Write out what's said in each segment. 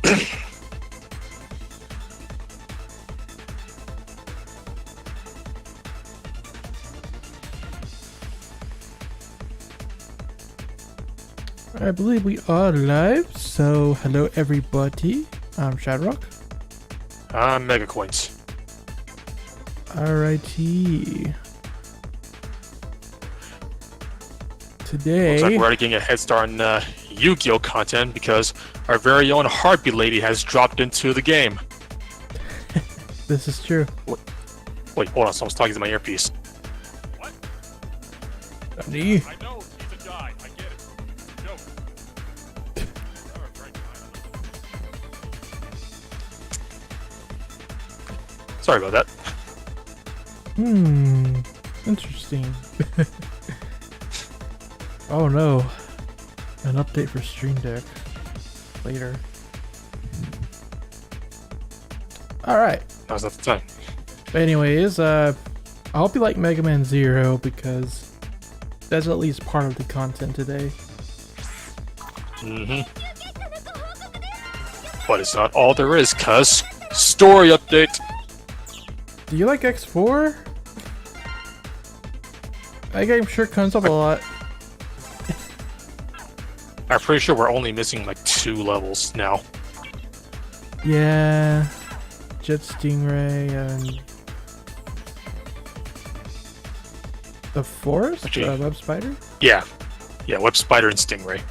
I believe we are live, so hello everybody. I'm Shadowrock. I'm Megacoins. Alrighty. Today... Looks like we're already getting a head start on Yu-Gi-Oh! Content because our very own Heartbeat Lady has dropped into the game. This is true. Wait, hold on, someone's talking to my earpiece. What? Nani? I know, he's a guy. I get it. No. Sorry about that. Interesting. Oh no. An update for Stream Deck. Later. Alright. Now's not the time. But anyways, I hope you like Mega Man Zero because that's at least part of the content today. But it's not all there is, cuz. Story update! Do you like X4? That game sure comes up a lot. I'm pretty sure we're only missing like 2 levels now. Yeah. Jet Stingray and... the forest? Actually, Web Spider? Yeah. Yeah, Web Spider and Stingray.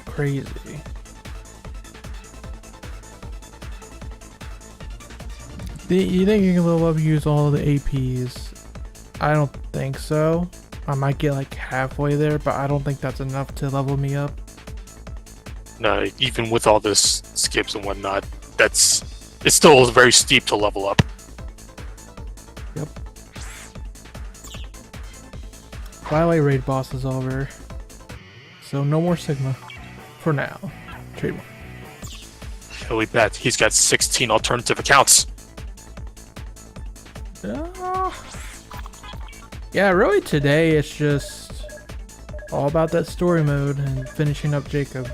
Crazy. You think you can level up and use all the APs? I don't think so. I might get like halfway there, but I don't think that's enough to level me up. No, even with all this skips and whatnot, it's still very steep to level up. Yep. By the way, raid boss is over. So no more Sigma. For now. Trademark. Holy bet, he's got 16 alternative accounts. Yeah, really today it's just all about that story mode and finishing up Jacob.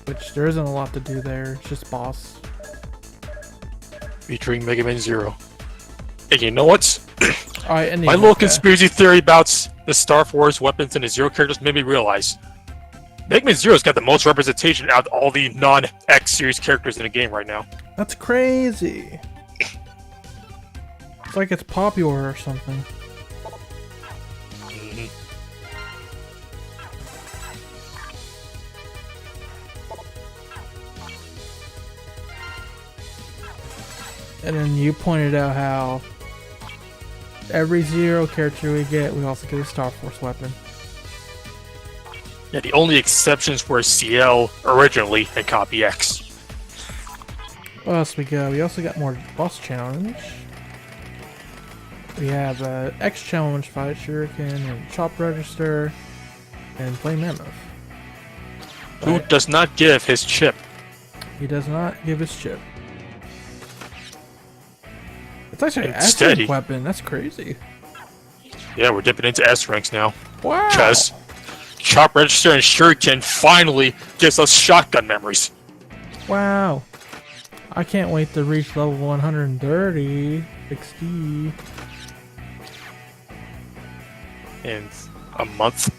Which there isn't a lot to do there, it's just boss. Featuring Mega Man Zero. And you know what? Alright, My little conspiracy theory about the Star Wars weapons and the Zero characters made me realize Mega Man Zero's got the most representation out of all the non-X series characters in the game right now. That's crazy. It's like it's popular or something. And then you pointed out how every Zero character we get, we also get a Star Force weapon. Yeah, the only exceptions were CL originally and Copy X. What else we got? We also got more boss challenge. We have X challenge, Fight Shuriken, and Chop Register, and Play Mammoth. Who does not give his chip? He does not give his chip. It's actually an Instead, S weapon. That's crazy. Yeah, we're dipping into S ranks now. Wow. Because Chop Register and Shuriken finally gives us shotgun memories. Wow. I can't wait to reach level 130 XD. In a month.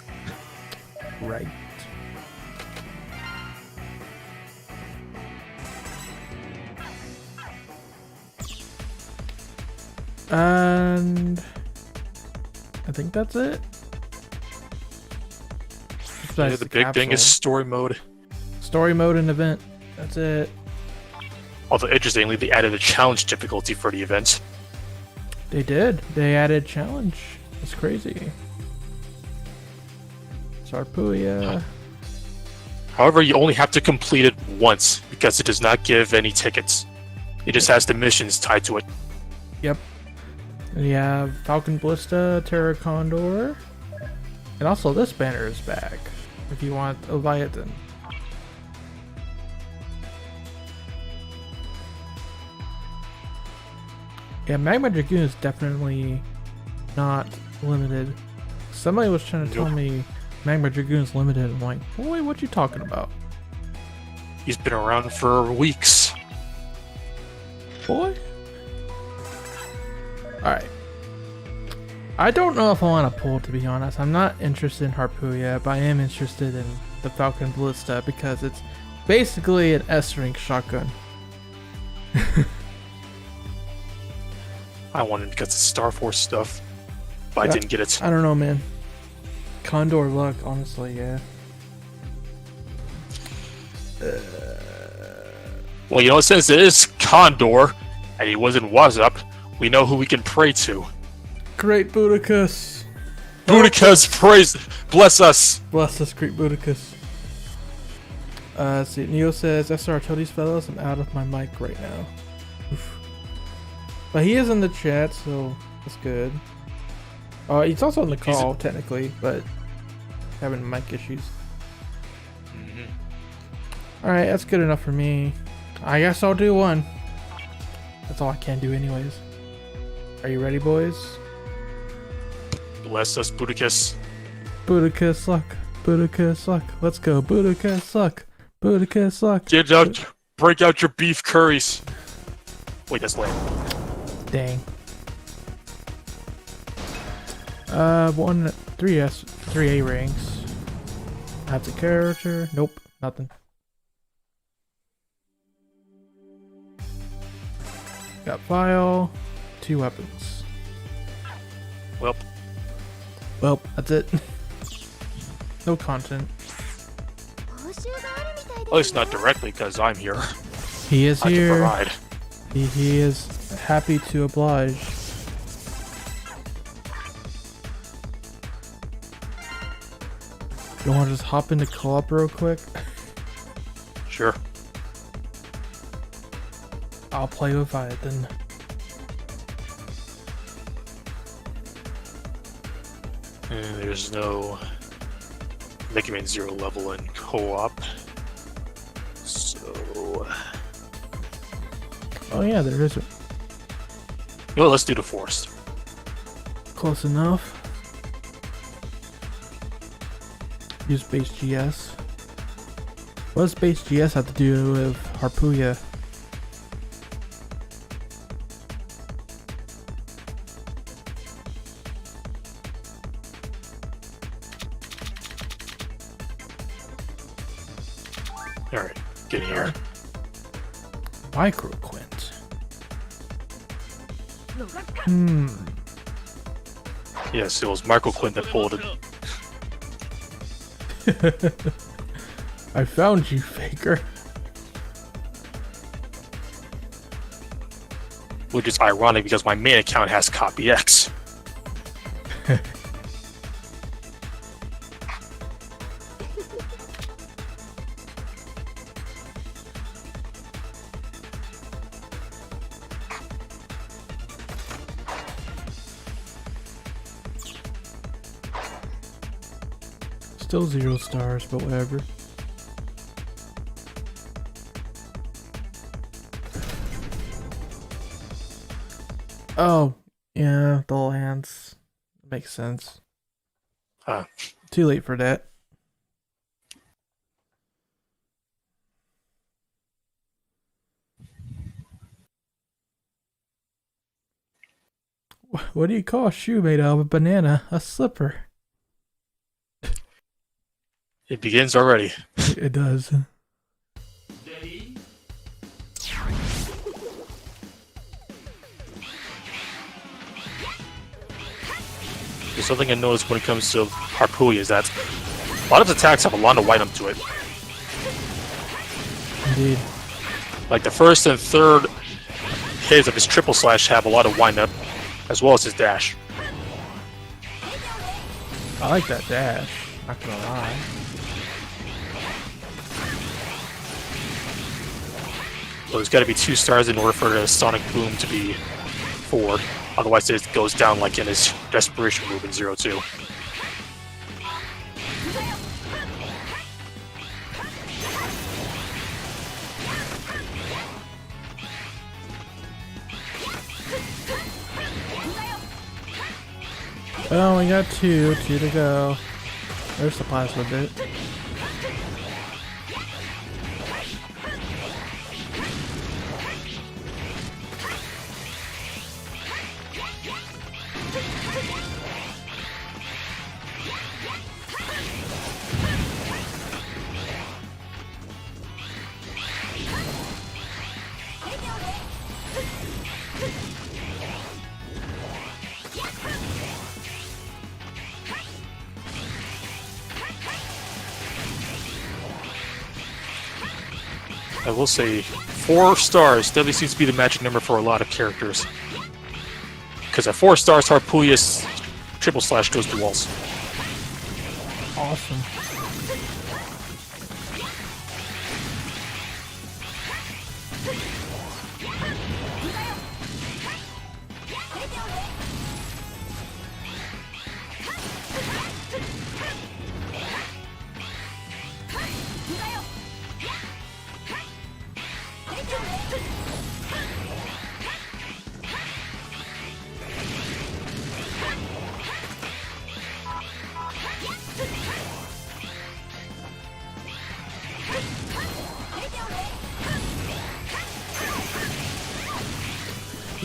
Right. And I think that's it. Yeah, the big thing is story mode. Story mode and event. That's it. Although interestingly, they added a challenge difficulty for the event. They did. They added challenge. That's crazy. Sarpuya. However, you only have to complete it once because it does not give any tickets. It just has the missions tied to it. Yep. We have Falcon Ballista, Terra Condor, and also this banner is back if you want Leviathan. Yeah, Magma Dragoon is definitely not limited. Somebody was trying to tell me Magma Dragoon is limited. I'm like, boy, what you talking about? He's been around for weeks. Boy. Alright. I don't know if I want to pull, to be honest. I'm not interested in Harpoo yet, but I am interested in the Falcon Ballista because it's basically an S-rank shotgun. I wanted to get the Star Force stuff, but I didn't get it. I don't know, man. Condor luck, honestly, yeah. Well, you know, since it is Condor, and he was in Wazup, we know who we can pray to. Great Budicus. Budicus, praise, bless us. Bless us, Great Budicus. Let's see, Neo says, SR, tell these fellows I'm out of my mic right now. Oof. But he is in the chat, so that's good. He's also on the call, technically, but having mic issues. Alright, that's good enough for me. I guess I'll do one. That's all I can do anyways. Are you ready, boys? Bless us, Budicus. Budicus luck. Budicus luck. Let's go. Budicus luck. Budicus luck. Get out, break out your beef curries. Wait, that's lame. Dang. 3 A ranks. That's a character. Nope, nothing. Got file. 2 weapons. Well, that's it. No content. At least not directly, because I'm here. He is I can here. provide. He is happy to oblige. You want to just hop into co-op real quick? Sure. I'll play with it then. And there's no Mega Man Zero level in co-op. So... Oh yeah, there isn't. You know what, let's do the Forest. Close enough. Use base GS. What does base GS have to do with Harpooya? Alright, get here. Microquint. Yes, it was Michael Quinn that pulled it. I found you, faker. Which is ironic because my main account has copy X. Still 0 stars, but whatever. Oh, yeah, the lands. Makes sense. Too late for that. What do you call a shoe made out of a banana? A slipper. It begins already. It does. There's something I noticed when it comes to Harpooya is that a lot of his attacks have a lot of wind up to it. Indeed. Like the first and third hits of his triple slash have a lot of wind up, as well as his dash. I like that dash, not gonna lie. So there's got to be 2 stars in order for the Sonic Boom to be 4. Otherwise it goes down like in his Desperation move in 0-2. Well, we got 2 to go. There's the plasma bit. I will say 4 stars definitely seems to be the magic number for a lot of characters. Because at 4 stars, Harpulius triple slash goes to walls. Awesome.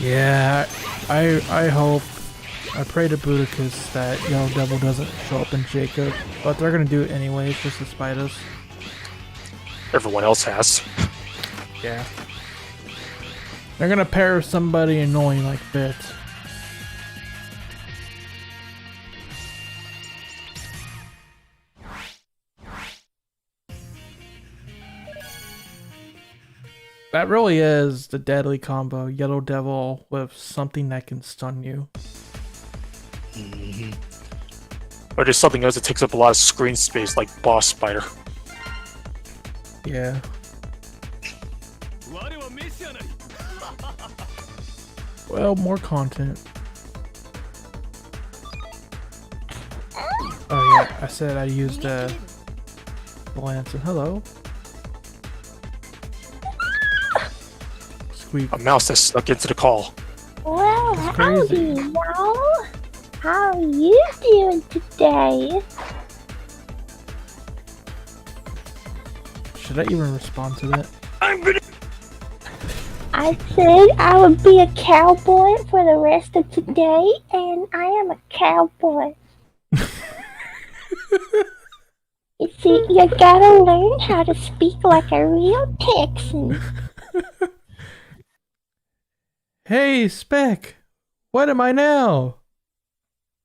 Yeah, I hope, I pray to Budokus that Yellow Devil doesn't show up in Jacob, but they're gonna do it anyways just to spite us. Everyone else has. Yeah. They're gonna pair somebody annoying like Bit. That really is the deadly combo, Yellow Devil with something that can stun you. Or just something else that takes up a lot of screen space, like Boss Spider. Yeah. Well, more content. Oh yeah, I said I used Lance and hello. Squeak. A mouse that snuck into the call. Well, That's howdy, crazy. y'all. How are you doing today? Should I even respond to that? I'm gonna. I said I would be a cowboy for the rest of today, and I am a cowboy. You see, you gotta learn how to speak like a real Texan. Hey, Spec! What am I now?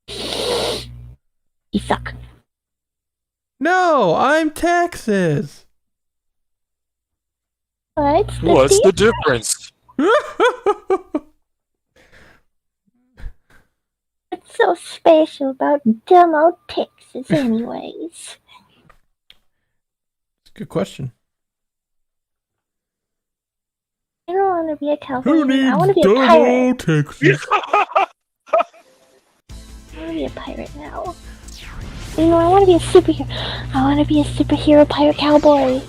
You suck. No, I'm Texas! What's the What's deal? the difference? What's so special about dumb old Texas anyways? Good question. I don't want to be a cowboy. Who I needs want to be a pirate. Texas? I want to be a pirate now. You know, I want to be a superhero. I want to be a superhero pirate cowboy.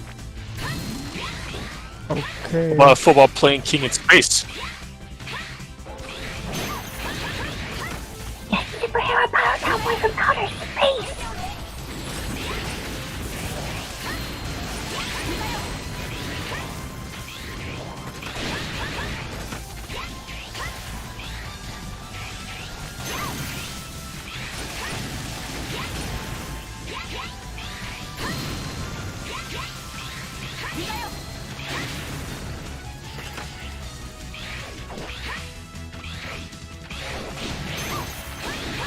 Okay. About a football playing king in space. Yes, superhero pirate cowboy from outer space.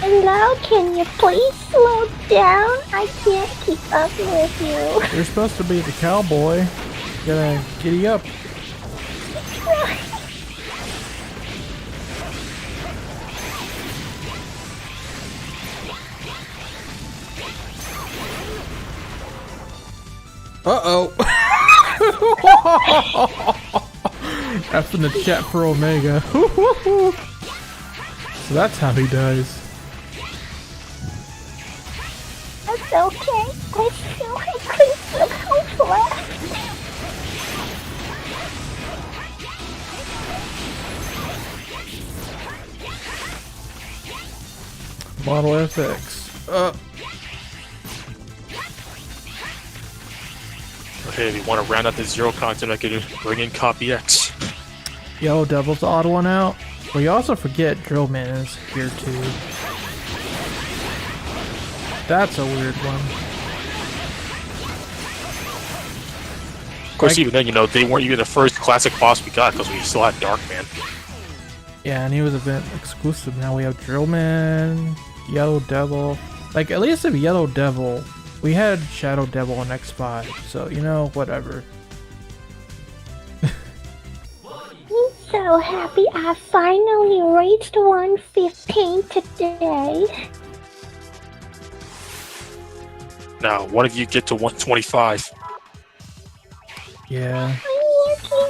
Hello, can you please slow down? I can't keep up with you. You're supposed to be the cowboy. You gotta giddy up. Uh-oh. F in the chat for Omega. So that's how he dies. That's okay. I still have plenty of health left. Model FX. Okay, if you want to round out the zero content, I could bring in Copy X. Yellow Devil's the odd one out. Well, you also forget Drillman is here too. That's a weird one. Of course, even then, you know, they weren't even the first classic boss we got because we still had Darkman. Yeah, and he was event exclusive. Now we have Drillman, Yellow Devil. Like, at least if Yellow Devil, we had Shadow Devil on X5, so, you know, whatever. so happy I finally reached 115 today. Now, one of you get to 125. Yeah.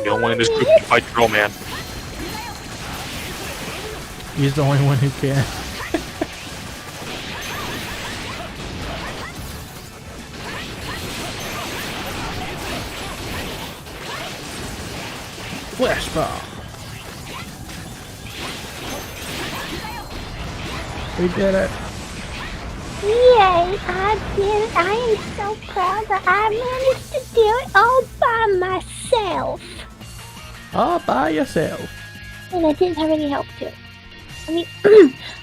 The only one in this group can fight Girl Man. He's the only one who can. Flash bomb. We did it. Yay, I did it. I am so proud that I managed to do it all by myself. All by yourself. And I didn't have any help too. I mean,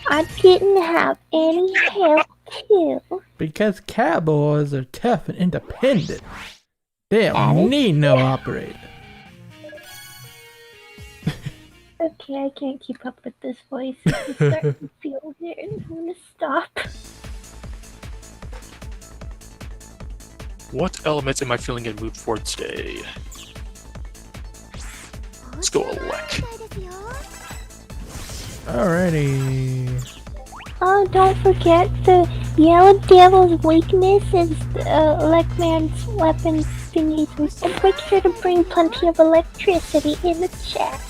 I didn't have any help too. Because cowboys are tough and independent. They don't need no operator. Okay, I can't keep up with this voice. It's starting to feel weird. I'm gonna stop. What elements am I feeling in mood for today? Let's go Elec. Alrighty. Oh, don't forget the Yellow Devil's weakness is Elecman's weapon thingies. And make sure to bring plenty of electricity in the chat.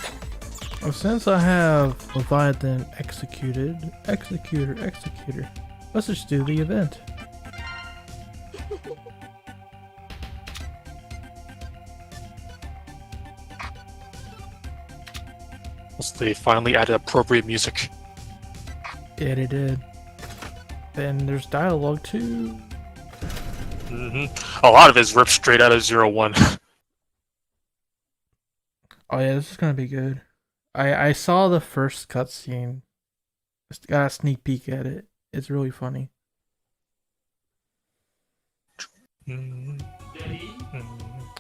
Well, since I have Leviathan executed, executor, let's just do the event. They finally added appropriate music. Yeah, they did. Then there's dialogue too. A lot of it is ripped straight out of 01. Oh yeah, this is gonna be good. I saw the first cutscene. Just got a sneak peek at it. It's really funny.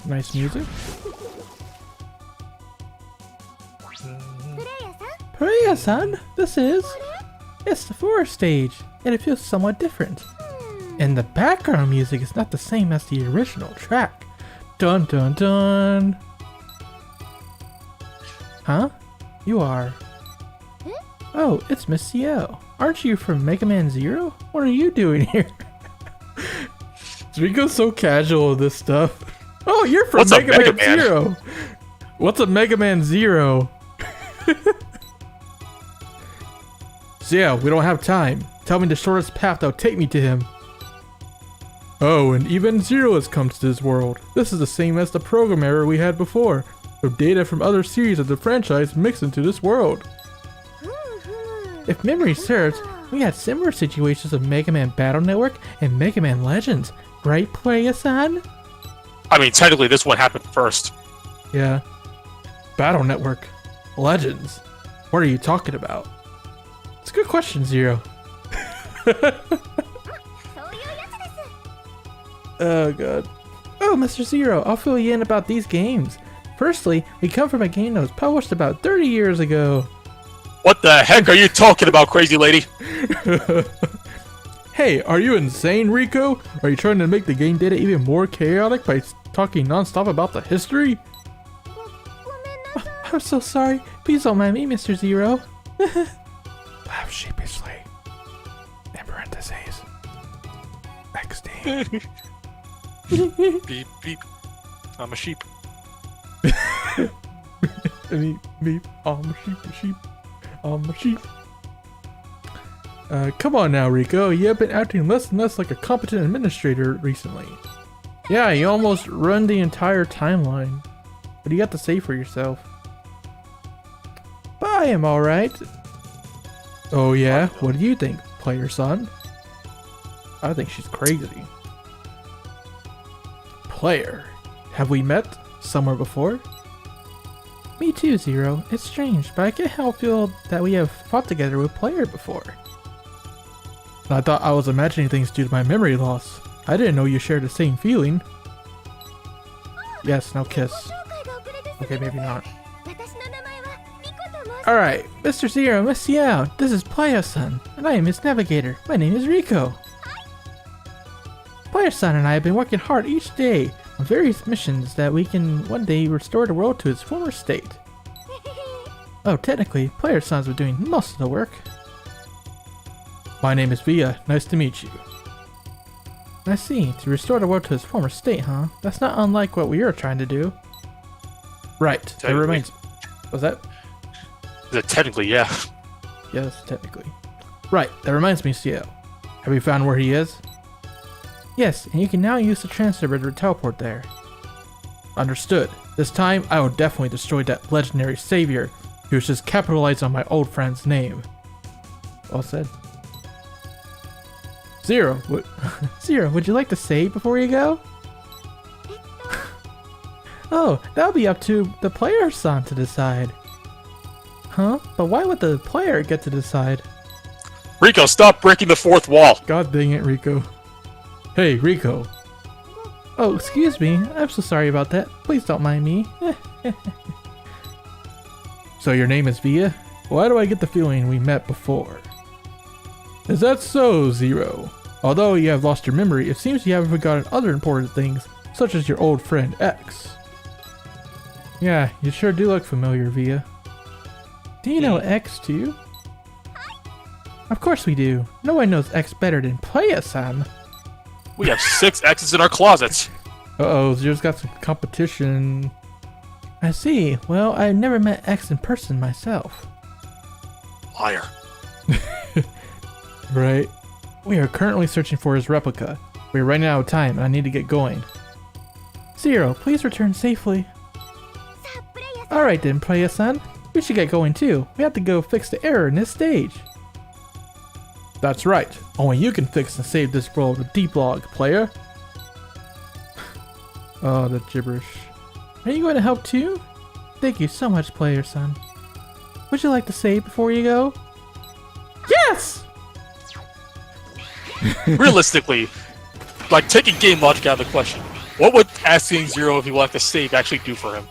Nice music. Priya-san, it's the forest stage, and it feels somewhat different. And the background music is not the same as the original track. Dun dun dun. Huh? You are. Oh, it's Miss Ciel. Aren't you from Mega Man Zero? What are you doing here? Rico's so casual with this stuff. Oh, you're from Mega Man Zero. What's a Mega Man Zero? So yeah, we don't have time. Tell me the shortest path that'll take me to him. Oh, and even Zero has come to this world. This is the same as the program error we had before. With data from other series of the franchise mixed into this world. If memory serves, we had similar situations of Mega Man Battle Network and Mega Man Legends, right, Priya-san? I mean, technically this one happened first. Yeah. Battle Network. Legends. What are you talking about? It's a good question, Zero. Oh god. Oh, Mr. Zero, I'll fill you in about these games. Firstly, we come from a game that was published about 30 years ago. What the heck are you talking about, crazy lady? Hey, are you insane, Rico? Are you trying to make the game data even more chaotic by talking non-stop about the history? I'm so sorry. Please don't mind me, Mr. Zero. Laugh sheepishly. In parentheses. XD. Beep, beep. I'm a sheep. Beep, beep. I'm a sheep. I'm a sheep. Come on now, Rico. You have been acting less and less like a competent administrator recently. Yeah, you almost run the entire timeline. What do you got to say for yourself? But I am alright. Oh yeah? What do you think, player son? I think she's crazy. Player. Have we met somewhere before? Me too, Zero. It's strange, but I can't help feel that we have fought together with Player before. I thought I was imagining things due to my memory loss. I didn't know you shared the same feeling. Yes, now kiss. Okay, maybe not. Alright, Mr. Zero, Miss Ciel, this is Player-san, and I am his navigator. My name is Rico. Player-san and I have been working hard each day on various missions that we can one day restore the world to its former state. Oh, technically, player sons were doing most of the work. My name is Via. Nice to meet you. I see. To restore the world to its former state, huh? That's not unlike what we are trying to do. Right. It remains... Was that? Technically, yeah. Yes, technically. Right. That reminds me, CO. Have you found where he is? Yes, and you can now use the transfer to teleport there. Understood. This time, I will definitely destroy that legendary savior who was just capitalized on my old friend's name. Well said. Zero, Zero, would you like to save before you go? Oh, that'll be up to the player's son to decide. Huh? But why would the player get to decide? Rico, stop breaking the fourth wall! God dang it, Rico. Hey, Rico. Oh, excuse me. I'm so sorry about that. Please don't mind me. So your name is Via? Why do I get the feeling we met before? Is that so, Zero? Although you have lost your memory, it seems you have forgotten other important things, such as your old friend X. Yeah, you sure do look familiar, Via. Do you know X too? Of course we do. No one knows X better than Playa-san. We have 6 X's in our closets! Uh-oh, Zero's got some competition. I see. Well, I've never met X in person myself. Liar. Right. We are currently searching for his replica. We are running out of time and I need to get going. Zero, please return safely. Alright then, Playa-san. We should get going too. We have to go fix the error in this stage. That's right. Only you can fix and save this world with D-Blog, player. Oh, the gibberish. Are you going to help too? Thank you so much, player son. Would you like to save before you go? Yes! Realistically, like taking game logic out of the question, what would asking Zero if he would like to save actually do for him?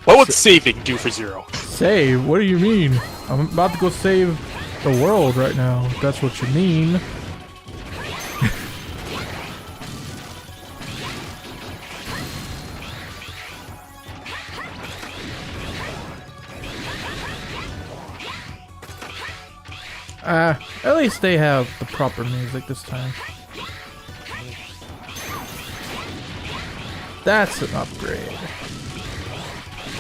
What would saving do for Zero? Save? What do you mean? I'm about to go save the world right now, if that's what you mean. At least they have the proper music this time. That's an upgrade.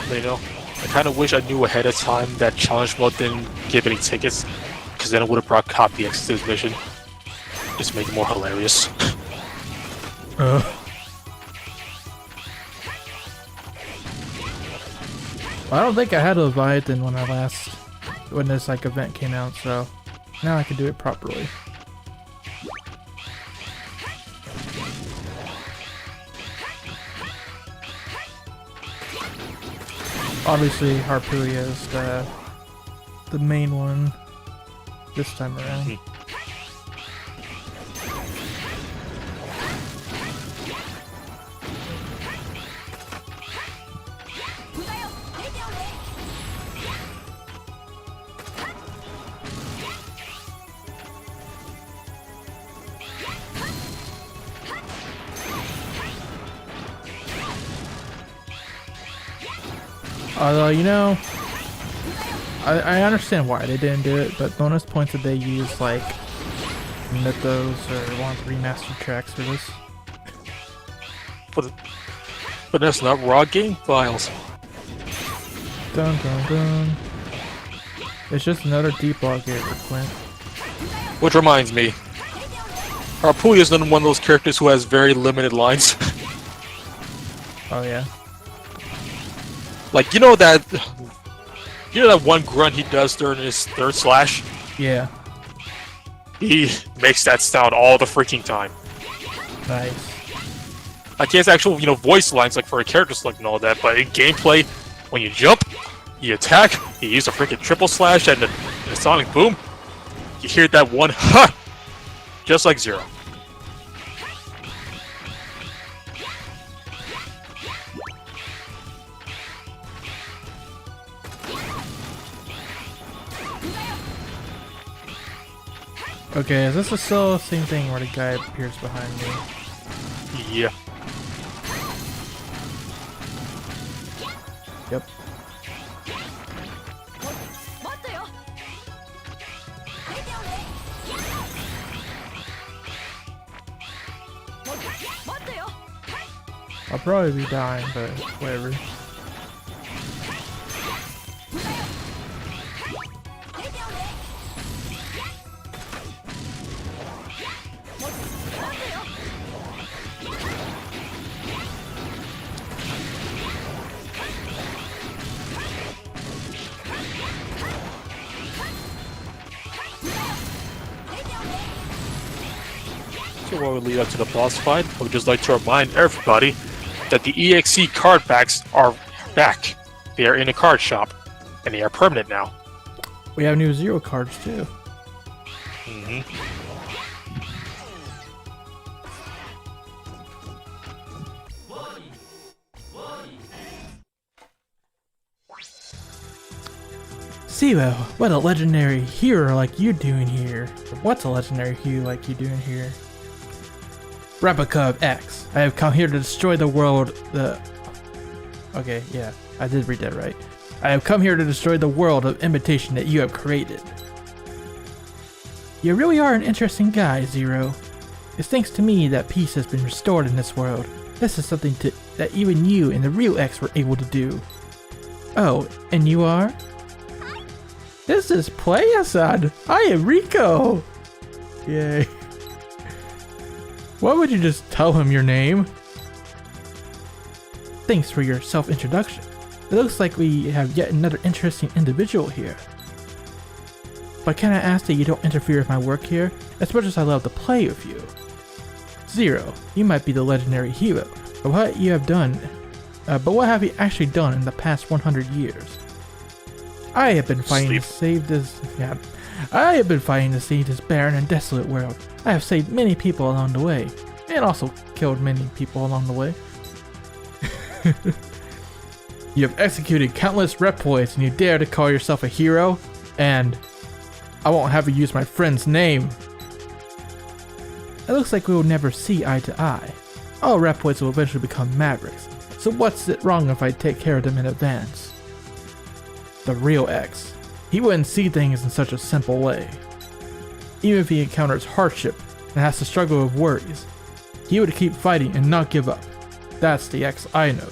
You know, I kind of wish I knew ahead of time that challenge mode didn't give any tickets, because then it would have brought Copy X to this mission. Just make it more hilarious. I don't think I had a Leviathan when this like event came out, so now I can do it properly. Obviously, Harpulia is the main one this time around. Although, you know, I understand why they didn't do it, but bonus points that they use, like, mythos or want remastered tracks for this. But that's not raw game files. Dun dun dun. It's just another D-Blog here for Clint. Which reminds me, Harpulia is one of those characters who has very limited lines. Oh yeah. Like, you know that one grunt he does during his third slash? Yeah. He makes that sound all the freaking time. Nice. Like, he has actual, voice lines, like, for a character select and all that, but in gameplay, when you jump, you attack, you use a freaking triple slash and the sonic boom, you hear that one, ha! Just like Zero. Okay, is this still the same thing where the guy appears behind me? Yeah. Yep. probably be dying, but whatever. So what would lead up to the boss fight, I would just like to remind everybody that the EXE card packs are back. They are in a card shop, and they are permanent now. We have new Zero cards too. Zero, what a legendary hero like you doing here? What's a legendary hero like you doing here? Replica of X. I have come here to destroy the world. Okay, yeah, I did read that right. I have come here to destroy the world of imitation that you have created. You really are an interesting guy, Zero. It's thanks to me that peace has been restored in this world. This is something that even you and the real X were able to do. Oh, and you are? This is Playa-san. I am Rico. Yay. Why would you just tell him your name? Thanks for your self-introduction. It looks like we have yet another interesting individual here. But can I ask that you don't interfere with my work here, as much as I love to play with you? Zero, you might be the legendary hero, but what have you actually done in the past 100 years? I have been fighting to save this. I have been fighting to save this barren and desolate world. I have saved many people along the way, and also killed many people along the way. You have executed countless reploids, and you dare to call yourself a hero? And I won't have you use my friend's name. It looks like we will never see eye to eye. All reploids will eventually become mavericks, so what's it wrong if I take care of them in advance? The real X. He wouldn't see things in such a simple way. Even if he encounters hardship and has to struggle with worries, he would keep fighting and not give up. That's the X I know.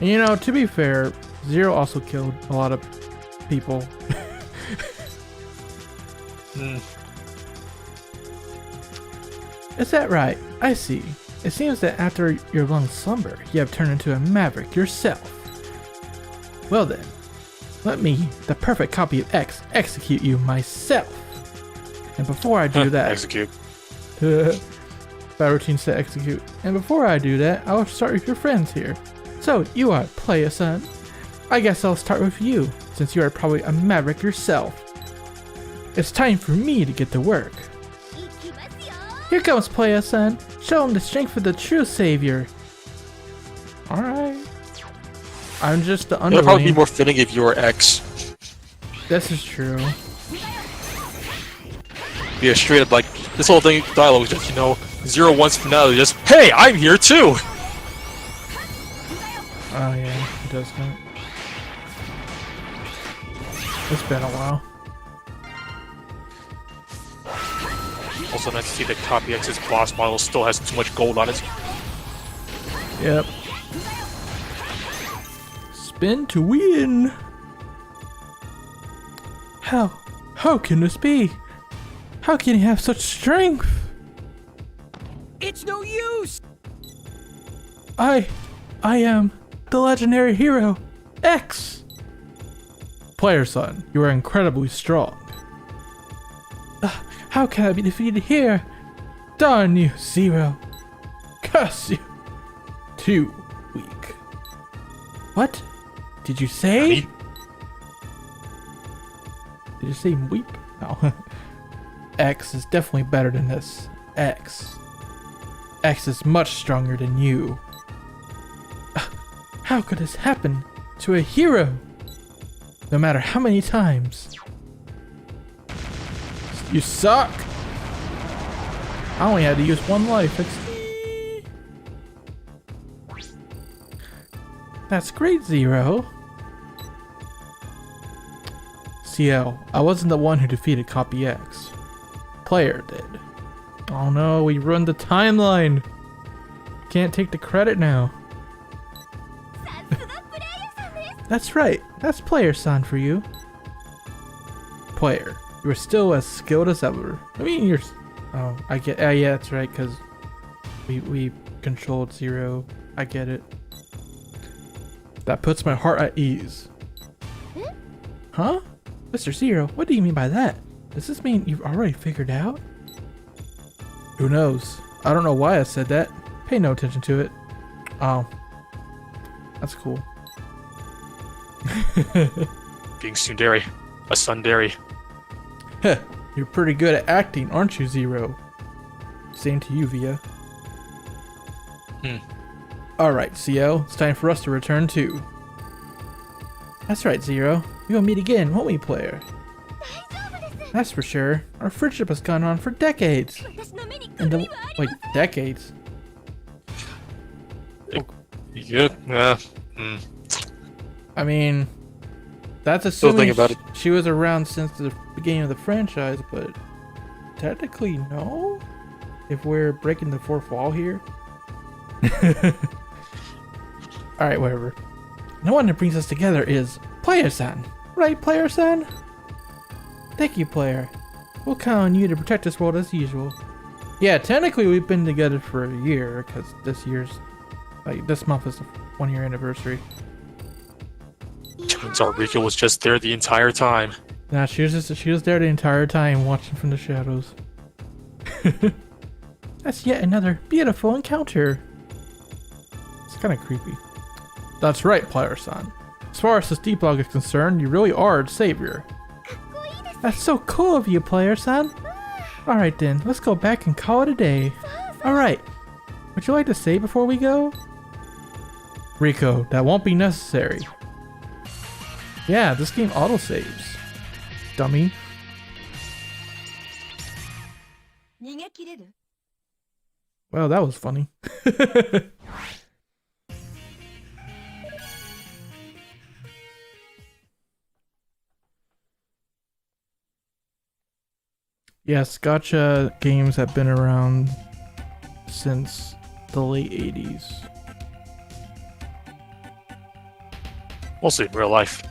And you know, to be fair, Zero also killed a lot of people. Is that right? I see. It seems that after your long slumber, you have turned into a maverick yourself. Well then, let me, the perfect copy of X, execute you myself. And before I do that... Execute. Battle routine set execute. And before I do that, I'll start with your friends here. So, you are Playa-san. I guess I'll start with you, since you are probably a maverick yourself. It's time for me to get to work. Here comes Playa-san. Show him the strength of the true savior. Alright. I'm just the underling. It'll probably be more fitting if you were X. This is true. Be a straight up like, this whole thing, dialogue was just, 0-1's finale, just, hey, I'm here too! Oh yeah, it does that. It's been a while. Also nice to see that Copy X's boss model still has too much gold on it. Yep. Spin to win! How can this be? How can he have such strength? It's no use! I am the legendary hero, X! Player son, you are incredibly strong. How can I be defeated here? Darn you, Zero. Curse you. Too weak. What? Did you say? Honey? Did you say weep? No. X is definitely better than this. X is much stronger than you. How could this happen to a hero? No matter how many times. You suck! I only had to use one life. That's great, Zero. CL, I wasn't the one who defeated Copy X. Player did. Oh no, we ruined the timeline! can't take the credit now. That's right. That's player-san for you. Player. You are still as skilled as ever. I mean, you're... Oh, I get... yeah, that's right, because we controlled Zero. I get it. That puts my heart at ease. Huh? Mr. Zero, what do you mean by that? Does this mean you've already figured out? Who knows? I don't know why I said that. Pay no attention to it. Oh. That's cool. Being tsundere. A tsundere. Heh. You're pretty good at acting, aren't you, Zero? Same to you, Via. Alright, CO. It's time for us to return too. That's right, Zero. We will meet again, won't we, player? That's for sure. Our friendship has gone on for decades. Wait, decades? Yeah. I mean, that's Still assuming think about it. she was around since the beginning of the franchise, but technically no. If we're breaking the fourth wall here. Alright, whatever. No one that brings us together is Player-san. Right, Player-san? Thank you, Player. We'll count on you to protect this world as usual. Yeah, technically we've been together for a year, because this month is the 1 year anniversary. Turns out Rika was just there the entire time. Nah, she was there the entire time watching from the shadows. That's yet another beautiful encounter. It's kind of creepy. That's right, Player-san. As far as this deep log is concerned, you really are its savior. That's so cool of you, Player-san. Alright then, let's go back and call it a day. Alright. Would you like to say before we go? Rico, that won't be necessary. Yeah, this game autosaves. Dummy. Well, that was funny. Yes, gacha games have been around since the late 80s. Mostly in real life.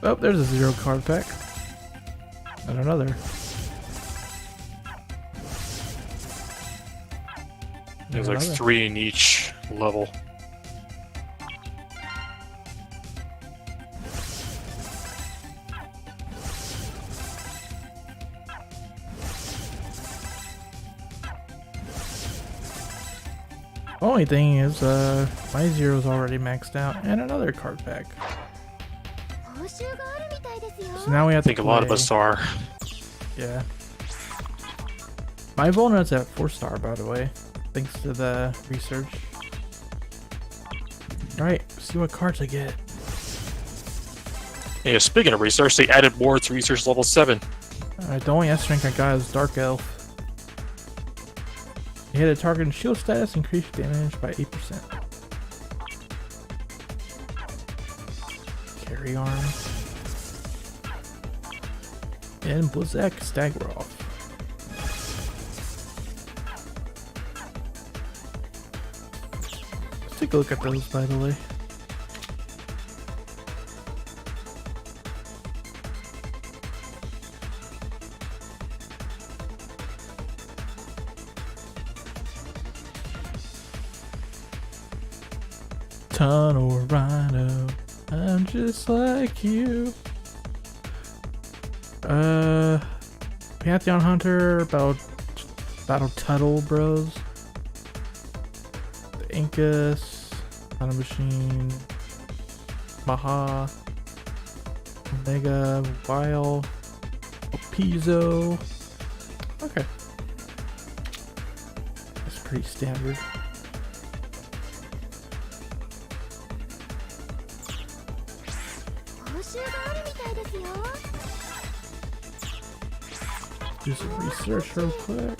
Oh, there's a Zero card pack. And another. There's like 3 in each level. Only thing is, my Zero's already maxed out, and another card pack. So now we have I think to a lot of play- us are. Yeah. My Volnut's at 4-star, by the way, thanks to the research. Alright, see what cards I get. Yeah, speaking of research, they added more to research level 7. Alright, the only S rank I got is Dark Elf. You hit a target and shield status, increase damage by 8%. Carry Arm. And Blizzak Stagroth. Let's take a look at those, by the way. Tunnel Rhino, I'm just like you. Pantheon Hunter, Battle Tuttle Bros. The Incus, Thunder Machine, Maha, Omega, Vile, Pizzo. Okay. That's pretty standard. Do some research real quick.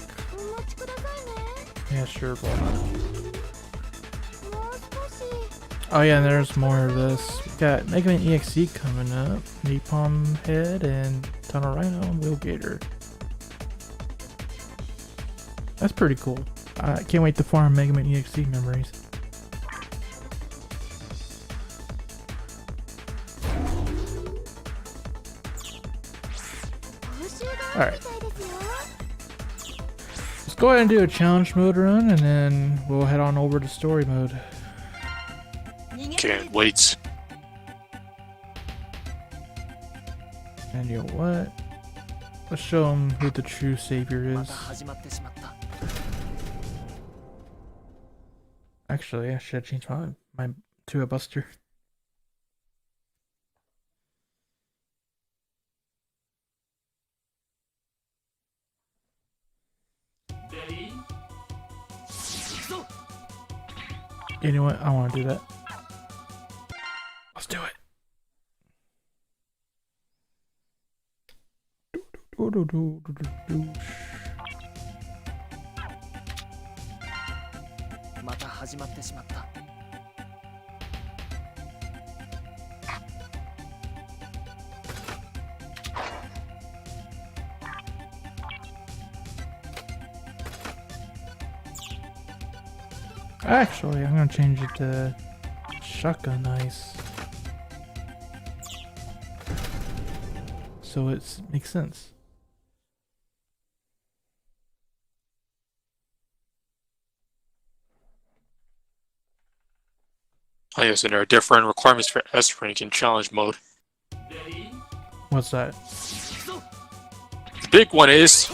Yeah, sure, bro. Oh yeah, and there's more of this. We got Mega Man EXE coming up, Napalm Head, and Tunnel Rhino and Wheel Gator. That's pretty cool. I can't wait to farm Mega Man EXE memories. Alright. Let's go ahead and do a challenge mode run, and then we'll head on over to story mode. Can't wait. And you know what? Let's show them who the true savior is. Actually, I should have changed my to a Buster. You know what? I want to do that. Let's do it. Actually, I'm gonna change it to shotgun ice, so it makes sense. Oh yes, and there are different requirements for S rank in challenge mode. What's that? The big one is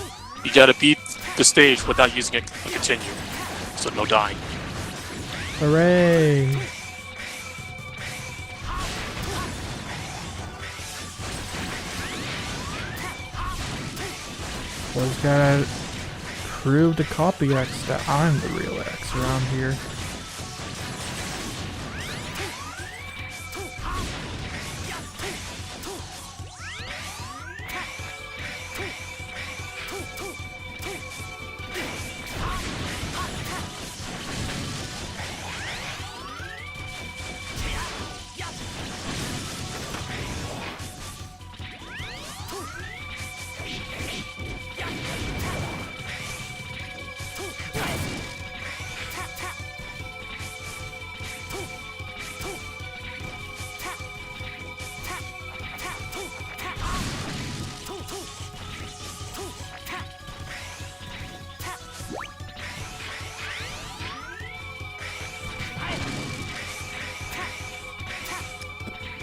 you gotta beat the stage without using a continue, so no dying. Hooray! Boys gotta prove to Copy X that I'm the real X around here.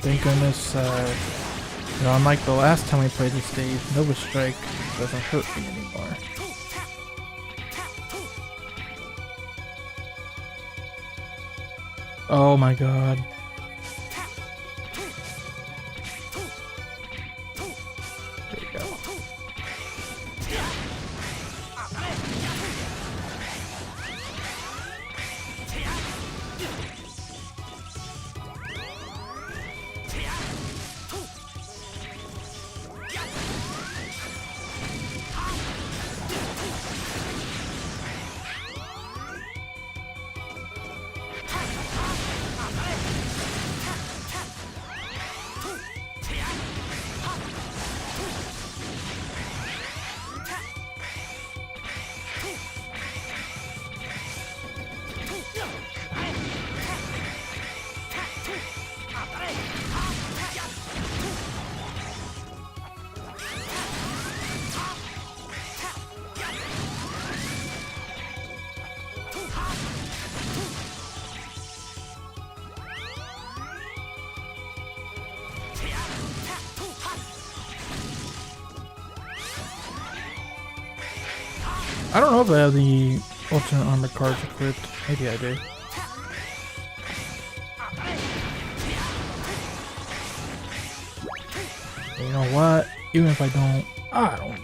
Thank goodness, you know, unlike the last time we played this stage, Nova Strike doesn't hurt me anymore. Oh my god. There you go. I don't know if I have the alternate armor cards equipped. Maybe I do. You know what? Even if I don't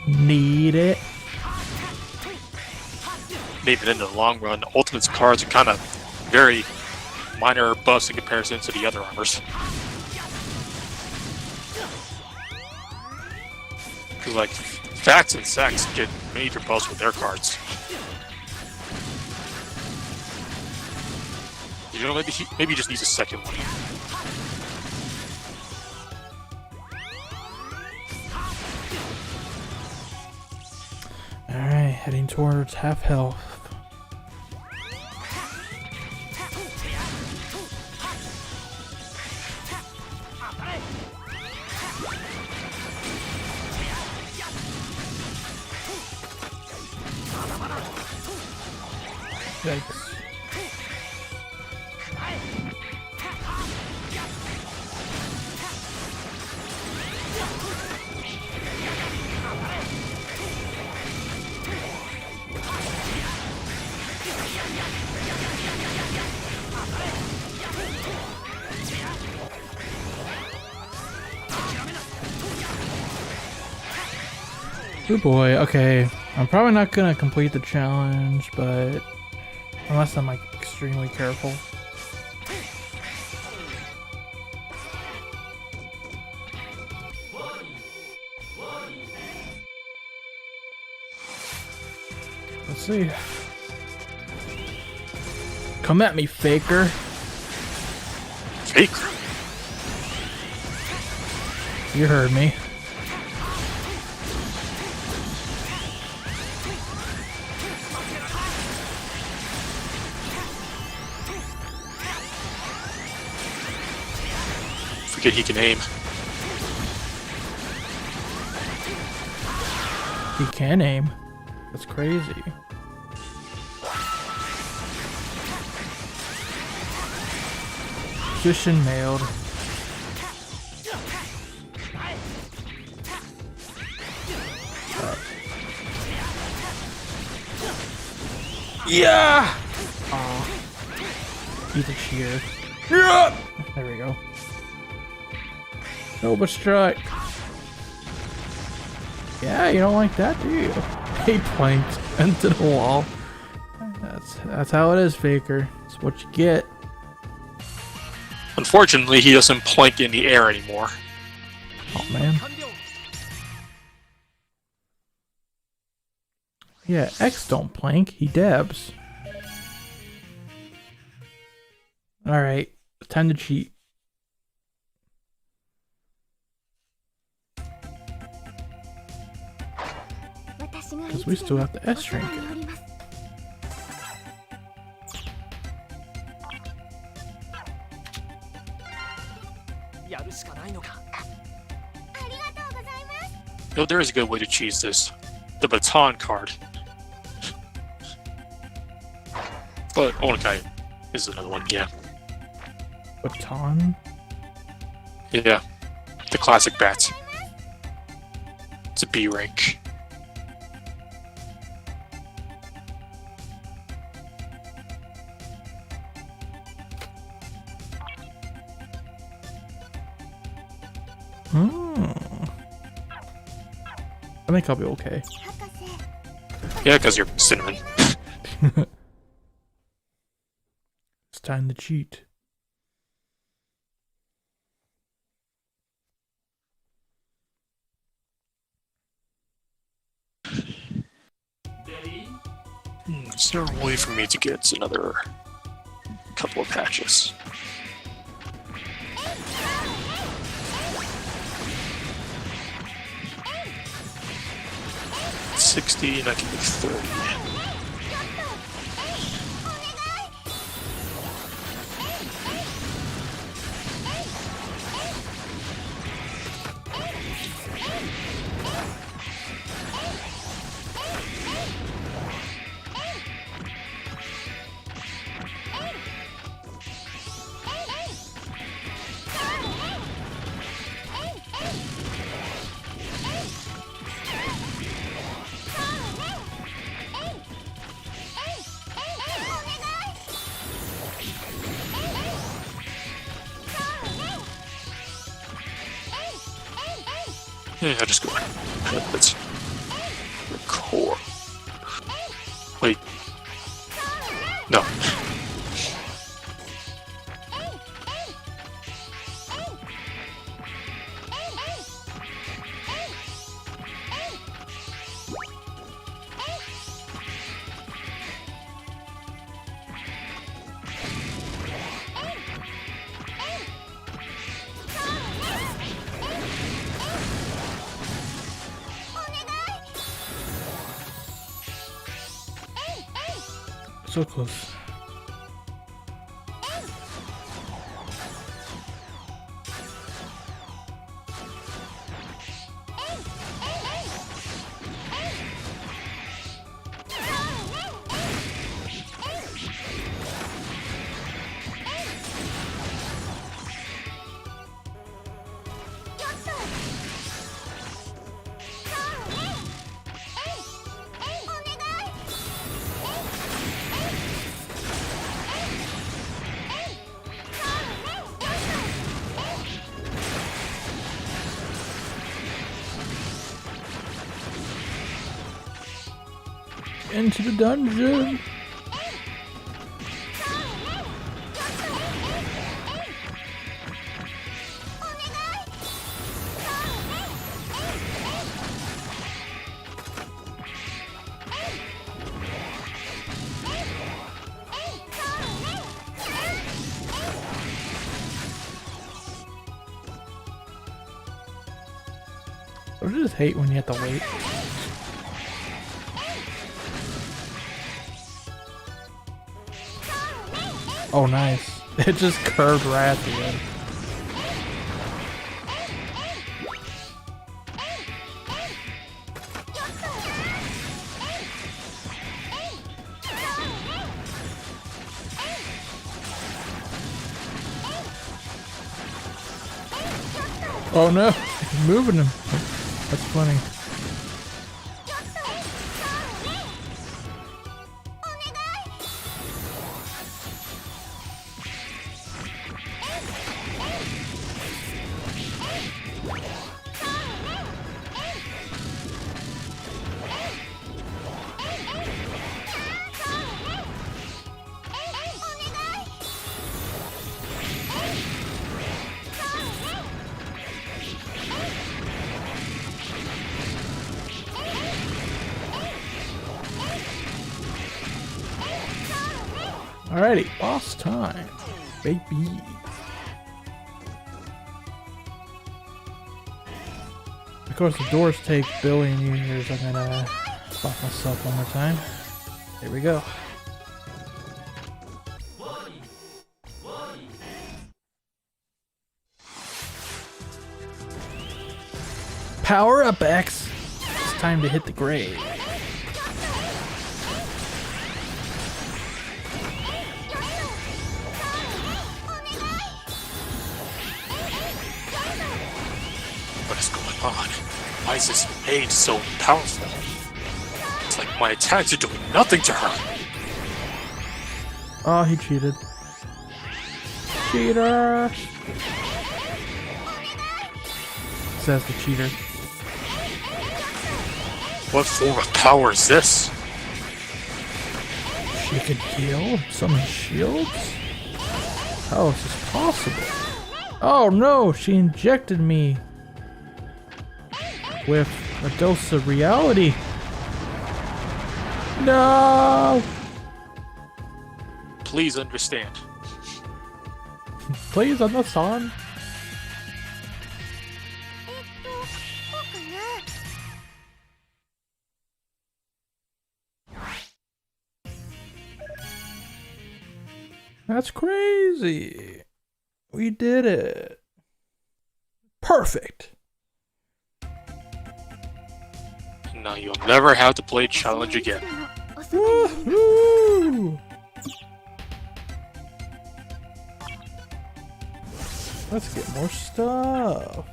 need it. Maybe in the long run, Ultimate's cards are kind of very minor buffs in comparison to the other armors. Because like Fats and Sex get major buffs with their cards. You know, maybe he just needs a second one. Alright, heading towards half health. Yikes. Good boy. Okay, I'm probably not gonna complete the challenge, but unless I'm like extremely careful. Let's see. Come at me, faker. Faker. You heard me. Forget he can aim. He can aim. That's crazy. Position nailed. Yeah! Aw. He's a cheater. Yeah! There we go. Nova strike. Yeah, you don't like that, do you? He planked into the wall. That's how it is, Faker. It's what you get. Unfortunately, he doesn't plank in the air anymore. Oh man. Yeah, X don't plank. He dabs. All right, time to cheat. Because we still have to S rank it. You know, there is a good way to cheese this. The baton card. But Onakai is another one, yeah. Baton? Yeah. The classic bats. It's a B rank. I think I'll be okay. Yeah, because you're cinnamon. It's time to cheat. There's no way for me to get another couple of patches. $60 and I can make $30. Yeah, I'll just go ahead. Let's record. Wait. No. so close. Into the dungeon. I just hate when you have to wait. Oh, nice. It just curved right at the end. Oh no, he's moving him. That's funny. Alrighty, boss time, baby. Of course, the doors take billion years. I'm gonna fuck myself one more time. Here we go. Power up, X. It's time to hit the grave. What is going on? Why is this maid so powerful? It's like my attacks are doing nothing to her. Oh, he cheated. Cheater! Says the cheater. What form of power is this? She can heal? Summon shields? How is this possible? Oh no, she injected me with a dose of reality. No! Please understand. Please understand. That's crazy. We did it. Perfect. Now you'll never have to play challenge again. Woohoo! Let's get more stuff.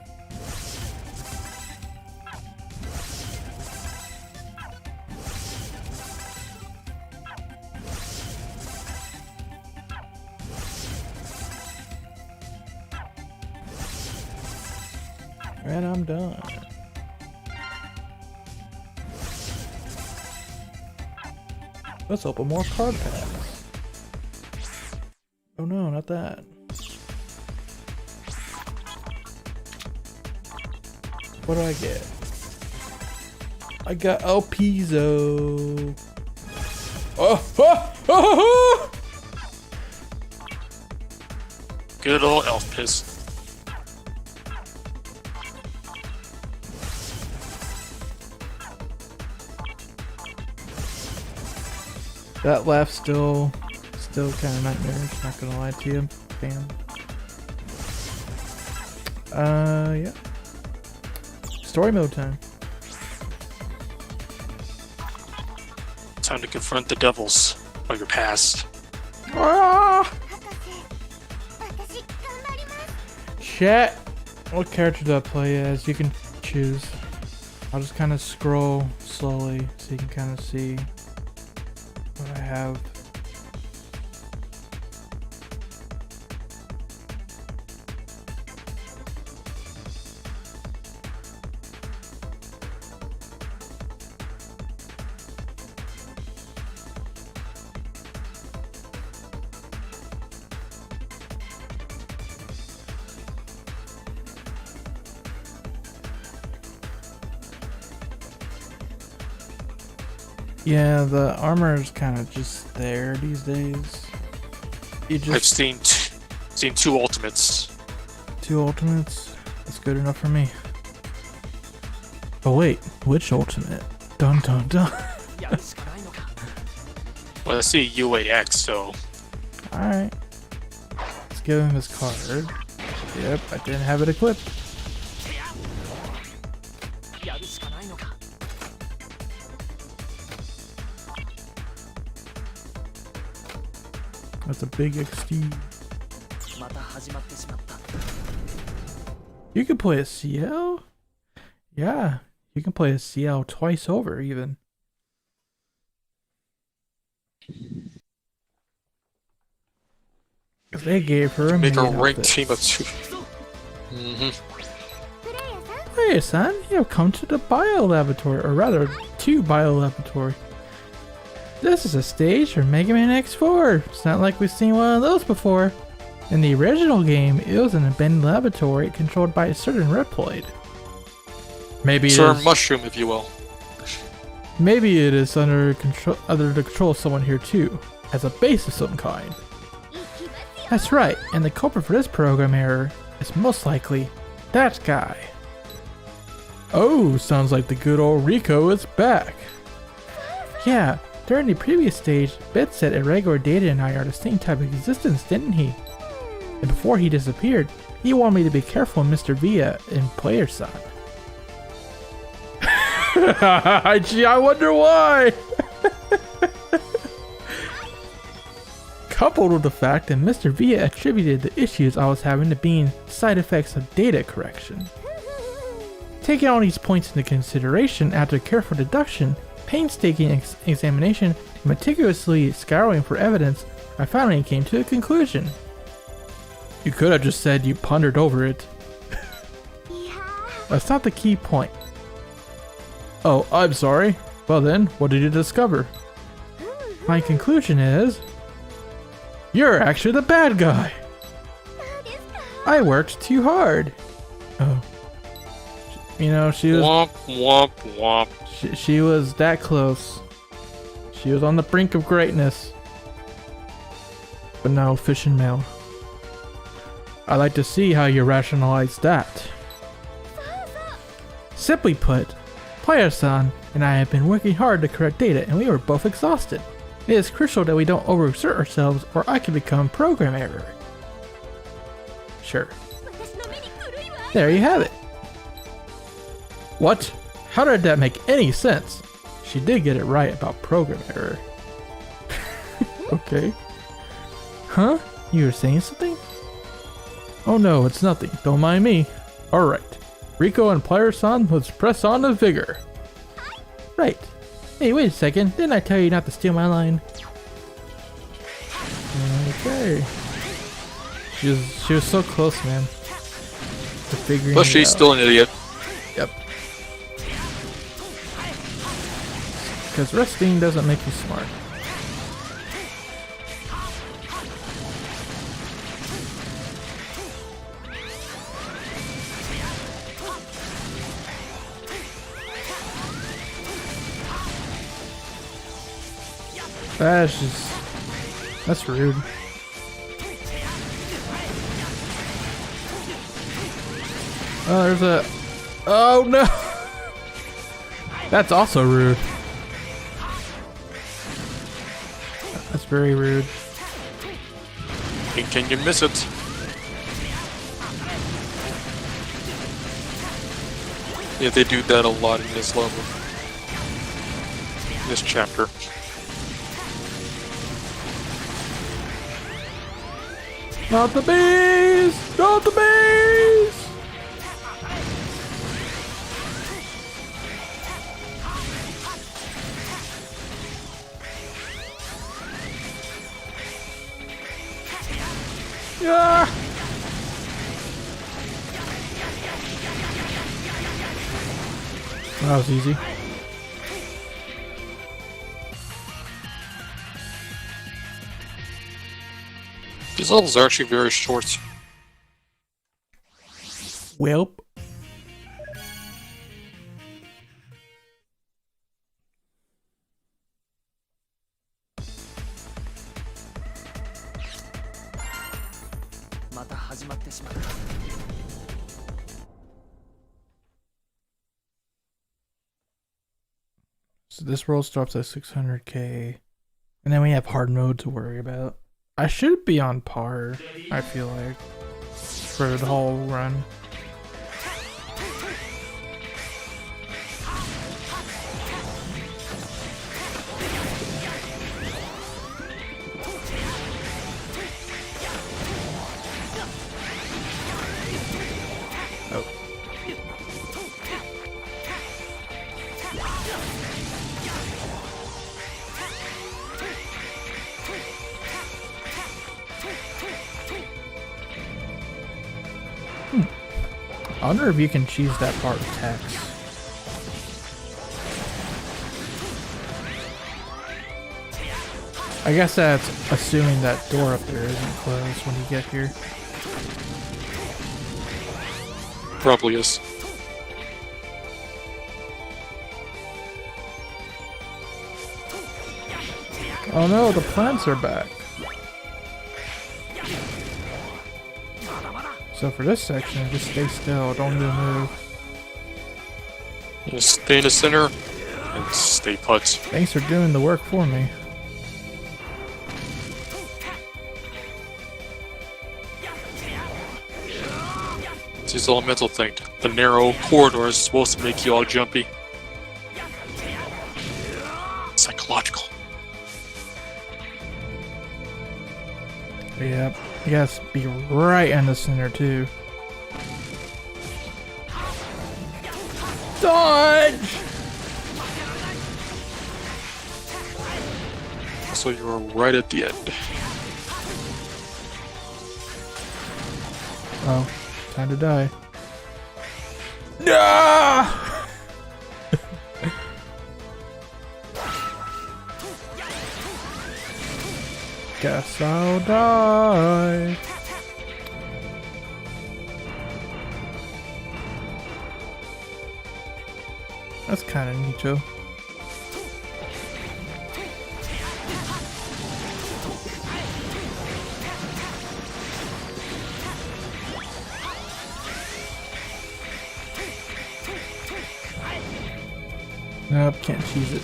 And I'm done. Let's open more card packs. Oh no, not that. What do I get? I got El Piso. Oh, oh, oh, oh. Good old elf piss. That left still kind of nightmarish. Not gonna lie to you, fam. Yeah. Story mode time. Time to confront the devils of your past. Ah! Chat. What character do I play as? You can choose. I'll just kind of scroll slowly so you can kind of see what I have. Yeah, the armor is kind of just there these days. You just I've seen 2 ultimates. 2 ultimates. That's good enough for me. Oh wait, which ultimate? Dun dun dun. Well, I see UAX, so Alright. Let's give him his card. Yep, I didn't have it equipped. That's a big XD. You can play a CL? Yeah, you can play a CL twice over even. Cause they gave her a make a maid ranked outfit. team of 2. Hey son, you have come to the bio laboratory, or rather 2 bio laboratory. This is a stage for Mega Man X4. It's not like we've seen one of those before. In the original game, it was an abandoned laboratory controlled by a certain Reploid. Maybe Sir Mushroom, if you will. Maybe it is under the control of someone here too, as a base of some kind. That's right, and the culprit for this program error is most likely that guy. Oh, sounds like the good old Rico is back. Yeah, during the previous stage, Bit said Irregular Data and I are the same type of existence, didn't he? And before he disappeared, he warned me to be careful of Mr. Villa and Player Son. Gee, I wonder why! Coupled with the fact that Mr. Villa attributed the issues I was having to being side effects of data correction. Taking all these points into consideration after careful deduction, painstaking examination, and meticulously scouring for evidence, I finally came to a conclusion. You could have just said you pondered over it. That's not the key point. Oh, I'm sorry. Well then, what did you discover? My conclusion is... you're actually the bad guy! I worked too hard. Oh. You know, she was... Womp, womp, womp. She was that close. She was on the brink of greatness. But now fish and mail. I'd like to see how you rationalize that. Simply put, Player-san and I have been working hard to correct data and we were both exhausted. It is crucial that we don't overexert ourselves or I could become program error. Sure. There you have it. What? How did that make any sense? She did get it right about program error. Okay. Huh? You were saying something? Oh no, it's nothing. Don't mind me. Alright. Rico and Player-san, let's press on with vigor. Right. Hey, wait a second. Didn't I tell you not to steal my line? Okay. She was so close, man. To figuring Plus, it she's out. still an idiot. Yep. Because resting doesn't make you smart. That's just... that's rude. Oh, there's a... oh no! That's also rude. That's very rude. And can you miss it? Yeah, they do that a lot in this level. This chapter. Not the bees! Not the bees! Yeah! That was easy. These levels are actually very short. Welp. So this roll starts at 600k, and then we have hard mode to worry about. I should be on par, I feel like, for the whole run. I wonder if you can choose that part with text. I guess that's assuming that door up there isn't closed when you get here. Probably is. Oh no, the plants are back. So for this section, just stay still, don't even move. Just stay in the center and stay put. Thanks for doing the work for me. It's this elemental thing. The narrow corridor is supposed to make you all jumpy. Psychological. Yep, you gotta be right in the center too. Dodge! So you're right at the end. Oh, time to die. No! Guess I'll die. That's kind of neat, Joe. Nope, can't cheese it.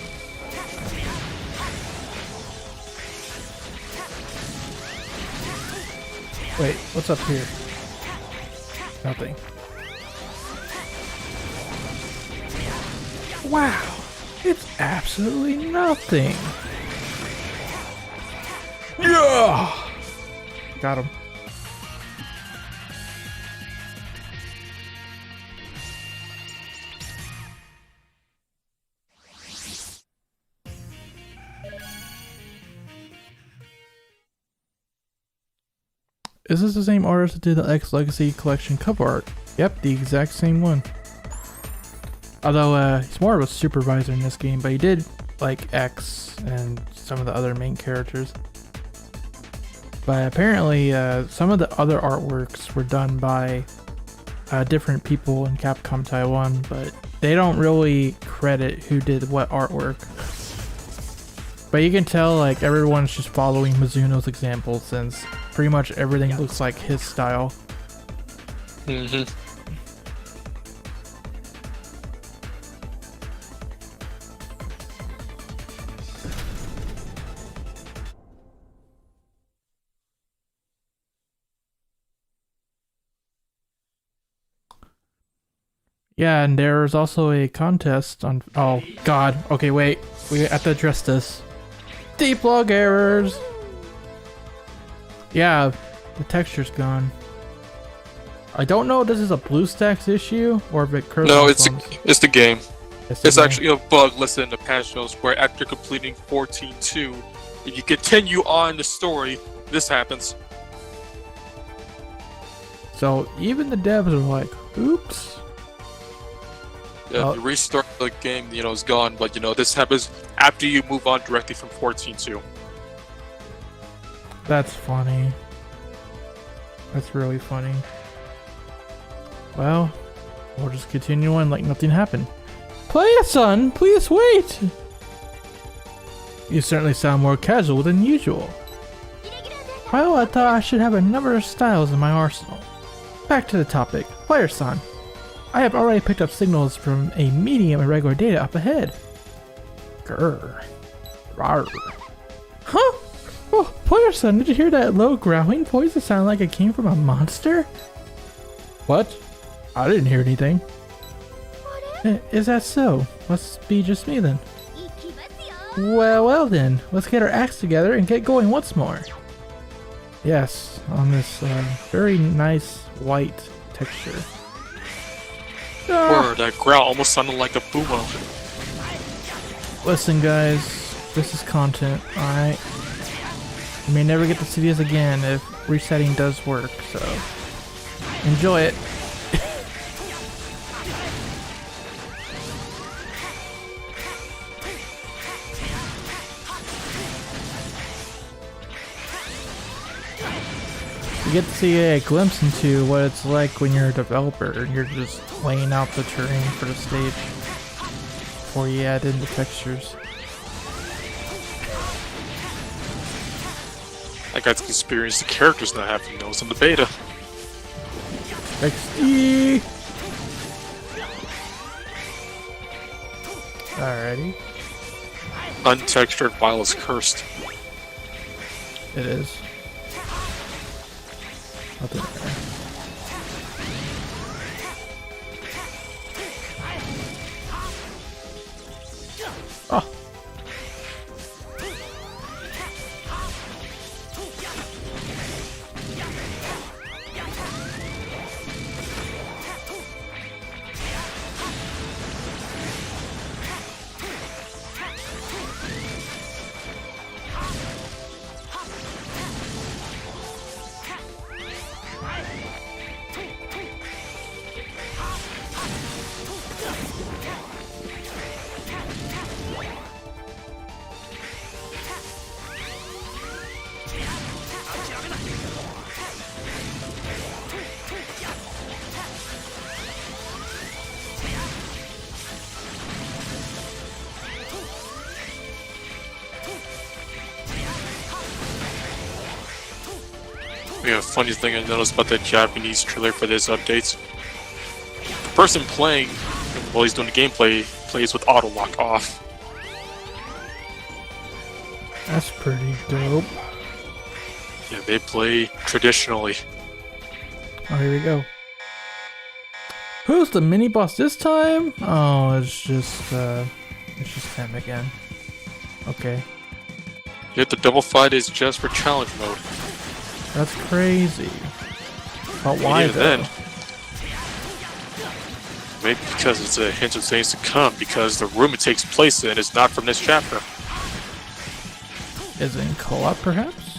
Wait, what's up here? Nothing. Wow, it's absolutely nothing. Yeah! Got him. Is this the same artist that did the X Legacy Collection cover art? Yep, the exact same one. Although he's more of a supervisor in this game, but he did like X and some of the other main characters. But apparently some of the other artworks were done by different people in Capcom Taiwan, but they don't really credit who did what artwork. But you can tell like everyone's just following Mizuno's example, since pretty much everything looks like his style. Mm-hmm. Yeah, and there's also a contest on. Oh God. Okay, wait. We have to address this. Debug errors. Yeah, the texture's gone. I don't know if this is a BlueStacks issue or if it curves. No, on it's phones. the game. the It's game. actually a bug listed in the patch notes where after completing 14.2, if you continue on the story, this happens. So even the devs are like, oops. Yeah, Oh. you restart the game, it's gone. But this happens after you move on directly from 14.2. That's funny. That's really funny. Well, we'll just continue on like nothing happened. Play it, son! Please wait! You certainly sound more casual than usual. Well, I thought I should have a number of styles in my arsenal. Back to the topic. Player-san. I have already picked up signals from a medium irregular data up ahead. Grr. Rawr. Huh? Oh, Player-san, did you hear that low growling voice that sounded like it came from a monster? What? I didn't hear anything. Is that so? Must be just me then. Well then, let's get our acts together and get going once more. Yes, on this very nice white texture. Word, that growl almost sounded like a boomo. Listen guys, this is content, alright? You may never get to see this again if resetting does work, so enjoy it. You get to see a glimpse into what it's like when you're a developer and you're just laying out the terrain for the stage before you add in the textures. I got to experience the characters not having those in the beta. XD! Alrighty. Untextured while it's cursed. It is. Nothing there. Oh! Yeah, funny thing I noticed about the Japanese trailer for this update. The person playing, while he's doing the gameplay, plays with auto lock off. That's pretty dope. Yeah, they play traditionally. Oh, here we go. Who's the mini boss this time? Oh, it's just him again. Okay. Yet the double fight is just for challenge mode. That's crazy. But why even though? then, maybe because it's a hint of things to come, because the room it takes place in is not from this chapter. Is it in co-op perhaps?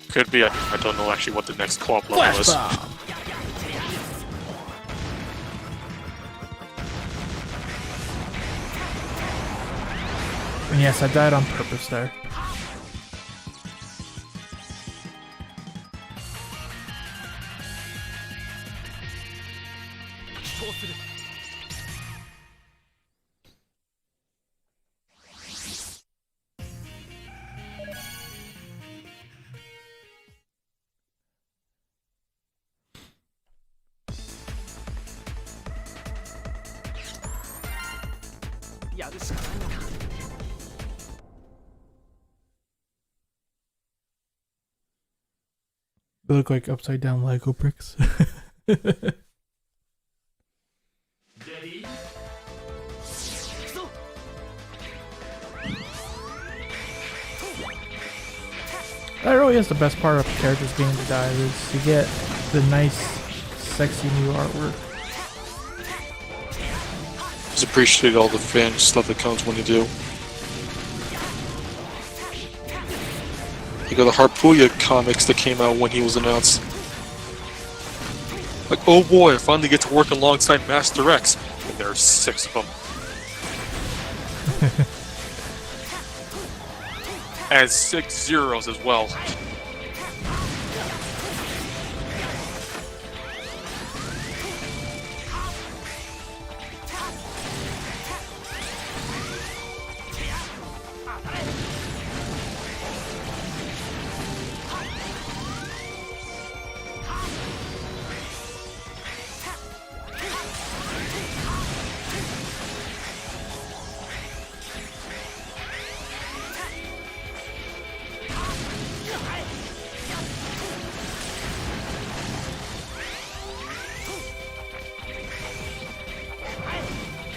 Could be, I don't know actually what the next co-op level is. Bomb! And yes, I died on purpose there. They look like upside down Lego bricks. That really is the best part of characters being to DiVE, is you get the nice, sexy new artwork. Just appreciate all the fan stuff that comes when you do. You got the Harpuya comics that came out when he was announced. Like, oh boy, I finally get to work alongside Master X. And there are 6 of them. And 6 zeros as well.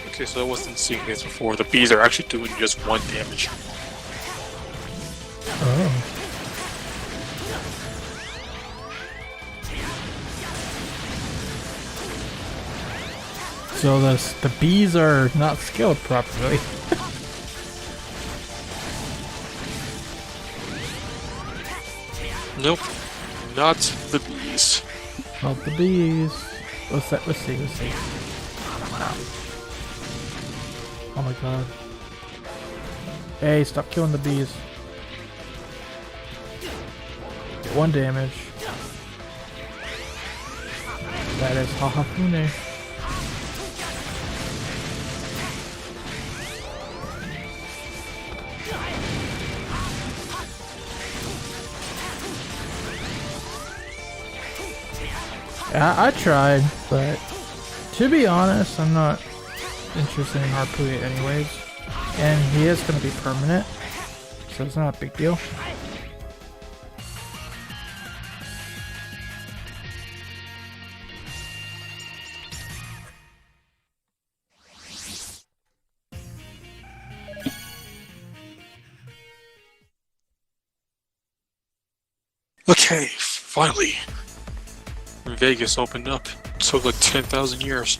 Okay, so I wasn't seeing this before. The bees are actually doing just 1 damage. Oh. So the bees are not scaled properly. Nope, not the bees. Not the bees. What's that? Let's see. Oh my god. Hey, stop killing the bees. Get 1 damage. That is Hahafune. Yeah, I tried, but to be honest, I'm not interested in Harpuya anyways. And he is going to be permanent, so it's not a big deal. Okay, finally. Vegas opened up. It took like 10,000 years.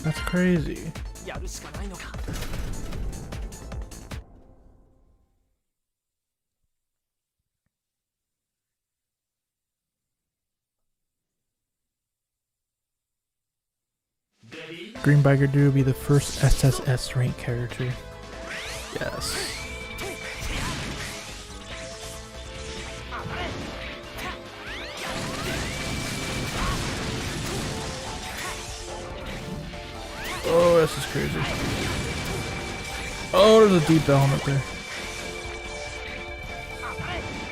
That's crazy. Green Biker Dude will be the first SSS rank character. Yes. Oh, this is crazy. Oh, there's a deep element there.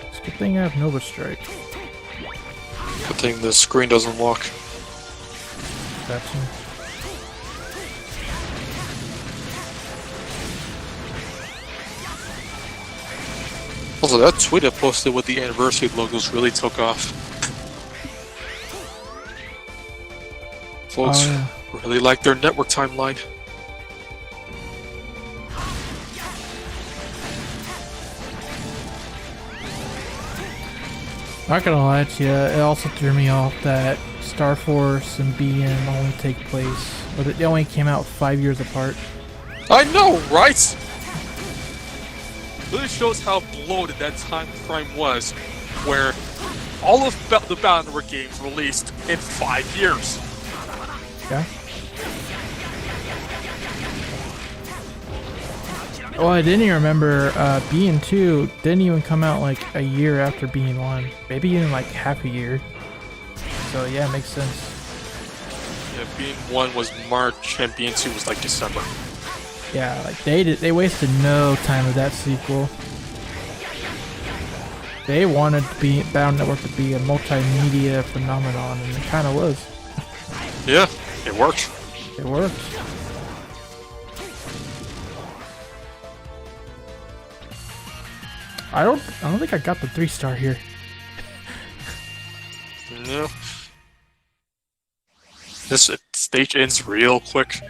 It's a good thing I have Nova Strike. Good thing the screen doesn't lock. Gotcha. Also, that tweet I posted with the anniversary logos really took off. Folks really like their network timeline. Not gonna lie to you, it also threw me off that Star Force and BM only take place, but they only came out 5 years apart. I know, right? Really shows how bloated that time frame was, where all of the Battle Network games released in 5 years. Yeah. Oh, I didn't even remember Being 2 didn't even come out like a year after Being 1. Maybe even like half a year. So yeah, it makes sense. Yeah, Being 1 was March and Being 2 was like December. Yeah, like they wasted no time with that sequel. They wanted Battle Network to be a multimedia phenomenon, and it kind of was. Yeah, it worked. It worked. I don't think I got the 3-star here. know. This stage ends real quick.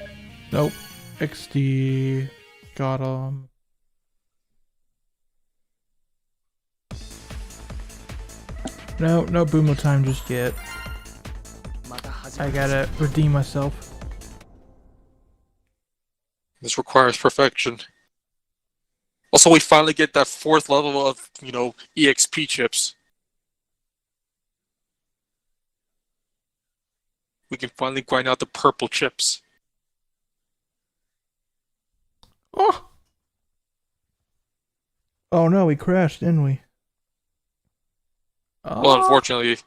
Nope. XD. Got him. No boomo time just yet. I gotta redeem myself. This requires perfection. Also, we finally get that 4th level of, EXP chips. We can finally grind out the purple chips. Oh! Oh no, we crashed, didn't we? Oh. Well, unfortunately,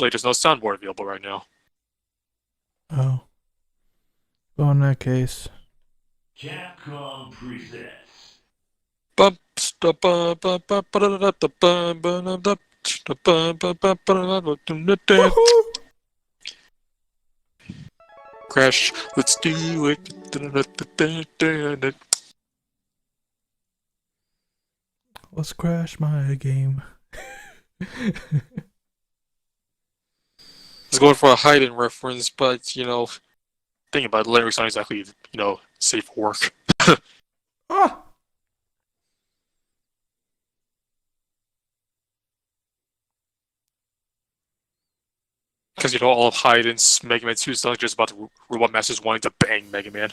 there's no soundboard available right now. Oh. Well, in that case. Capcom presents. Crash, let's do it. Let's crash my game. I was going for a hidden reference, but, thinking about it, lyrics aren't exactly, safe for work. Ah! Because, all of Hayden's Mega Man 2 stuff just about the Robot Masters wanting to bang Mega Man.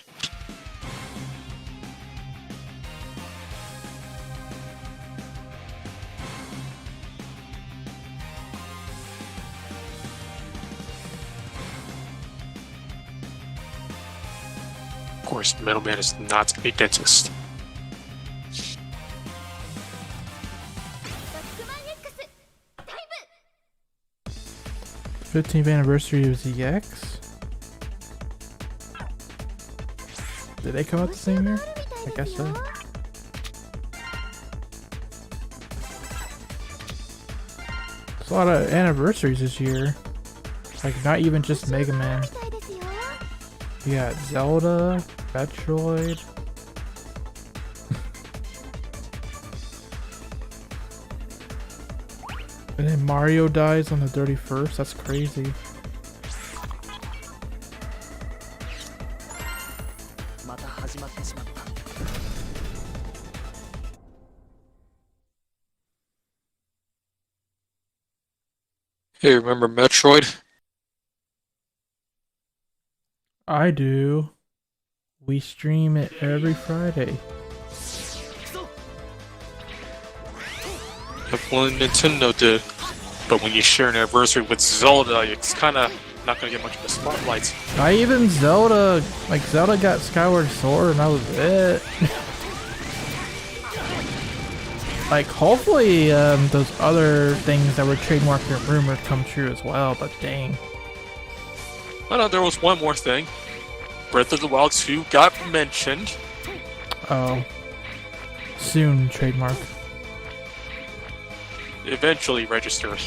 Of course, Metal Man is not a dentist. The 15th anniversary of ZX? Did they come out the same year? I guess so. There's a lot of anniversaries this year. Like, not even just Mega Man. You got Zelda, Metroid. And then Mario dies on the 31st. That's crazy. Hey, remember Metroid? I do. We stream it every Friday. If only Nintendo did. But when you share an anniversary with Zelda, it's kind of not going to get much of a spotlight. Not even Zelda. Like, Zelda got Skyward Sword and that was it. Like, hopefully those other things that were trademarked and rumored come true as well, but dang. Oh no, there was one more thing. Breath of the Wild 2 got mentioned. Oh. Soon trademark. Eventually registered.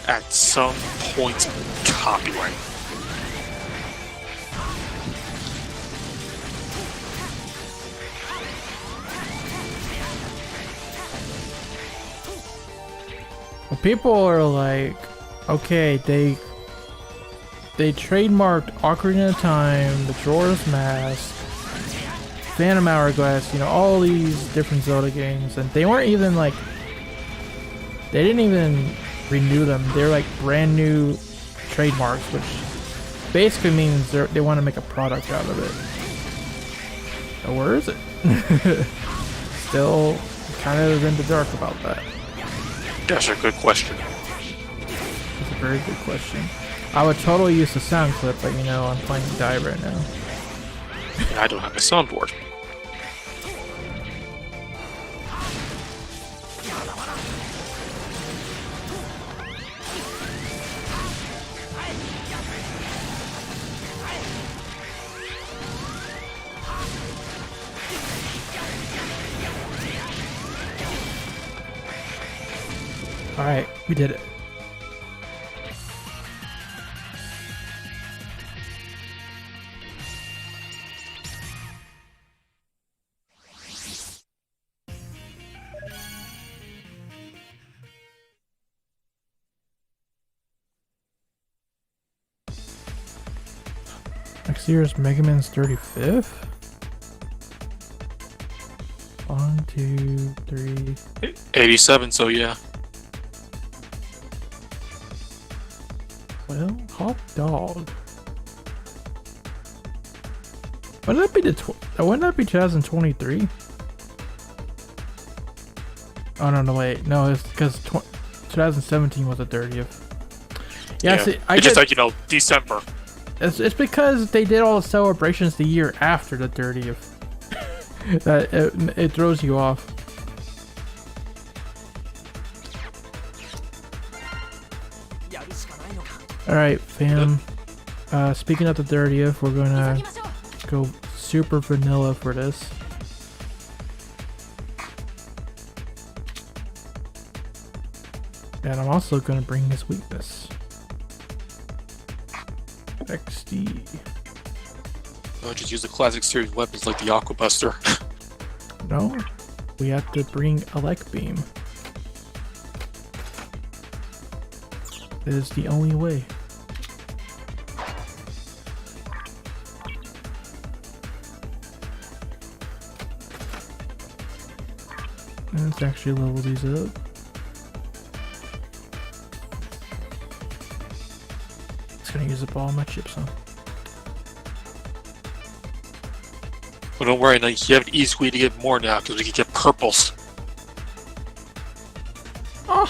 At some point, copyright. Well, people are like, okay, they trademarked Ocarina of Time, the Majora's Mask, Phantom Hourglass, all these different Zelda games, and they weren't even like, they didn't even renew them. They're like brand new trademarks, which basically means they want to make a product out of it. So where is it? Still kind of in the dark about that. That's a good question. That's a very good question. I would totally use the sound clip, but I'm playing DiVE right now. And I don't have a soundboard. Alright, we did it. Next year is Mega Man's 35th? 1, 2, 3. 87, so yeah. Well, hot dog. Wouldn't that be wouldn't that be 2023? Oh no, wait. No, it's because 2017 was the 30th. Yeah, see, it's just like, you know, December. It's because they did all the celebrations the year after the 30th. That it throws you off. Alright, fam. Speaking of the 30th, we're gonna go super vanilla for this. And I'm also gonna bring his weakness. XD. I'll just use the classic series weapons like the Aqua Buster. No, we have to bring Elect Beam. It is the only way. And let's actually level these up. It's gonna use up all my chips, huh? But don't worry, you have an easy way to get more now because we can get purples. Oh!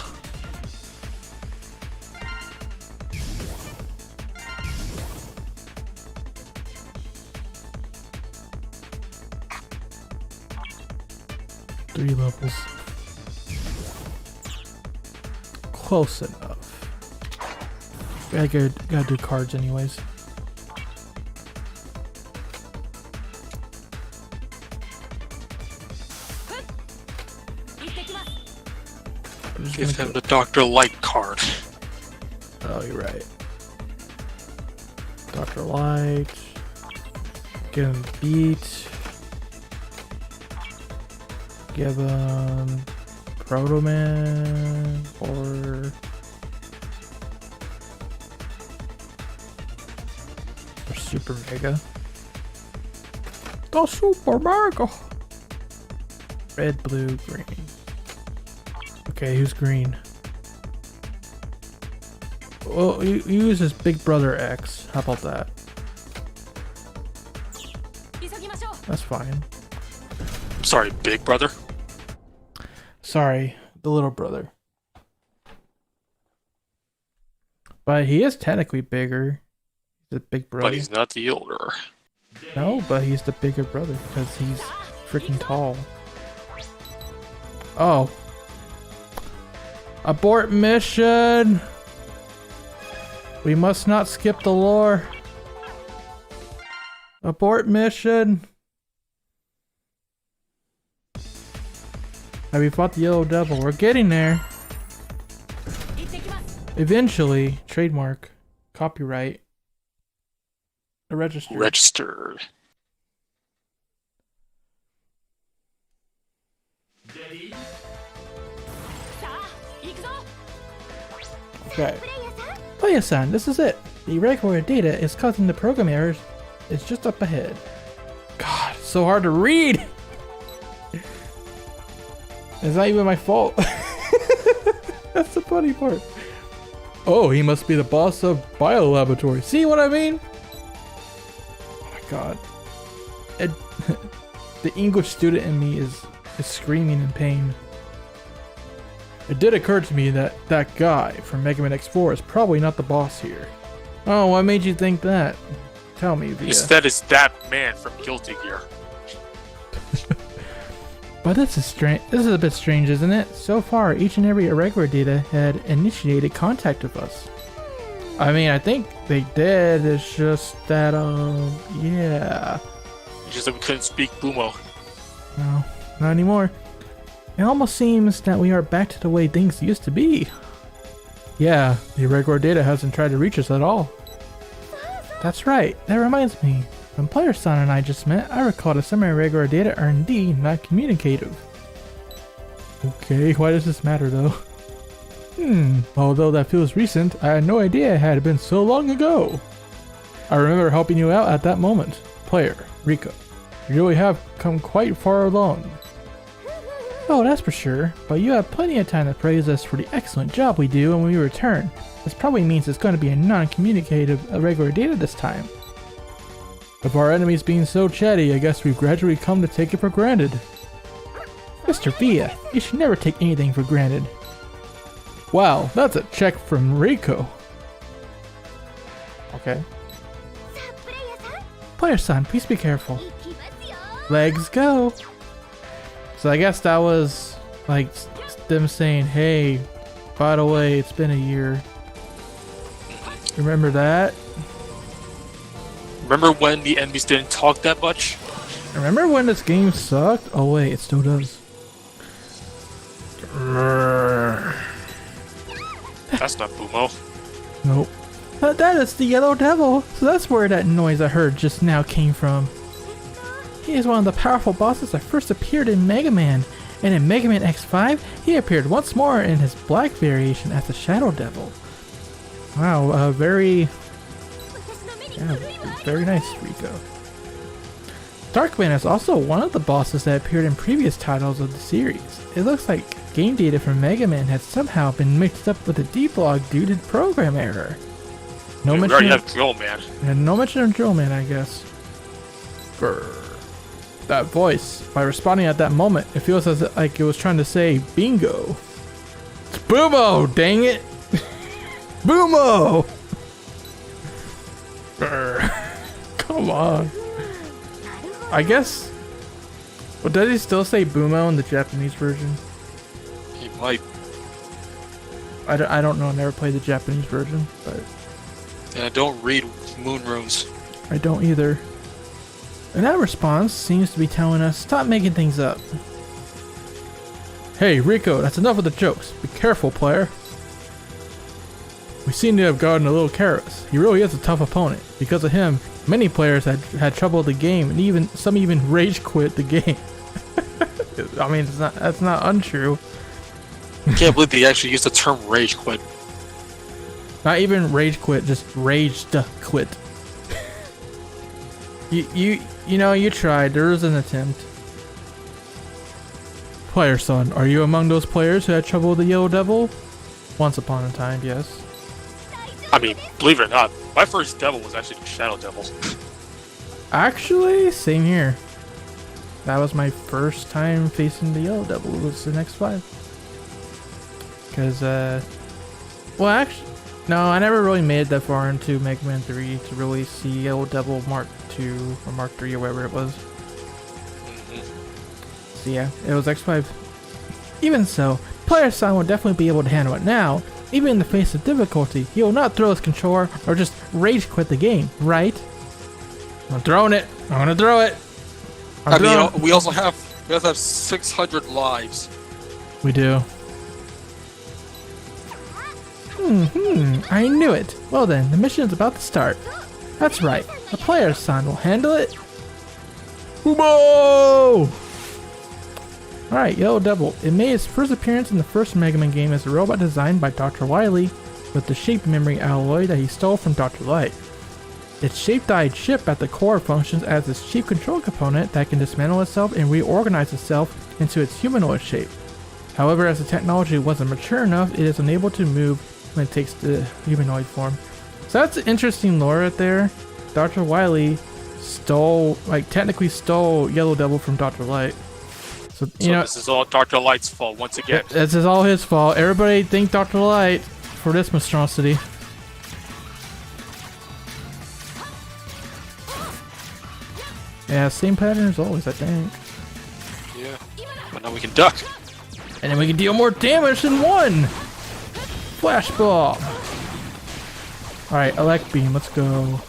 Three levels. Close enough. I gotta do cards anyways. Give him the Dr. Light card. Oh, you're right. Dr. Light. Give him Beat. Give him Proto Man or Super Mega. The Super Mega. Red, blue, green. Okay, who's green? Well, you use his Big Brother X. How about that? That's fine. Sorry, big brother. Sorry, the little brother. But he is technically bigger. He's the big brother. But he's not the older. No, but he's the bigger brother because he's freaking tall. Oh. Abort mission! We must not skip the lore. Abort mission! Have we fought the Yellow Devil? We're getting there. Eventually, trademark, copyright, registered. Registered. Okay. Player-san, this is it. The irregular data is causing the program errors. It's just up ahead. God, it's so hard to read. It's not even my fault. That's the funny part. Oh, he must be the boss of Bio Laboratory. See what I mean? Oh my god. The English student in me is screaming in pain. It did occur to me that that guy from Mega Man X4 is probably not the boss here. Oh, what made you think that? Tell me, Via. Instead, it's that man from Guilty Gear. But this is strange. This is a bit strange, isn't it? So far, each and every irregular data had initiated contact with us. I mean, I think they did. It's just that, yeah. It's just that we couldn't speak Bumo. No, not anymore. It almost seems that we are back to the way things used to be. Yeah, the irregular data hasn't tried to reach us at all. That's right. That reminds me. When Player-san and I just met, I recall that some irregular data are indeed not communicative. Okay, why does this matter though? Although that feels recent, I had no idea it had been so long ago. I remember helping you out at that moment. Player, Rico. You really have come quite far along. Oh, that's for sure. But you have plenty of time to praise us for the excellent job we do when we return. This probably means it's going to be a non-communicative regular data this time. With our enemies being so chatty, I guess we've gradually come to take it for granted. Mr. Villa, you should never take anything for granted. Wow, that's a check from Rico. Okay. Player-san, please be careful. Legs go! So I guess that was like them saying, hey, by the way, it's been a year. Remember that? Remember when the enemies didn't talk that much? Remember when this game sucked? Oh wait, it still does. That's not Bumo. Nope. But that is the Yellow Devil, so that's where that noise I heard just now came from. He is one of the powerful bosses that first appeared in Mega Man, and in Mega Man X5, he appeared once more in his black variation as the Shadow Devil. Wow, very nice, Rico. Darkman is also one of the bosses that appeared in previous titles of the series. It looks like game data from Mega Man had somehow been mixed up with the D-Log due to program error. No We mention already of, have Drill Man. and no mention of Drill Man, I guess. Grr. That voice, by responding at that moment, it feels as like it was trying to say bingo. It's Boomo, dang it! Boomo! Grr. Come on. I guess. Well, does he still say Boomo in the Japanese version? He might. I don't know. I never played the Japanese version, but And I don't read moon runes. I don't either. And that response seems to be telling us, stop making things up. Hey, Rico, that's enough of the jokes. Be careful, player. We seem to have gotten a little careless. He really is a tough opponent. Because of him, many players had trouble with the game, and some even rage quit the game. I mean, that's not untrue. I can't believe they actually used the term rage quit. Not even rage quit, just raged quit. You know, you tried. There was an attempt. Player son, are you among those players who had trouble with the Yellow Devil? Once upon a time, yes. I mean, believe it or not, my first devil was actually the Shadow Devil. Actually, same here. That was my first time facing the Yellow Devil. It was the X5. Because, well, actually, no, I never really made it that far into Mega Man 3 to really see Yellow Devil Mark 2 or Mark 3 or whatever it was. So yeah, it was X5. Even so, Player Son will definitely be able to handle it now. Even in the face of difficulty, he will not throw his controller or just rage quit the game, right? I'm throwing it. I'm gonna throw it. I mean, we also have 600 lives. We do. I knew it. Well then, the mission is about to start. That's right. The Player Son will handle it. Boomo! Alright, Yellow Devil. It made its first appearance in the first Mega Man game as a robot designed by Dr. Wily with the shape memory alloy that he stole from Dr. Light. Its shape-dyed chip at the core functions as its chief control component that can dismantle itself and reorganize itself into its humanoid shape. However, as the technology wasn't mature enough, it is unable to move when it takes the humanoid form. So that's interesting lore right there. Dr. Wily technically stole Yellow Devil from Dr. Light. So This is all Dr. Light's fault once again. This is all his fault. Everybody thank Dr. Light for this monstrosity. Yeah, same pattern as always, I think. Yeah. But now we can duck. And then we can deal more damage than one! Flash Ball! Alright, Elect Beam, let's go.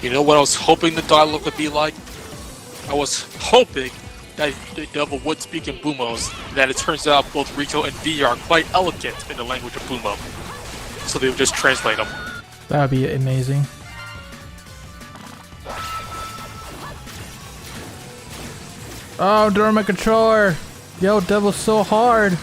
You know what I was hoping the dialogue would be like? I was hoping that the devil would speak in Bumos, and that it turns out both Rico and V are quite elegant in the language of Bumo. So they would just translate them. That would be amazing. Oh, during my controller. Yo, devil's so hard.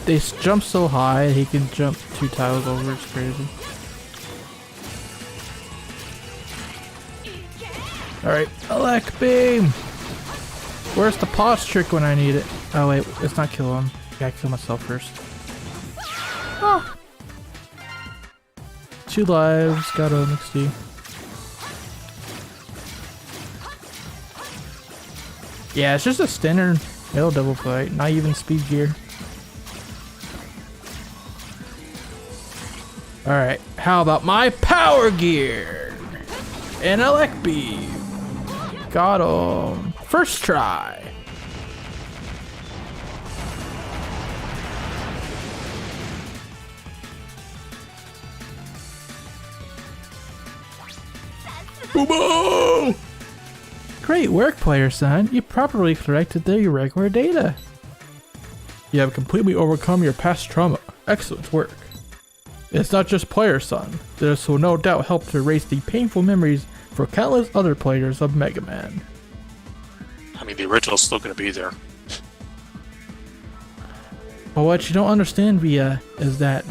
They jump so high, he can jump 2 tiles over, it's crazy. Alright, elect beam! Where's the pause trick when I need it? Oh wait, it's not kill him. Gotta kill myself first. Ah. 2 lives, got him, XD. Yeah, it's just a standard middle double fight, not even speed gear. Alright, how about my power gear? And elect beam. Got him. First try. Boo-boo! Great work, player son. You properly corrected the irregular data. You have completely overcome your past trauma. Excellent work. It's not just player son. This will no doubt help to erase the painful memories for countless other players of Mega Man. I mean, the original's still gonna be there. But what you don't understand, Via, is that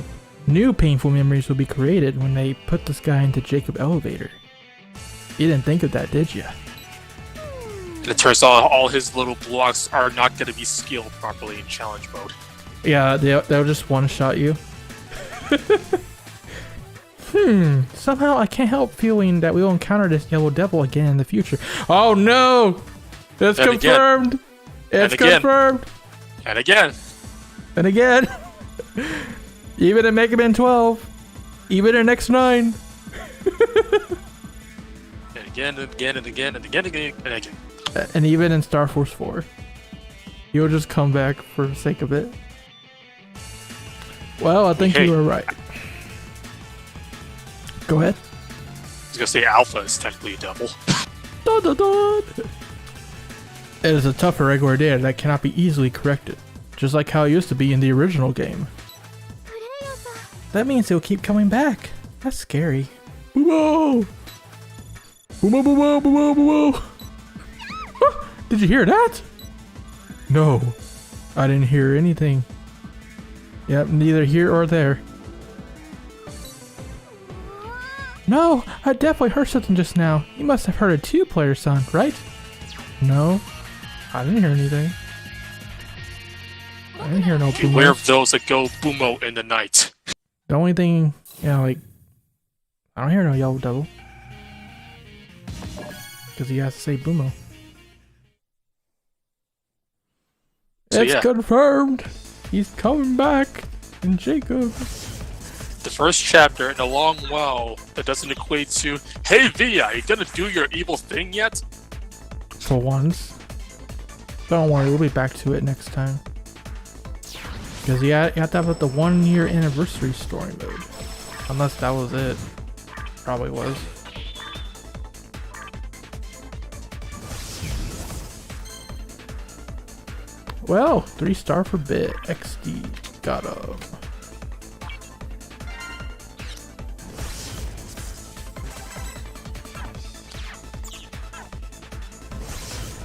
new painful memories will be created when they put this guy into Jacob Elevator. You didn't think of that, did you? And it turns out all his little blocks are not gonna be scaled properly in challenge mode. Yeah, they'll just one-shot you. Somehow I can't help feeling that we will encounter this yellow devil again in the future. Oh no! It's And confirmed! again. It's And again. confirmed! And again. And again! Even in Mega Man 12! Even in X9! And again, and again, and again, and again, and again, and again. And even in Star Force 4. You'll just come back for the sake of it. Well, I think Hey. you were right. Go ahead. I was gonna say Alpha is technically a double. Dun, dun, dun. It is a tough irregular data that cannot be easily corrected, just like how it used to be in the original game. That means he'll keep coming back. That's scary. Boo-boo! Boo-boo, boo-boo, boo-boo, boo-boo! Did you hear that? No, I didn't hear anything. Yep, neither here or there. No, I definitely heard something just now. You must have heard it too, player son, right? No, I didn't hear anything. I didn't hear no Beware boomers. of those that go boomo in the night. The only thing, like, I don't hear no yellow devil. Because he has to say boomo. So, It's yeah. confirmed. He's coming back in Jacob. The first chapter in a long while that doesn't equate to, hey Via, you gonna do your evil thing yet? For once. Don't worry, we'll be back to it next time. Because you have to have the 1-year anniversary story mode. Unless that was it. Probably was. Well, 3-star for bit. XD. Got him.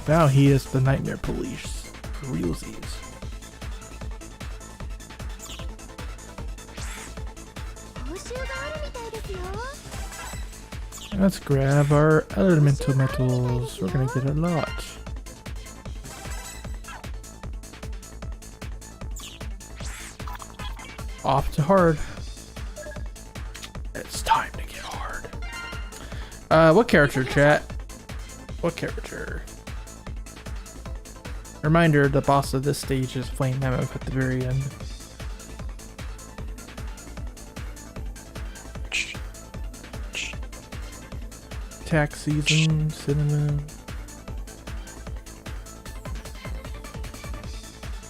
Now he is the Nightmare Police. For realsies. Let's grab our elemental metals. We're gonna get a lot. Off to hard. It's time to get hard. What character, chat? What character? Reminder, the boss of this stage is Flame Mammoth at the very end. Tax season, cinnamon.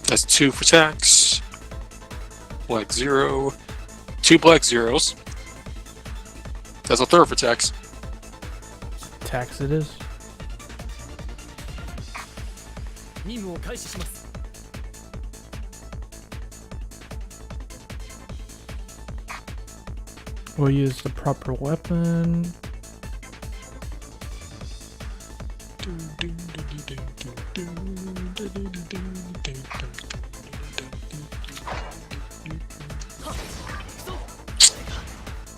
That's 2 for tax. Black 0. 2 black zeros. That's a 3rd for tax. attacks it is. 任務を開始します We'll use the proper weapon.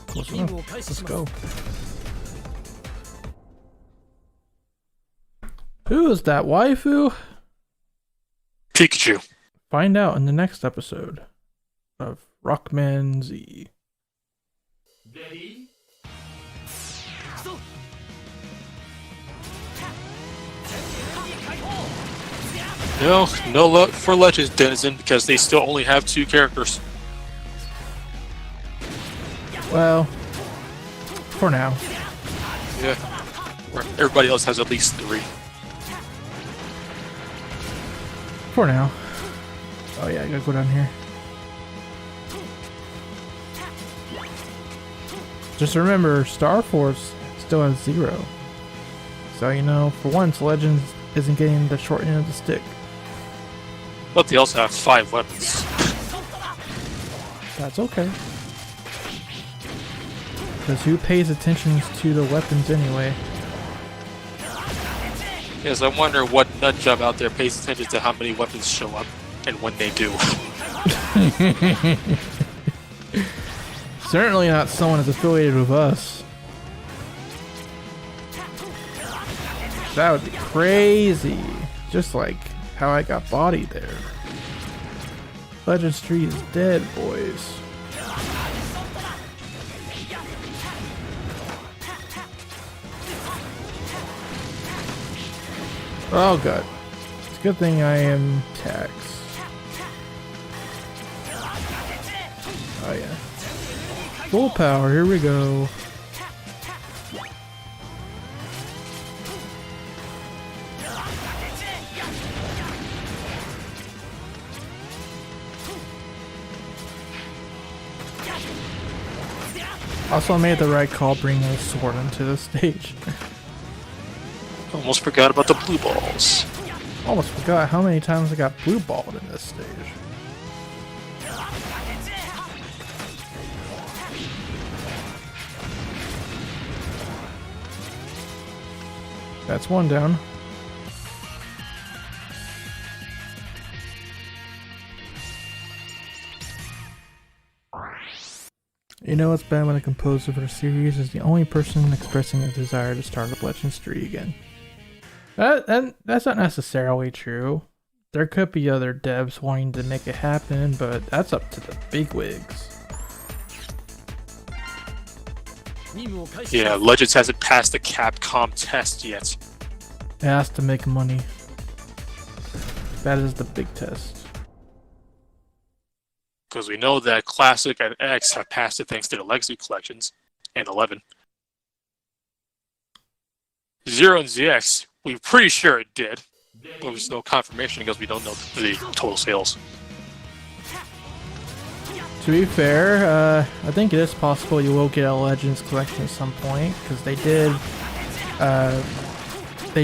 Close 任 enough. 務を開始 Let's します go. Who is that waifu? Pikachu. Find out in the next episode of Rockman Z. Ready? No luck for Legends Denizen because they still only have 2 characters. Well, for now. Yeah. Where everybody else has at least 3. For now. Oh yeah, I gotta go down here. Just remember, Star Force still has 0. So, you know, for once, Legends isn't getting the short end of the stick. But they also have 5 weapons. That's okay. Because who pays attention to the weapons anyway? Yes, I wonder what nut job out there pays attention to how many weapons show up and when they do. Certainly not someone that's affiliated with us. That would be crazy. Just like how I got bodied there. Legend Street is dead, boys. Oh god. It's a good thing I am tax. Oh yeah. Full power, here we go. Also made the right call bringing a sword into the stage. Almost forgot about the blue balls. Almost forgot how many times I got blue balled in this stage. That's one down. You know what's bad when a composer for a series is the only person expressing a desire to start up Legends 3 again. That's not necessarily true. There could be other devs wanting to make it happen, but that's up to the bigwigs. 任務を開始し Yeah, ます Legends hasn't passed the Capcom test yet. It has to make money. That is the big test. Because we know that Classic and X have passed it thanks to the Legacy collections, and 11. 0 and ZX, we're pretty sure it did, but there's no confirmation because we don't know the total sales. To be fair, I think it is possible you will get a Legends collection at some point, because they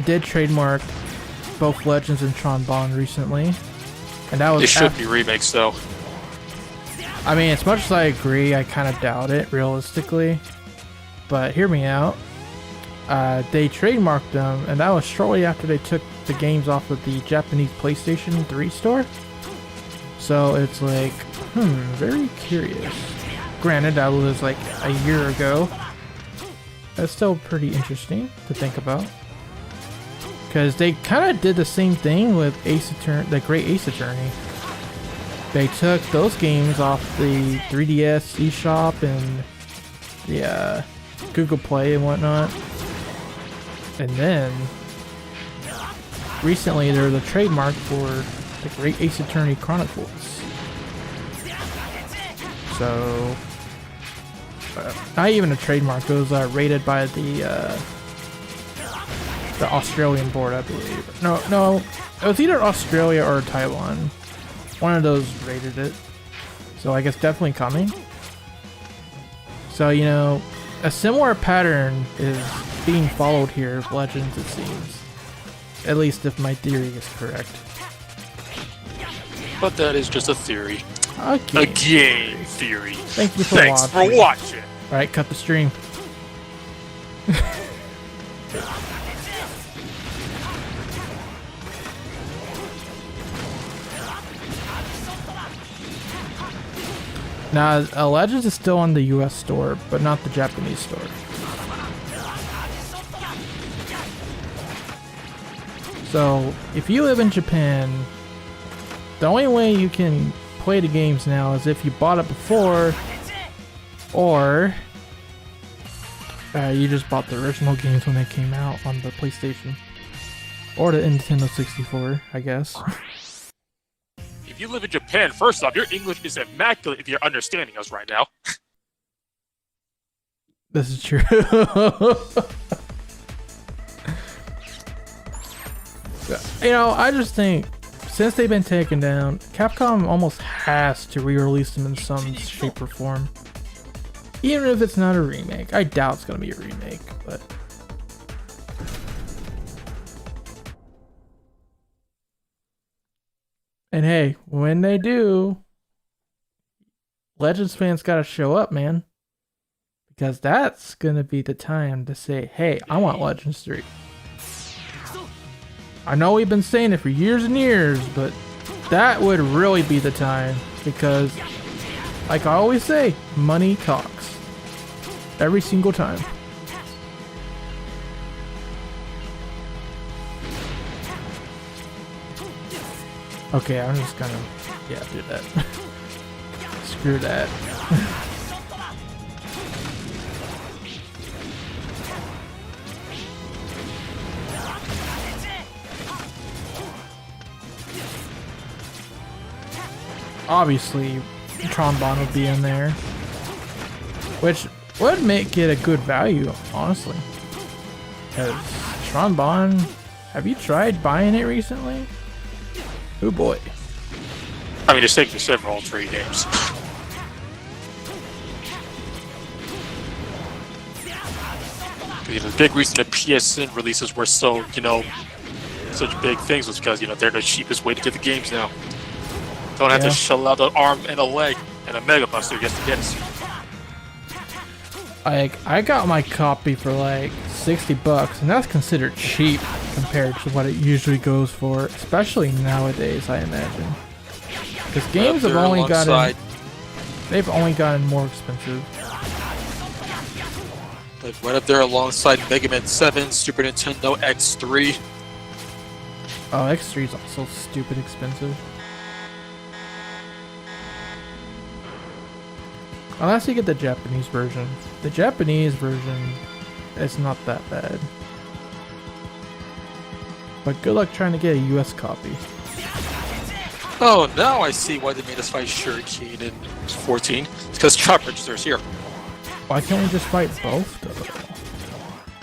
did trademark both Legends and Tron Bond recently, and that was They should be remakes though. I mean, as much as I agree, I kind of doubt it, realistically. But hear me out. They trademarked them, and that was shortly after they took the games off of the Japanese PlayStation 3 store. So it's like, very curious. Granted, that was like a year ago. That's still pretty interesting to think about. Because they kind of did the same thing with the Great Ace Attorney. They took those games off the 3DS eShop and the Google Play and whatnot. And then recently they're the trademark for the Great Ace Attorney Chronicles. So not even a trademark, it was rated by the Australian board, I believe. No, it was either Australia or Taiwan. One of those rated it. So I guess definitely coming. So, you know, a similar pattern is being followed here of Legends, it seems. At least if my theory is correct. But that is just a theory. Okay. A game theory. Thank you for Thanks watching. for watching. Alright, cut the stream. Now, Legends is still on the US store, but not the Japanese store. So, if you live in Japan, the only way you can play the games now is if you bought it before, or you just bought the original games when they came out on the PlayStation. Or the Nintendo 64, I guess. If you live in Japan, first off, your English is immaculate if you're understanding us right now. This is true. You know, I just think since they've been taken down, Capcom almost has to re-release them in some shape or form. Even if it's not a remake. I doubt it's going to be a remake, but... And hey, when they do, Legends fans gotta show up, man. Because that's gonna be the time to say, hey, I want Legends 3. I know we've been saying it for years and years, but that would really be the time. Because, like I always say, money talks. Every single time. Okay, I'm just gonna, yeah, do that. Screw that. Obviously, Trombone would be in there, which would make it a good value, honestly. Because Trombone, have you tried buying it recently? Oh boy. I mean, it's taken several 3 games. The big reason that PSN releases were so, such big things was because, they're the cheapest way to get the games now. Don't have to shell out an arm and a leg and a Mega Buster just to get it. I got my copy for like $60, and that's considered cheap compared to what it usually goes for, especially nowadays, I imagine. Because games have only they've only gotten more expensive. Like right up there alongside Mega Man 7, Super Nintendo X3. Oh, X3 is also stupid expensive. Unless you get the Japanese version. The Japanese version is not that bad. But good luck trying to get a US copy. Oh, now I see why they made us fight Shuriken in 14. It's because Chop Register's here. Why can't we just fight both, though?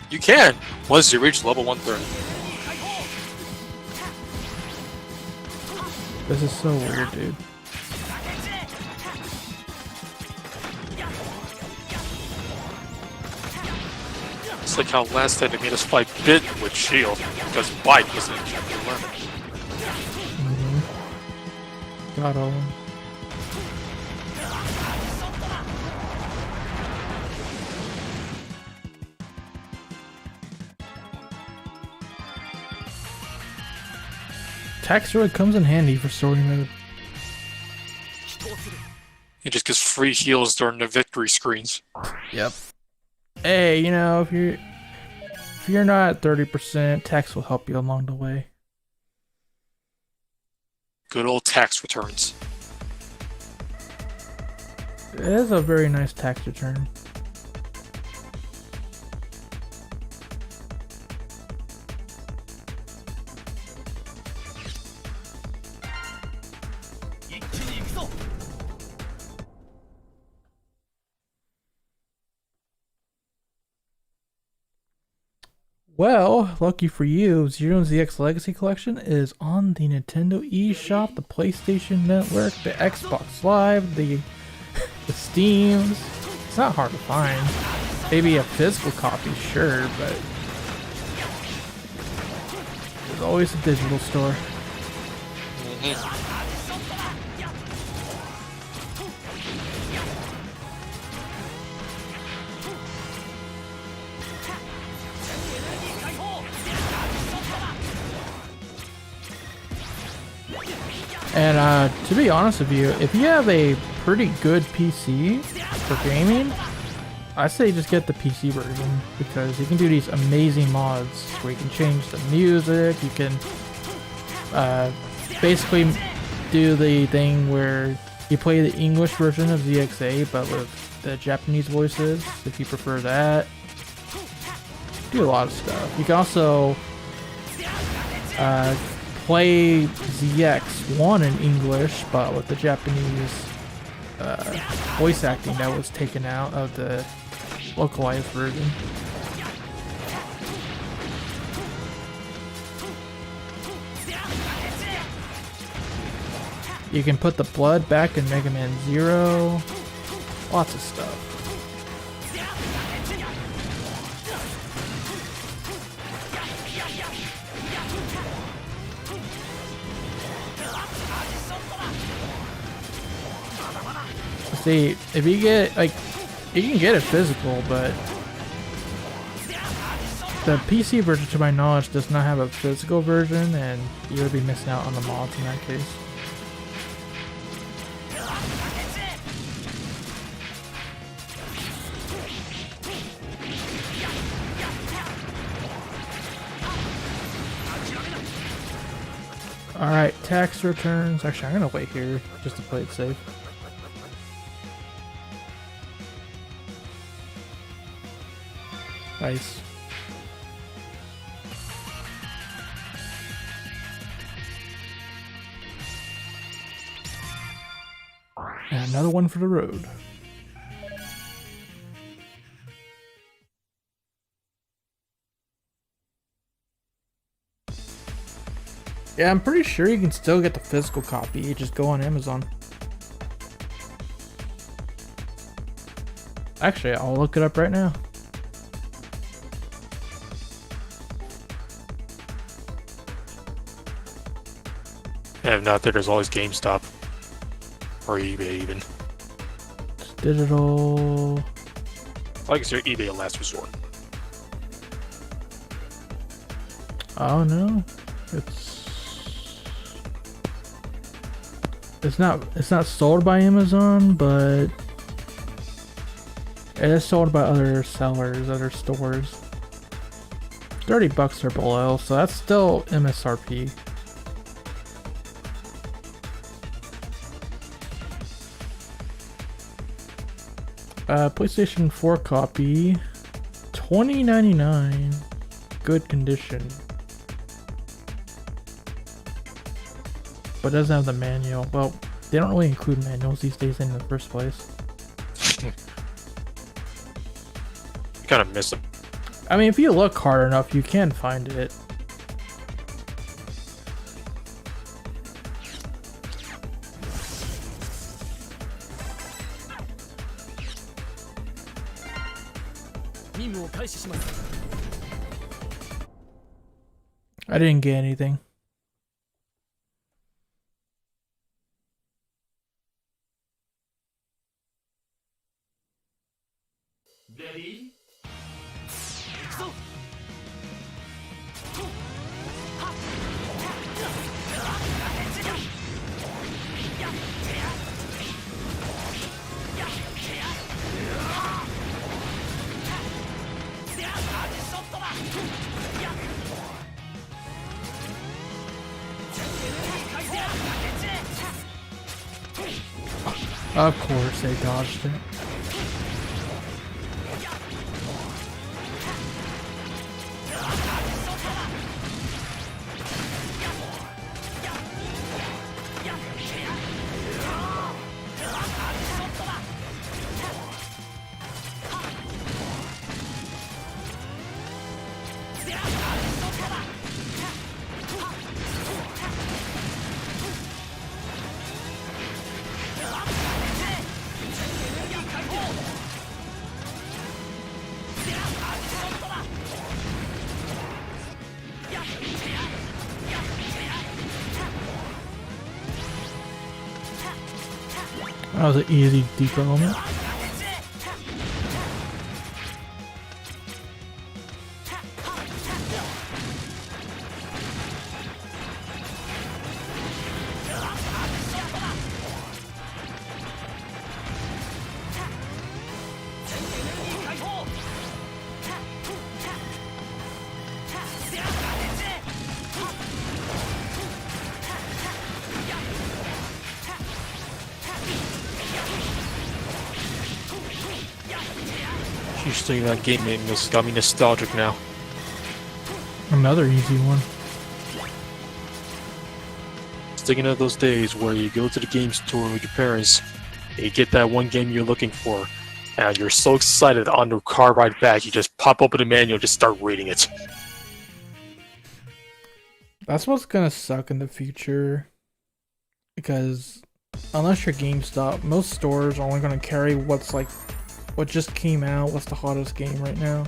You can, once you reach level 130. This is so weird, dude. It's like how last time they made us fight Bit with Shield, because Bite wasn't in Chapter 11. Got all. Tax really comes in handy for story mode. It just gives free heals during the victory screens. Yep. Hey, if you're not at 30%, tax will help you along the way. Good old tax returns. It is a very nice tax return. Well, lucky for you, ShadowRockZX Legacy Collection is on the Nintendo eShop, the PlayStation Network, the Xbox Live, the Steams. It's not hard to find. Maybe a physical copy, sure, but there's always a digital store. And to be honest with you, if you have a pretty good PC for gaming, I say just get the PC version because you can do these amazing mods where you can change the music, you can basically do the thing where you play the English version of ZXA but with the Japanese voices if you prefer that. Do a lot of stuff. You can also play ZX1 in English but with the Japanese voice acting that was taken out of the localized version. You can put the blood back in Mega Man Zero. Lots of stuff. See, if you get, like, you can get it physical, but the PC version, to my knowledge, does not have a physical version, and you would be missing out on the mods in that case. Alright, tax returns. Actually, I'm gonna wait here just to play it safe. Nice. And another one for the road. Yeah, I'm pretty sure you can still get the physical copy. You just go on Amazon. Actually, I'll look it up right now. And if not, there's always GameStop. Or eBay even. It's digital. I consider eBay a last resort. Oh no. It's not sold by Amazon, but it is sold by other sellers, other stores. $30 or below, so that's still MSRP. PlayStation 4 copy, $20.99, good condition, but doesn't have the manual. Well, they don't really include manuals these days in the first place. You kind of miss them. I mean, if you look hard enough, you can find it. I didn't get anything. Ready? Of course, they dodged it. That was an easy deep element. She's thinking that game name got me nostalgic now. Another easy one. Thinking of those days where you go to the game store with your parents, and you get that one game you're looking for, and you're so excited on the car ride back, you just pop open the manual and just start reading it. That's what's gonna suck in the future. Because unless you're GameStop, most stores are only gonna carry what's like what just came out, what's the hottest game right now.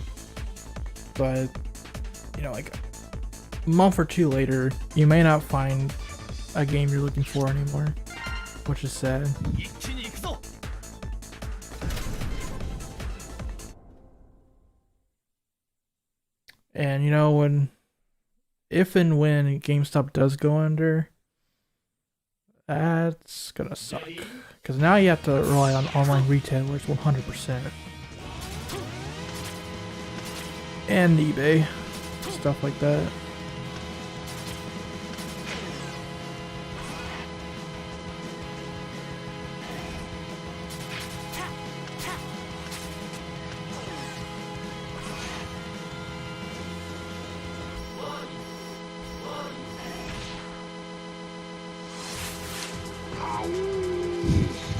But you know, like a month or two later, you may not find a game you're looking for anymore, which is sad. And you know, if and when GameStop does go under, that's gonna suck. Because now you have to rely on online retailers 100%. And eBay. Stuff like that.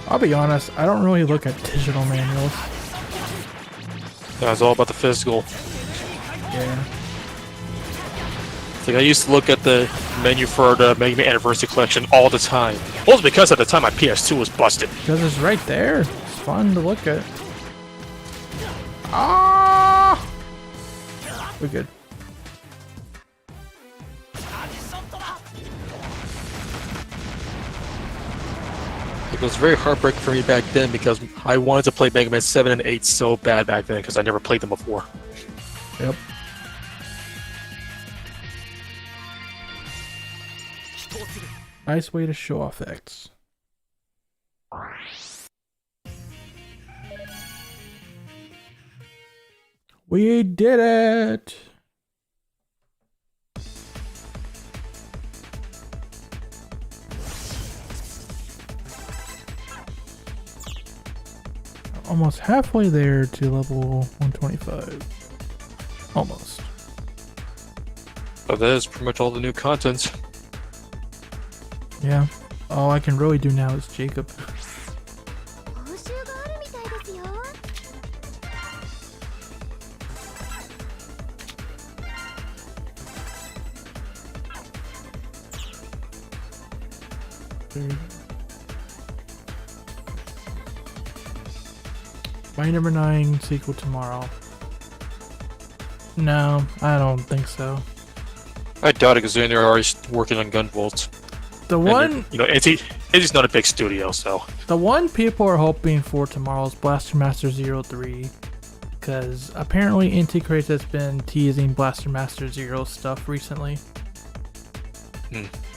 I'll be honest, I don't really look at digital manuals. Yeah, it's all about the physical. Yeah. It's like I used to look at the menu for the Mega Man Anniversary Collection all the time. Well, it's because at the time my PS2 was busted. Because it's right there. It's fun to look at. Ah! We're good. It was very heartbreaking for me back then because I wanted to play Mega Man 7 and 8 so bad back then because I never played them before. Yep. Nice way to show off X. We did it! Almost halfway there to level 125. Almost. But that is pretty much all the new content. Yeah. All I can really do now is Jacob. My number 9 sequel tomorrow. No, I don't think so. I doubt it because they're already working on Gunvolt. The one, you know, it's not a big studio, so. The one people are hoping for tomorrow is Blaster Master 03. Because apparently Inti Crates has been teasing Blaster Master 0 stuff recently.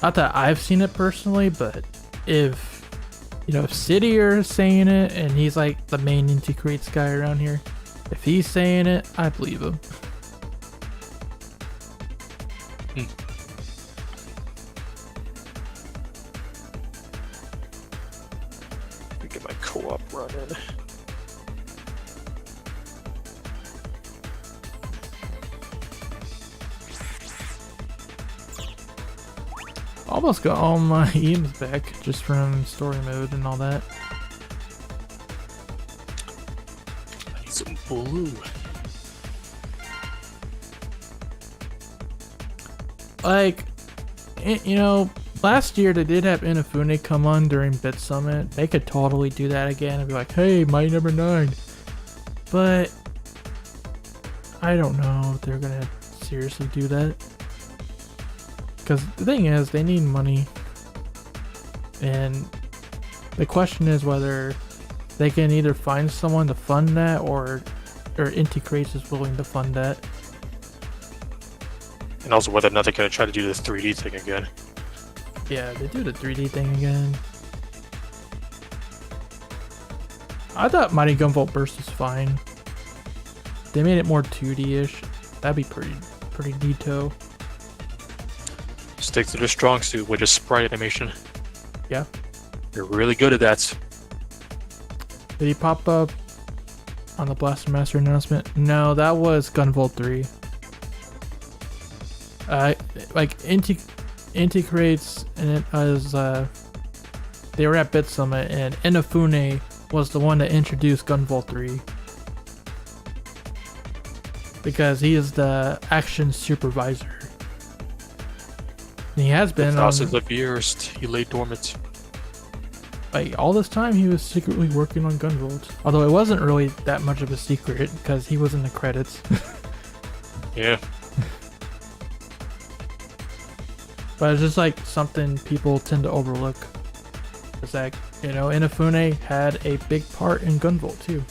Not that I've seen it personally, but if City is saying it, and he's like the main Inti Crates guy around here, if he's saying it, I believe him. Get my co-op running. Almost got all my EMs back just from story mode and all that. I need some blue. Like, last year they did have Inafune come on during Bit Summit. They could totally do that again and be like, hey, my number 9. But I don't know if they're gonna seriously do that. Because the thing is, they need money. And The question is whether they can either find someone to fund that or Inti Creates is willing to fund that. And also whether or not they're gonna try to do this 3D thing again. Yeah, they do the 3D thing again. I thought Mighty Gunvolt Burst was fine. They made it more 2D-ish. That'd be pretty neato. Stick to their strong suit, which is sprite animation. Yeah. They're really good at that. Did he pop up on the Blaster Master announcement? No, that was Gunvolt 3. Like Inti Creates and it was they were at Bit Summit and Inafune was the one that introduced Gunvolt 3. Because he is the action supervisor. And he has been thousands of years he lay dormant. Like all this time he was secretly working on Gunvolt. Although it wasn't really that much of a secret because he was in the credits. Yeah. But it's just like something people tend to overlook. It's that, you know, Inafune had a big part in Gunvolt too.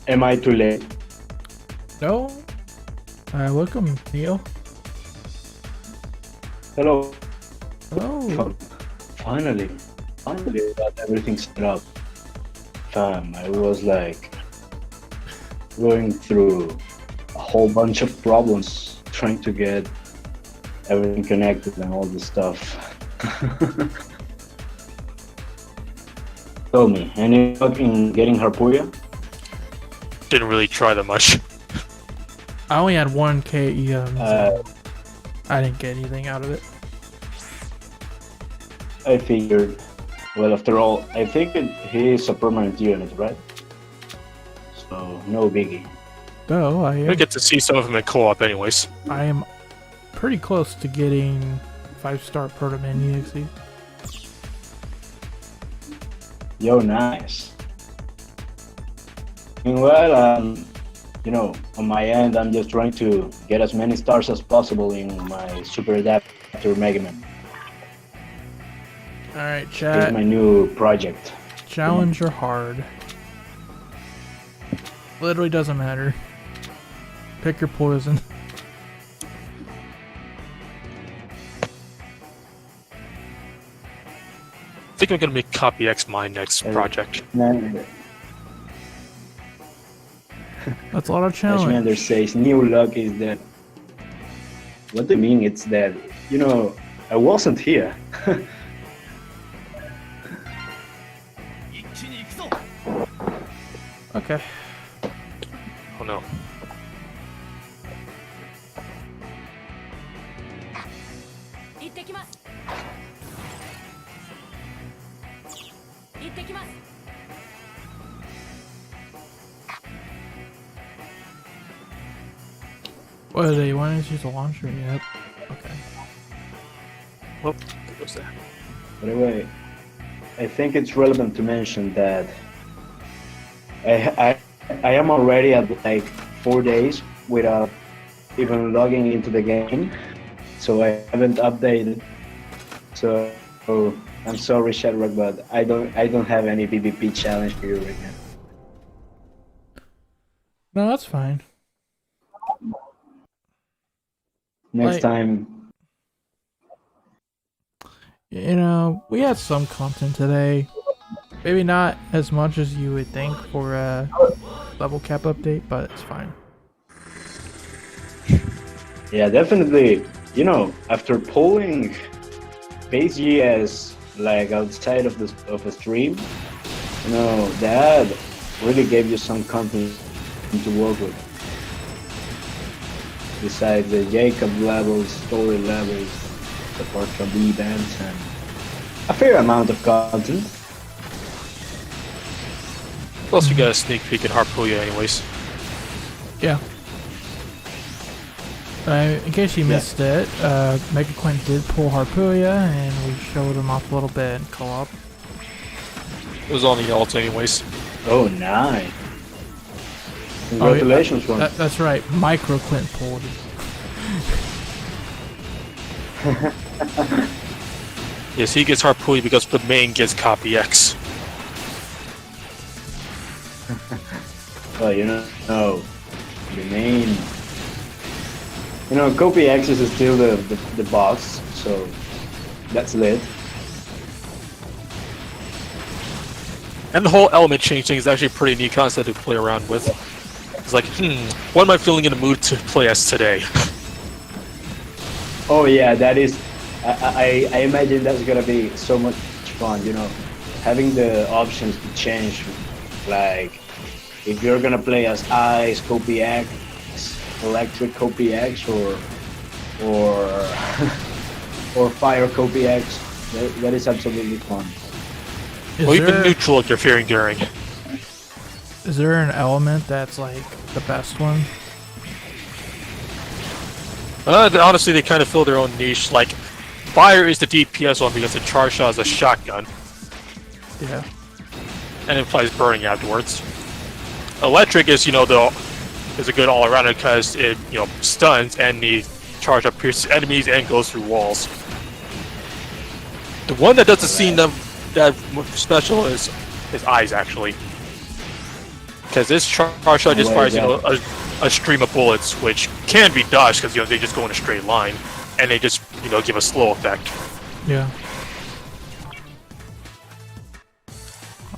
Am I too late? No? Welcome, Neo. Hello. Hello. Finally I got everything set up. I was like going through a whole bunch of problems trying to get everything connected and all this stuff. Tell me, any luck in getting Harpuya? Didn't really try that much. I only had 1 KE. I didn't get anything out of it. I figured. Well, after all, I think he is a permanent unit, right? So, no biggie. Oh, We get to see some of them in co-op anyways. I am pretty close to getting 5-star Proto-Man EXE. Yo, nice. Meanwhile, you know, on my end, I'm just trying to get as many stars as possible in my Super Adapter Mega Man. Alright, It's chat. my new project. Challenge or hard. Literally doesn't matter. Pick your poison. I think I'm gonna make Copy X my next project. Man, That's a lot of challenge. Ashmander says new luck is that. What do you mean it's that? You know, I wasn't here. Okay. Oh no. What are they? Why didn't you use a launcher? Yep. Okay. Well, there goes that. By the way, I think it's relevant to mention that I am already at like 4 days without even logging into the game, so I haven't updated. So I'm sorry, ShadowRock, but I don't have any PvP challenge for you right now. No, that's fine. Next Like- time. You know, we had some content today. Maybe not as much as you would think for a level cap update, but it's fine. Yeah, definitely. You know, after pulling Base GS like outside of a stream, you know, that really gave you some content to work with. Besides the Jacob levels, story levels, apart from the events, and a fair amount of content. Plus, we got a sneak peek at Harpuya anyways. Yeah. In case you missed it, Mega Quint did pull Harpuya, and we showed him off a little bit in co-op. It was on the alt anyways. Oh, nice. Congratulations, one. That's right, Micro Quint pulled it. Yes, he gets Harpoon because the main gets Copy X. Well, no, the main. Copy Access is still the boss, so that's lit. And the whole element change thing is actually a pretty neat concept to play around with. It's like, what am I feeling in the mood to play as today? Oh yeah, that is. I imagine that's gonna be so much fun. Having the options to change, like if you're gonna play as Ice, Copy X, Electric Copy X, or or Fire Copy X. That is absolutely fun. Or even neutral interfering during. Is there an element that's like the best one? Honestly, they kind of fill their own niche. Like, Fire is the DPS one because the charge shot is a shotgun. Yeah. And it implies burning afterwards. Electric is, is a good all-arounder because it, stuns and the charge up pierces enemies and goes through walls. The one that doesn't seem that special is Eyes, actually. Because this charge shot just fires, a stream of bullets, which can be dodged because, they just go in a straight line. And they just, give a slow effect. Yeah.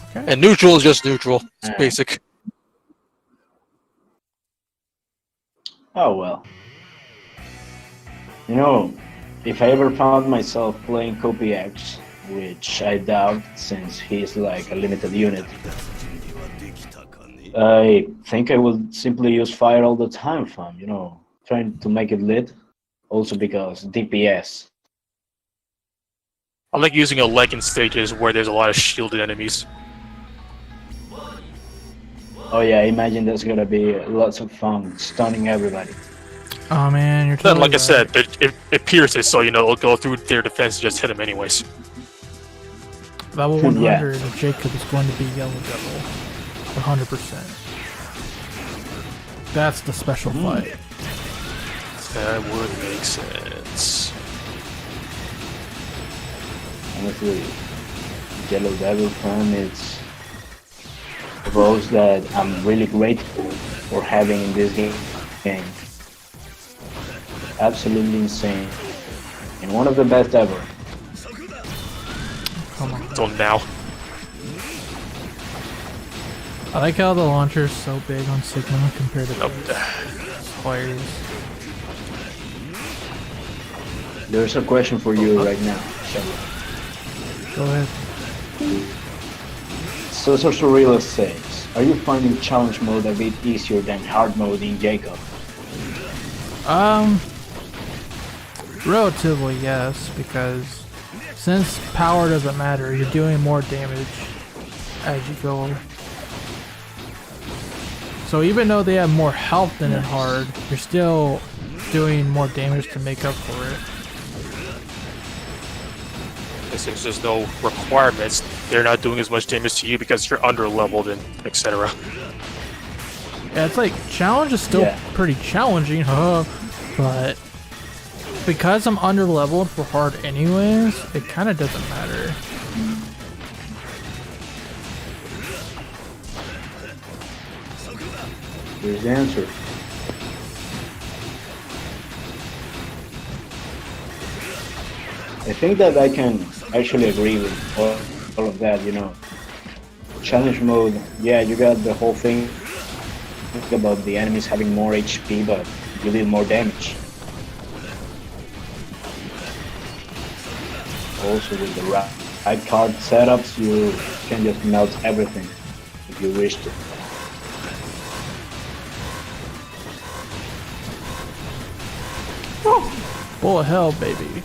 Okay. And neutral is just neutral. It's basic. Oh well. If I ever found myself playing Copy X, which I doubt since he's like a limited unit, I think I will simply use Fire all the time, fam. Trying to make it lit. Also because DPS. I like using a leg in stages where there's a lot of shielded enemies. Oh yeah, I imagine that's gonna be lots of fun, stunning everybody. Oh man, you're Then, totally like I right. said, it pierces, so it'll go through their defense and just hit them anyways. Level 100, Yeah. Jacob is going to be Yellow Devil. 100%. That's the special fight. That would make sense. Honestly, Yellow Devil fan is a rose that I'm really grateful for having in this game. Absolutely insane. And one of the best ever. Come on. Until now. I like how the launcher's so big on Sigma compared to Nope. players. There's a question for you right now, Shadow. Go ahead. So Surrealist says, are you finding challenge mode a bit easier than hard mode in Jacob? Relatively yes, because since power doesn't matter, you're doing more damage as you go. So even though they have more health than in hard, you're still doing more damage to make up for it. Since there's no requirements, they're not doing as much damage to you because you're under leveled and etc. Yeah, it's like challenge is still pretty challenging, but because I'm under leveled for hard anyways, it kind of doesn't matter. Here's the answer. I think that I can actually agree with all of that, Challenge mode, yeah, you got the whole thing about the enemies having more HP, but you deal more damage. Also with the right card setups, you can just melt everything if you wish to. Full of hell, baby.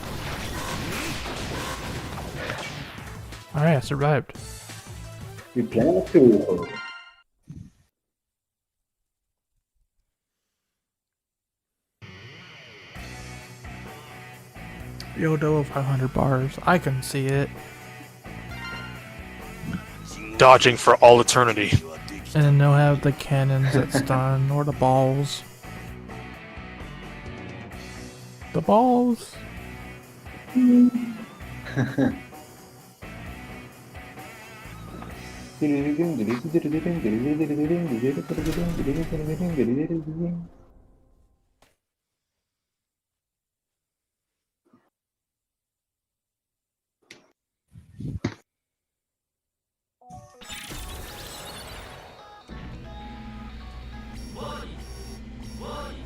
Alright, I survived. We plan to. Yodo 500 bars. I couldn't see it. Dodging for all eternity. And then they'll have the cannons that stun, or the balls. The balls.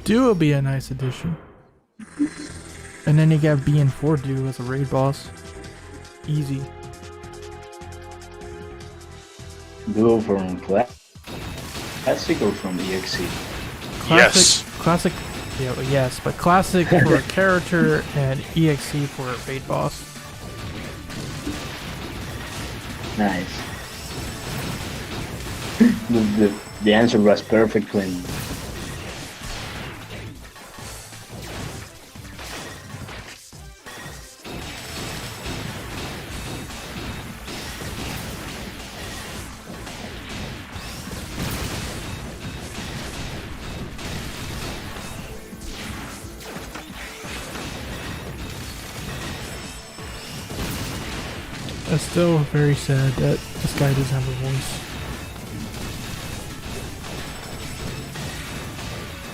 Duo would be a nice addition. And then you got B and 4 Duo as a raid boss. Easy. Duo from classic or from EXE? Yes. Classic. Yeah, yes, but classic for a character and EXE for a raid boss. Nice. The answer was perfect, Clint. It's still very sad that this guy doesn't have a voice.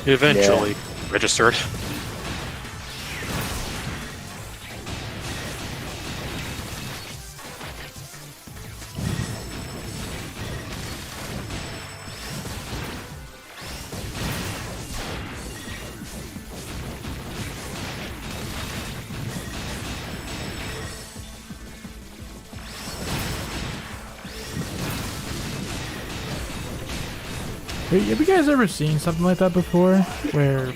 Eventually registered. Have you guys ever seen something like that before? Where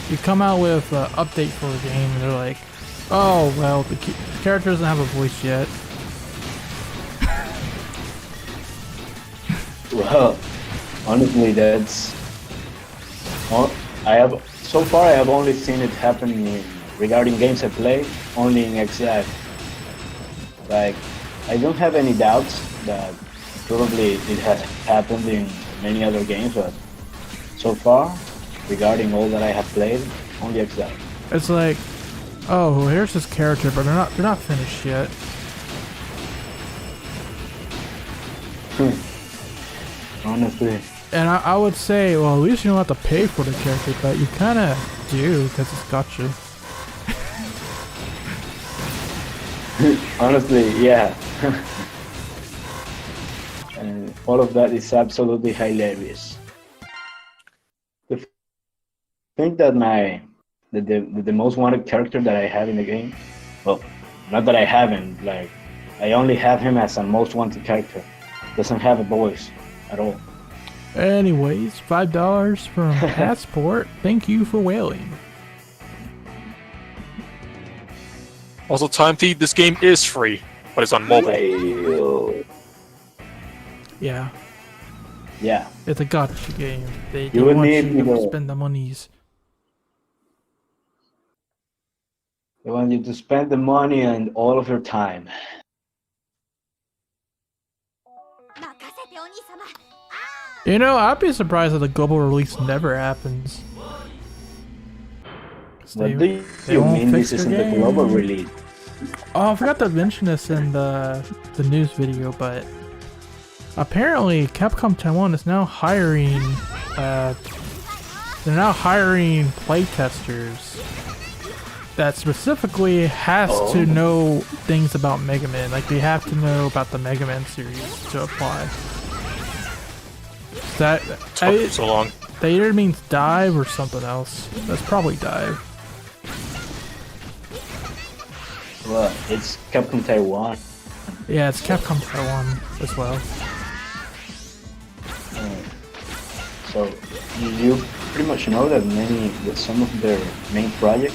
you come out with an update for a game and they're like, oh, well, the character doesn't have a voice yet. Well, honestly, that's all I have. So far, I have only seen it happen regarding games I play, only in XF. Like, I don't have any doubts that probably it has happened in many other games, but so far, regarding all that I have played, only XF. It's like, oh, well, here's this character, but they're not finished yet. Honestly. And I would say, well, at least you don't have to pay for the character, but you kind of do, because it's gotcha. Honestly, yeah. And all of that is absolutely hilarious. The thing that the most wanted character that I have in the game, well, not that I haven't, like, I only have him as a most wanted character. Doesn't have a voice at all. Anyways, $5 from Passport. Thank you for whaling. Also, Time Thief, this game is free, but it's on mobile. Yeah, Yeah. it's a gotcha game. They You would want need you to to- spend the monies. They want you to spend the money and all of your time. You know, I'd be surprised if the global release never happens. 'Cause What do they you won't mean fix this their isn't the global game. release? Oh, I forgot to mention this in the news video, but apparently Capcom Taiwan is now hiring they're now hiring playtesters that specifically has to know things about Mega Man. Like, they have to know about the Mega Man series to apply. That Took so long. that either means DiVE or something else. That's probably DiVE. Well, it's Capcom Taiwan. Yeah, it's Capcom Taiwan as well. So you pretty much know that some of their main projects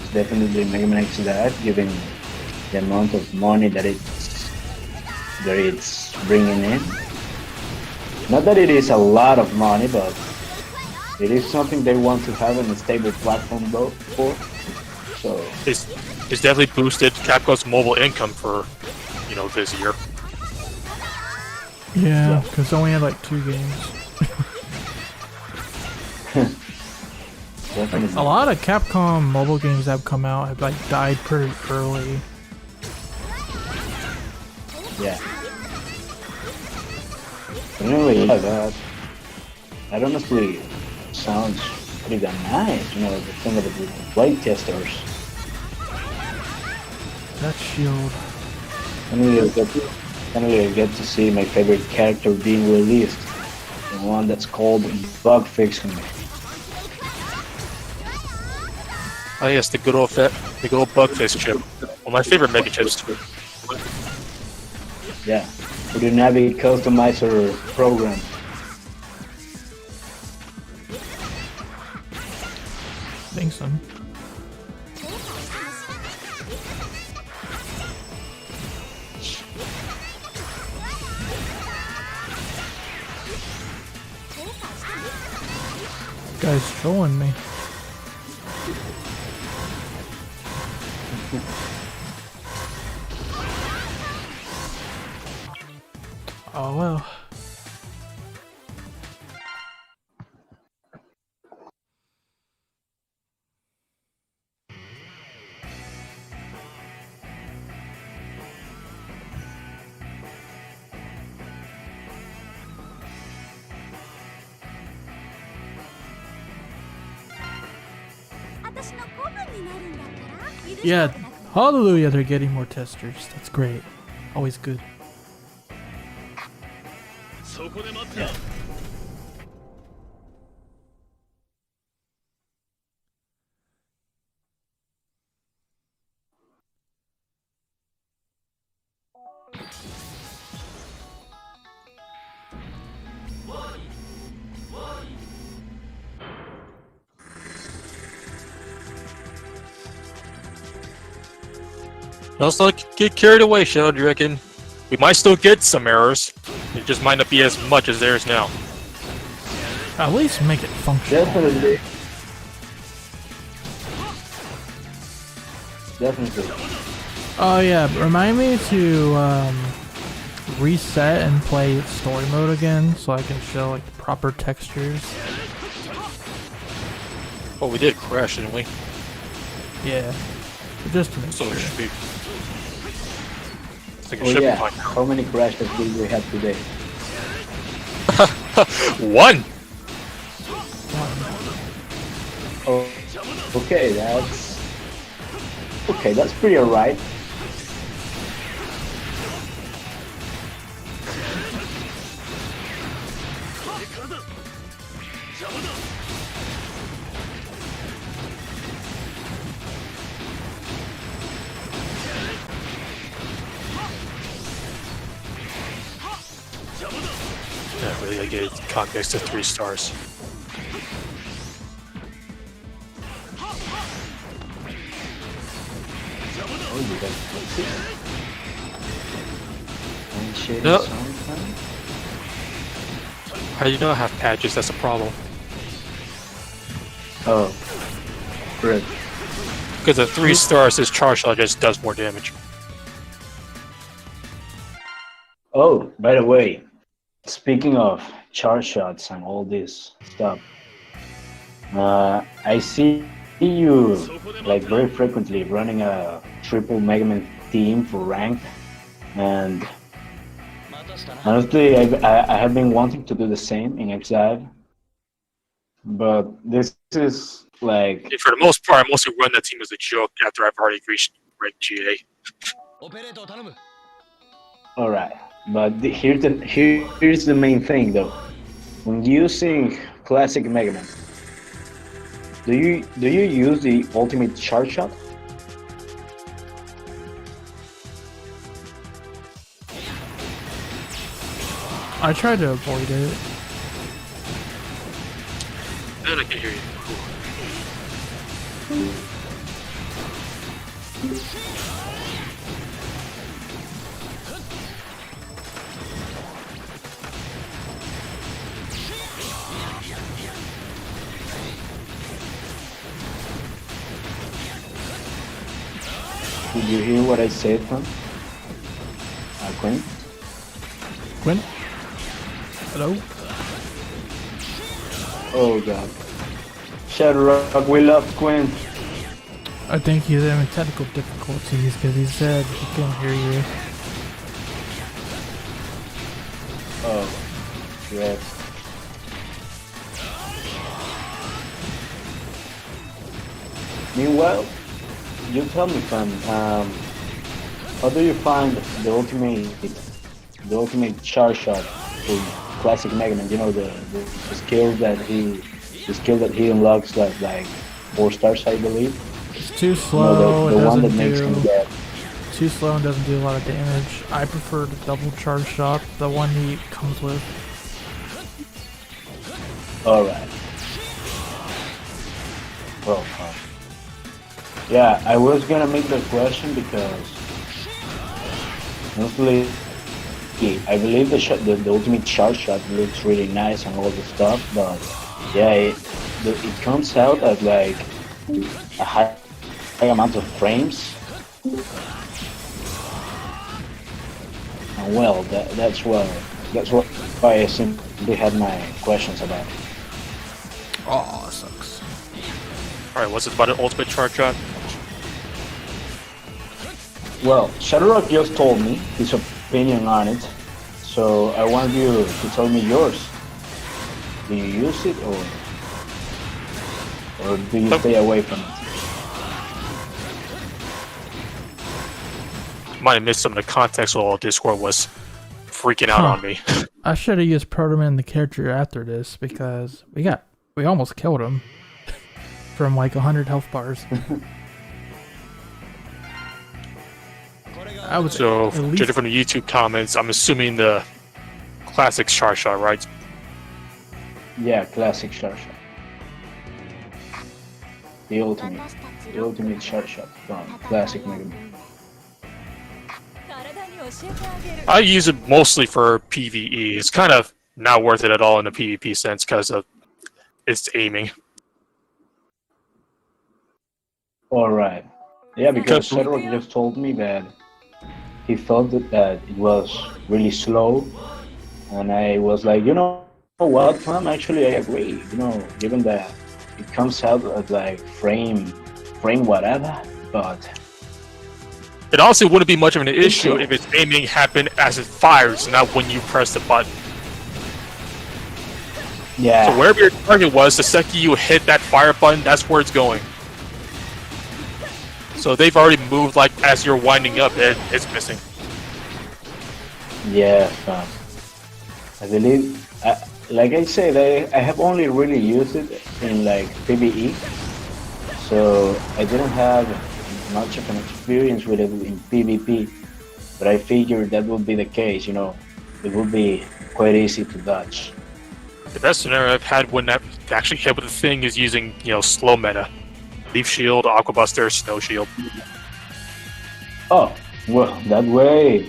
is definitely Mega Man X that, given the amount of money that it's bringing in. Not that it is a lot of money, but it is something they want to have in a stable platform though for. So It's definitely boosted Capcom's mobile income for, this year. Yeah, because they only had like 2 games. definitely. A lot of Capcom mobile games that have come out have like died pretty early. Yeah. Anyway, yeah, that honestly sounds pretty damn nice. You know, the thing of the play testers. That shield. Finally, I get to see my favorite character being released. The one that's called Bug Fixing. Oh yes, the good old Bugface chip. Well, my favorite Mega chips. Yeah, with the Navi customizer program. Think so. Guy's trolling me. Oh well. Yeah, hallelujah, they're getting more testers. That's great. Always good. Let's not get carried away, Shadow. Do you reckon? We might still get some errors. It just might not be as much as there is now. At least make it functional. Definitely. Oh yeah, remind me to reset and play story mode again so I can show like proper textures. Oh, we did crash, didn't we? Yeah, just to make So sure. it should be. I think it Oh should yeah, be fine. how many crashes did we have today? One. Oh, okay, that's pretty alright. Yeah, really, I get context to 3 stars. Oh, you got and shade No. sometime? How do you not have patches? That's a problem. Oh, good. Because at 3 stars, this charge shot just does more damage. Oh, by the way, speaking of charge shots and all this stuff, I see you like very frequently running a triple Mega Man team for rank, and honestly, I have been wanting to do the same in XDive, but this is like And for the most part, I mostly run that team as a joke after I've already reached rank GA. オペレートを頼む all right. But here's the main thing though. When using classic Mega Man, do you use the ultimate charge shot? I tried to avoid it. And I can hear you. Did you hear what I said, man? Quinn? Quinn? Hello? Oh god. ShadowRock, we love Quinn. I think he's having technical difficulties because he said he couldn't hear you. Oh, yes. Meanwhile, you tell me, fam, how do you find the ultimate charge shot for classic Mega Man? You know the skill that he unlocks like 4 stars, I believe. It's too slow. The It one that doesn't makes him do dead. too slow and doesn't do a lot of damage. I prefer the double charge shot, the one he comes with. All right. Well, yeah, I was gonna make the question because mostly I believe the ultimate charge shot looks really nice and all the stuff, but yeah, it comes out at like a high amount of frames. And well, that's what why I simply had my questions about it. Oh, sucks. Alright, what's it about an ultimate charge shot? Well, ShadowRock just told me his opinion on it, so I want you to tell me yours. Do you use it or do you stay away from it? Might have missed some of the context while Discord was freaking out on me. I should have used Protoman the character after this because we almost killed him from like 100 health bars. I would So, at least judging from the YouTube comments, I'm assuming the classic charge shot, right? Yeah, classic charge shot. The ultimate charge shot from classic Mega Man. I use it mostly for PvE. It's kind of not worth it at all in the PvP sense because of its aiming. Alright. Yeah, because ShadowRock just told me that he thought that it was really slow, and I was like, you know what, fam? Actually, I agree. You know, given that it comes out at like frame whatever, but It honestly wouldn't be much of an issue if its aiming happened as it fires, not when you press the button. yeah. So wherever your target was, the second you hit that fire button, that's where it's going. So they've already moved, like, as you're winding up, it's missing. Yeah, I believe, like I said, I have only really used it in like PvE, so I didn't have much of an experience with it in PvP, but I figured that would be the case, you know, it would be quite easy to dodge. The best scenario I've had when that actually hit with the thing is using, slow meta. Leaf Shield, Aqua Buster, Snow Shield. Oh, well, that way,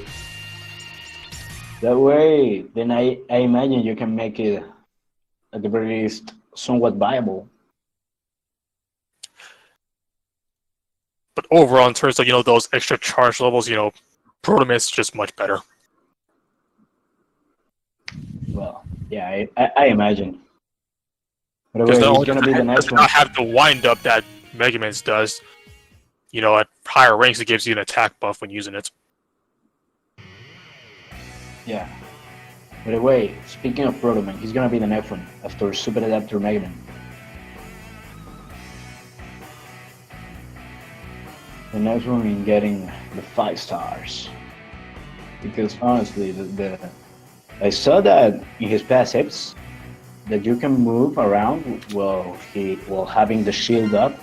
then I imagine you can make it, at the very least, somewhat viable. But overall, in terms of, those extra charge levels, Protoman's just much better. Well, yeah, I imagine. But Because anyway, it's gonna be the does next one. not have the wind up that Mega Man's does. At higher ranks, it gives you an attack buff when using it. Yeah. By the way, speaking of Protoman, he's gonna be the next one after Super Adapter Mega Man. The next one in getting the 5 stars. Because honestly, I saw that in his passives that you can move around while having the shield up,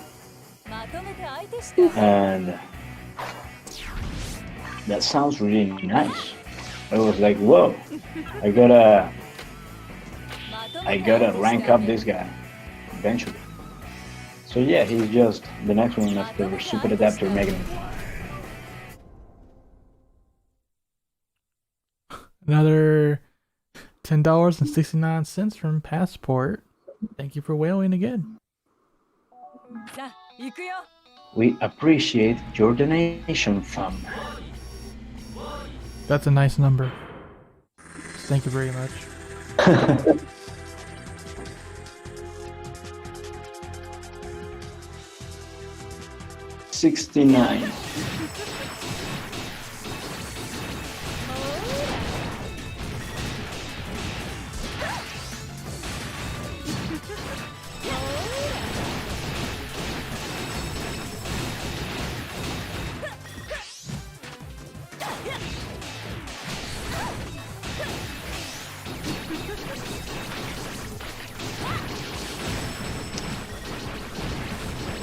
and that sounds really nice. I was like, whoa, I gotta rank up this guy eventually. So yeah, he's just the next one after Super Adapter Mega Man. another $10.69 from Passport. Thank you for whaling again. We appreciate your donation, fam. That's a nice number. Thank you very much. 69.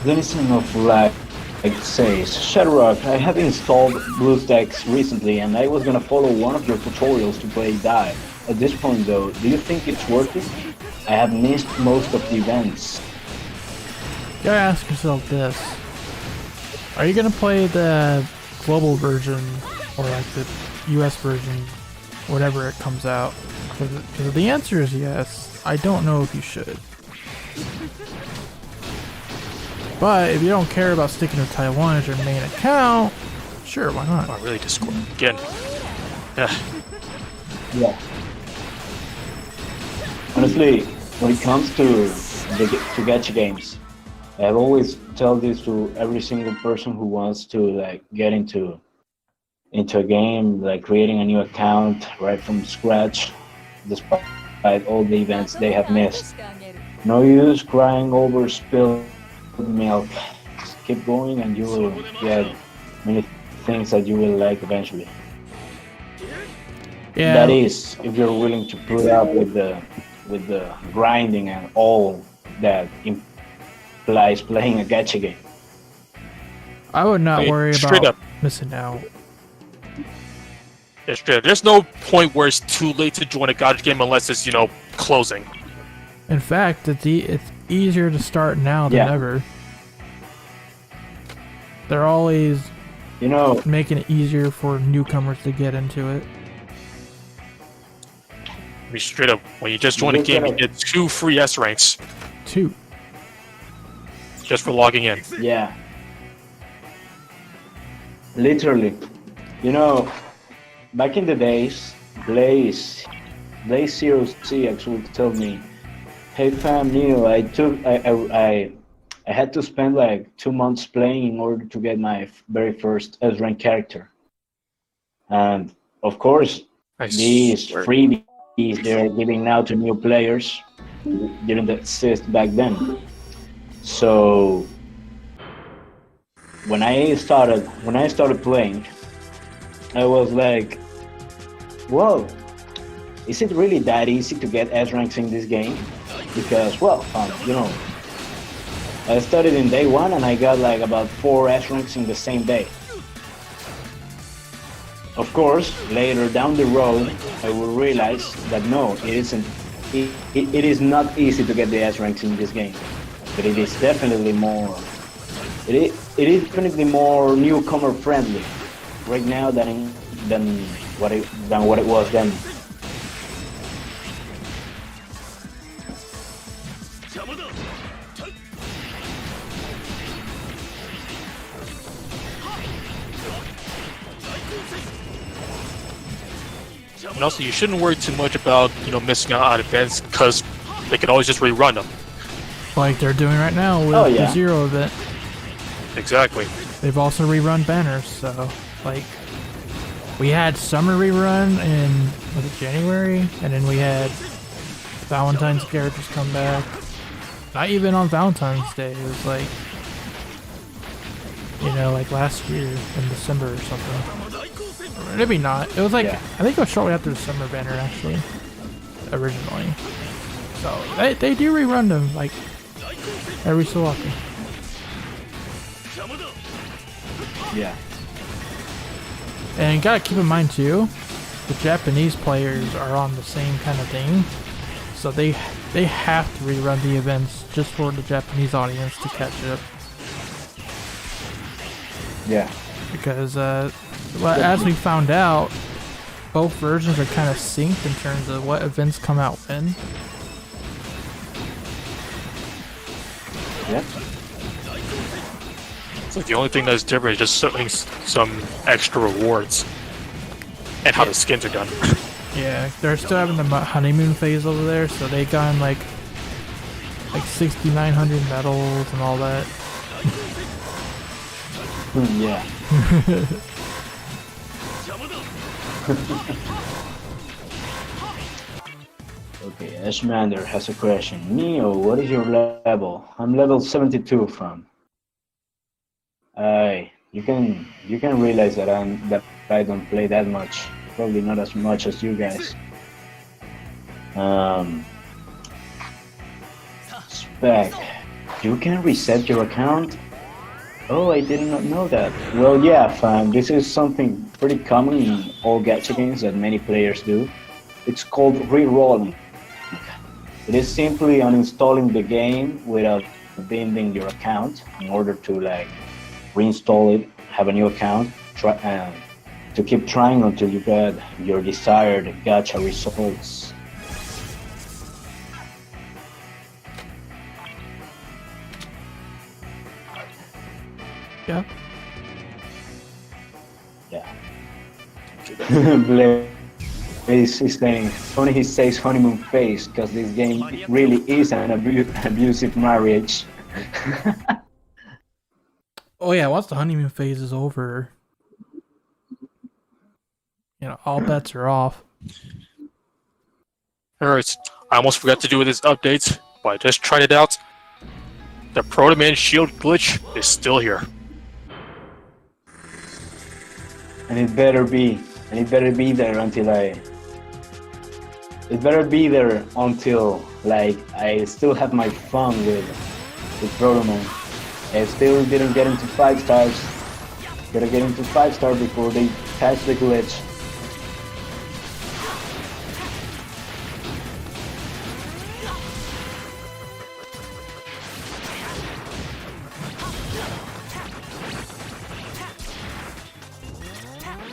Denison of Light says, ShadowRock, I have installed BlueStacks recently and I was gonna follow one of your tutorials to play DiVE. At this point though, do you think it's worth it? I have missed most of the events. You gotta ask yourself this. Are you gonna play the global version or like the US version, whatever it comes out? Because the answer is yes. I don't know if you should. But if you don't care about sticking to Taiwan as your main account, sure, why not? Oh, really, Discord again. Yeah. Yeah. Honestly, when it comes to gacha games, I've always tell this to every single person who wants to like get into a game, like creating a new account right from scratch, despite all the events they have missed. No use crying over spilled milk. Just keep going and you will get many things that you will like eventually. Yeah. That is, if you're willing to put up with the grinding and all that implies playing a gacha game. I would not Wait, worry straight about up. missing out. Yeah, straight up. There's no point where it's too late to join a gacha game unless it's, closing. In fact, it's easier to start now than ever. They're always making it easier for newcomers to get into it. I mean, straight up, when you just join a game, you get 2 free S ranks 2. just for logging in. Yeah. Literally. Back in the days, Blaze Zero CX would tell me, "Hey fam, Neo, I had to spend like 2 months playing in order to get my very first S rank character." And of course, these freebies they're giving now to new players didn't exist back then. So when I started playing, I was like, "Whoa, is it really that easy to get S ranks in this game?" Because, I started in day 1 and I got like about 4 S ranks in the same day. Of course, later down the road, I will realize that no, it isn't. It is not easy to get the S ranks in this game, but it is definitely more. It is definitely more newcomer friendly right now than what it was then. And also, you shouldn't worry too much about, missing out on events, because they can always just rerun them. Like they're doing right now with the Zero event. Exactly. They've also rerun banners, so, we had summer rerun in, was it January? And then we had Valentine's characters come back. Not even on Valentine's Day, it was last year in December or something. Or maybe not. It was I think it was shortly after the summer banner, actually, originally. So, they do rerun them, every so often. Yeah. And you gotta keep in mind too, the Japanese players are on the same kind of thing, so they have to rerun the events just for the Japanese audience to catch up. Yeah. Because as we found out, both versions are kind of synced in terms of what events come out when. Yeah. So the only thing that's different is just setting some extra rewards and how the skins are done. Yeah, they're still having the honeymoon phase over there, so they got 6,900 medals and all that. Yeah. Okay, Ashmander has a question. Neo, what is your level? I'm level 72 from. You can realize that I don't play that much. Probably not as much as you guys. Spec, you can reset your account? Oh, I did not know that. Well, yeah, fam, this is something pretty common in all gacha games that many players do. It's called re-rolling. It is simply uninstalling the game without binding your account in order to like reinstall it, have a new account, to keep trying until you get your desired gacha results. Yeah. Yeah. Blaze is saying, only he says honeymoon phase because this game really is an abusive marriage. Oh yeah, once the honeymoon phase is over, all bets are off. Alright, I almost forgot to do with this update, but I just tried it out. The Proto Man shield glitch is still here. And it better be there until like I still have my fun with Proto Man. I still didn't get into 5 stars. Gotta get into 5 stars before they patch the glitch.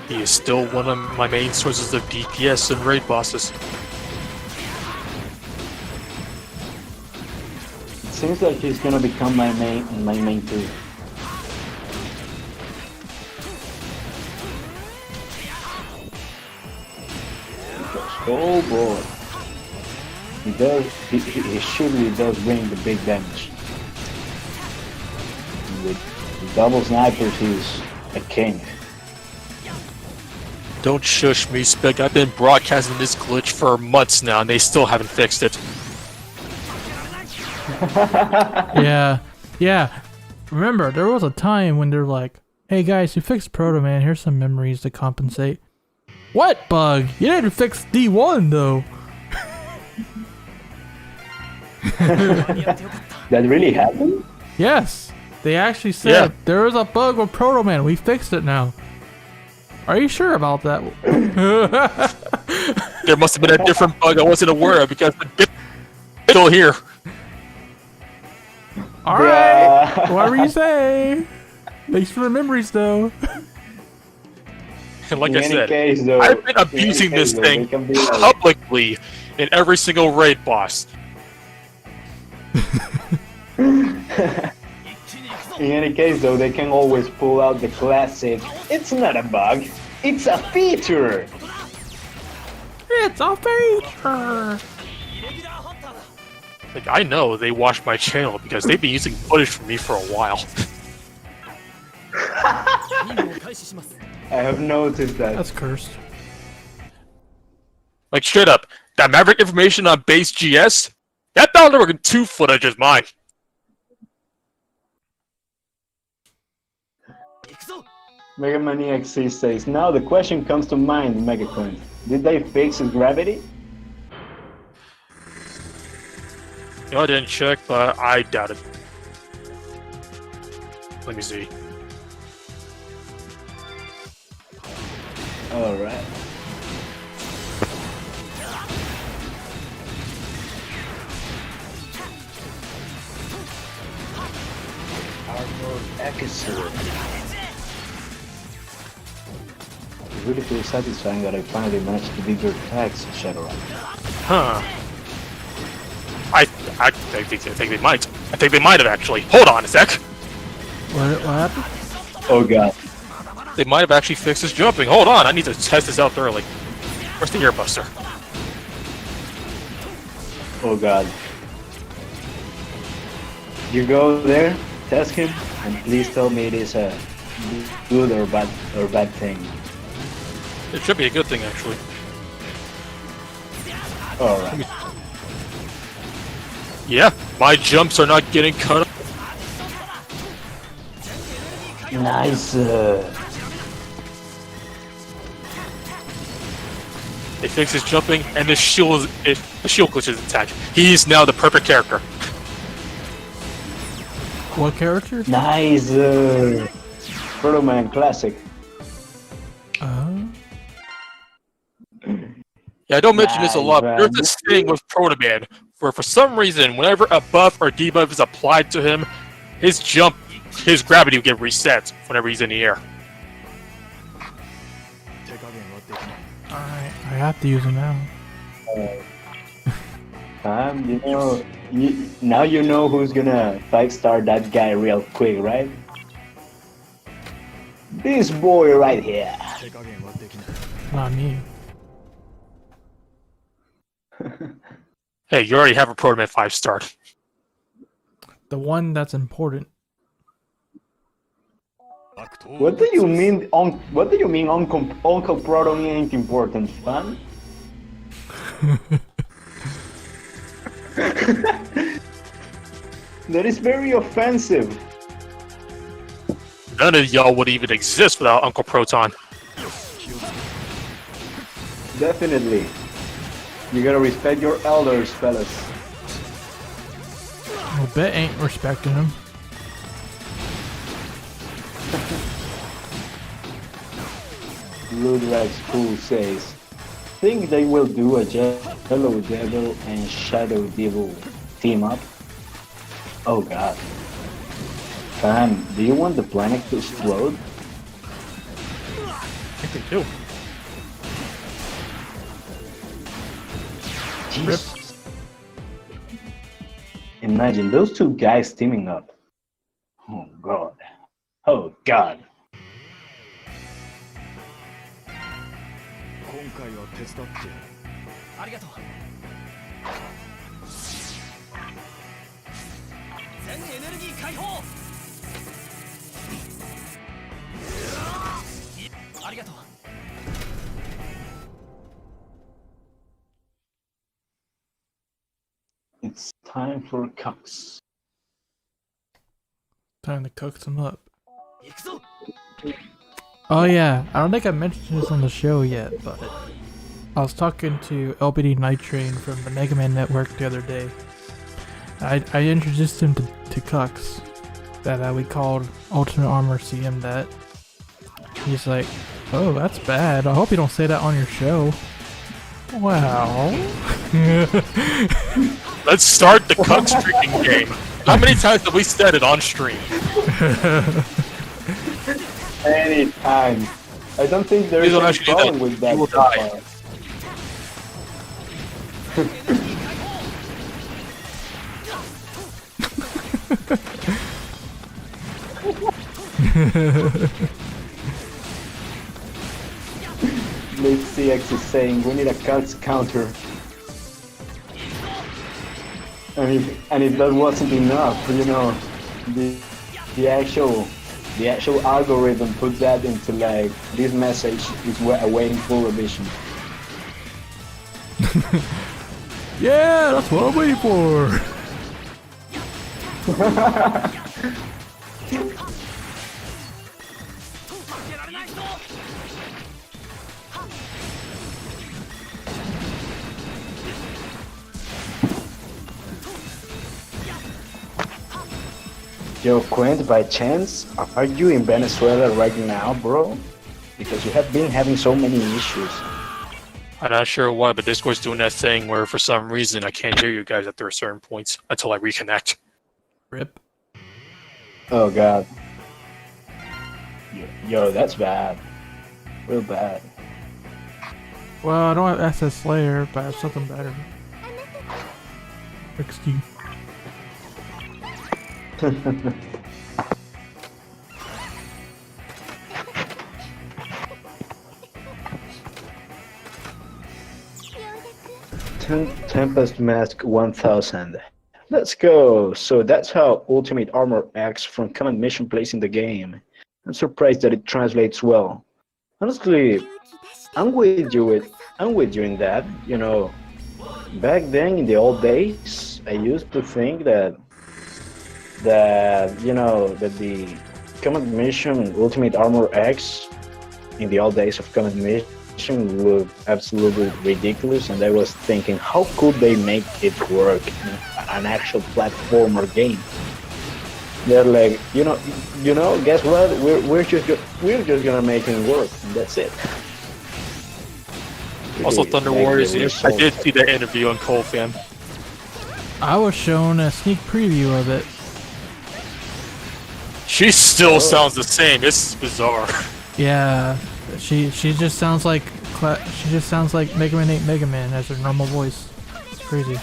He is still one of my main sources of DPS and raid bosses. It seems like he's gonna become my main too. Oh boy. He surely does bring the big damage. With double snipers, he's a king. Don't shush me, Spec. I've been broadcasting this glitch for months now, and they still haven't fixed it. Yeah. Remember, there was a time when they're like, "Hey guys, you fixed Proto Man. Here's some memories to compensate." What bug? You didn't fix D1 though. That really happened? Yes, they actually said there was a bug with Proto Man. We fixed it now. Are you sure about that? There must have been a different bug I wasn't aware of because it's still here. All right. Whatever you say. Thanks for the memories, though. And like In I any said, case, though, I've been abusing this thing publicly in every single raid boss. In any case, though, they can always pull out the classic, "It's not a bug, it's a feature!" It's a feature. Like, I know they watched my channel because they've been using footage from me for a while. I have noticed that. That's cursed. Like, straight up, that Maverick information on base GS, that Dollar 2 footage is mine. Mega Maniac C says, now the question comes to mind, Megacoin. Did they fix his gravity? You know, I didn't check, but I doubt it. Let me see. Alright. Armor episode. It really feels satisfying that I finally managed to beat your tags, ShadowRock. Huh. I think they might. I think they might have actually. Hold on a sec. What happened? Oh god. They might have actually fixed his jumping. Hold on, I need to test this out thoroughly. Where's the earbuster? Oh god. You go there, test him, and please tell me it is a good or bad thing? It should be a good thing, actually. Alright. Yeah, my jumps are not getting cut. Nice. They fix his jumping, and the shield glitches attack. He's now the perfect character. What character? Nice. Proto Man classic. Yeah, I don't mention this a Nice, lot, but there's man. this thing with Proto Man, where for some reason, whenever a buff or debuff is applied to him, his gravity will get reset whenever he's in the air. Alright, I have to use him now. Now you know who's gonna 5-star that guy real quick, right? This boy right here. Not me. Hey, you already have a Proto Man 5-star. The one that's important. What do you mean? What do you mean? Uncle Proto ain't important, fam? That is very offensive. None of y'all would even exist without Uncle Proton. Definitely. You gotta respect your elders, fellas. Well, Bet ain't respecting him. Ludwig's Fool says, think they will do a Yellow Devil and Shadow Devil team up? Oh god. Fam, do you want the planet to explode? I think they do. Jesus. Imagine those two guys teaming up. Oh god. Oh god. It's time for Cox. Time to cook some up. Oh yeah, I don't think I mentioned this on the show yet, but I was talking to LBD Night Train from the Mega Man Network the other day. I introduced him to Cux, that we called Ultimate Armor CM that. He's like, oh, that's bad. I hope you don't say that on your show. Wow. Let's start the cuck streaking game. How many times have we said it on stream? Anytime. I don't think there Please is don't any actually do problem that. with that. You will so die. far. Blade CX is saying we need a cuts counter. And if that wasn't enough, you know, the actual algorithm put that into like this message is awaiting full revision. Yeah, that's what I'm waiting for. Yo, Quint, by chance, are you in Venezuela right now, bro? Because you have been having so many issues. I'm not sure why, but Discord's doing that thing where for some reason I can't hear you guys at there are certain points until I reconnect. Rip. Oh god. Yo, that's bad. Real bad. Well, I don't have SS Slayer, but I have something better. XD. Tempest Mask 1000. Let's go. So that's how Ultimate Armor X from Command Mission plays in the game. I'm surprised that it translates well. Honestly, I'm with you in that. You know, back then in the old days, I used to think that the Comet Mission Ultimate Armor X in the old days of Comet Mission looked absolutely ridiculous, and I was thinking, how could they make it work in an actual platformer game? They're like, guess what? We're just gonna make it work, and that's it. Also, Really, Thunder like, the Warriors. I result- did see that interview on Cold Fan. I was shown a sneak preview of it. She still sounds the same. It's bizarre. Yeah, she just sounds like Mega Man 8 Mega Man as her normal voice. It's crazy.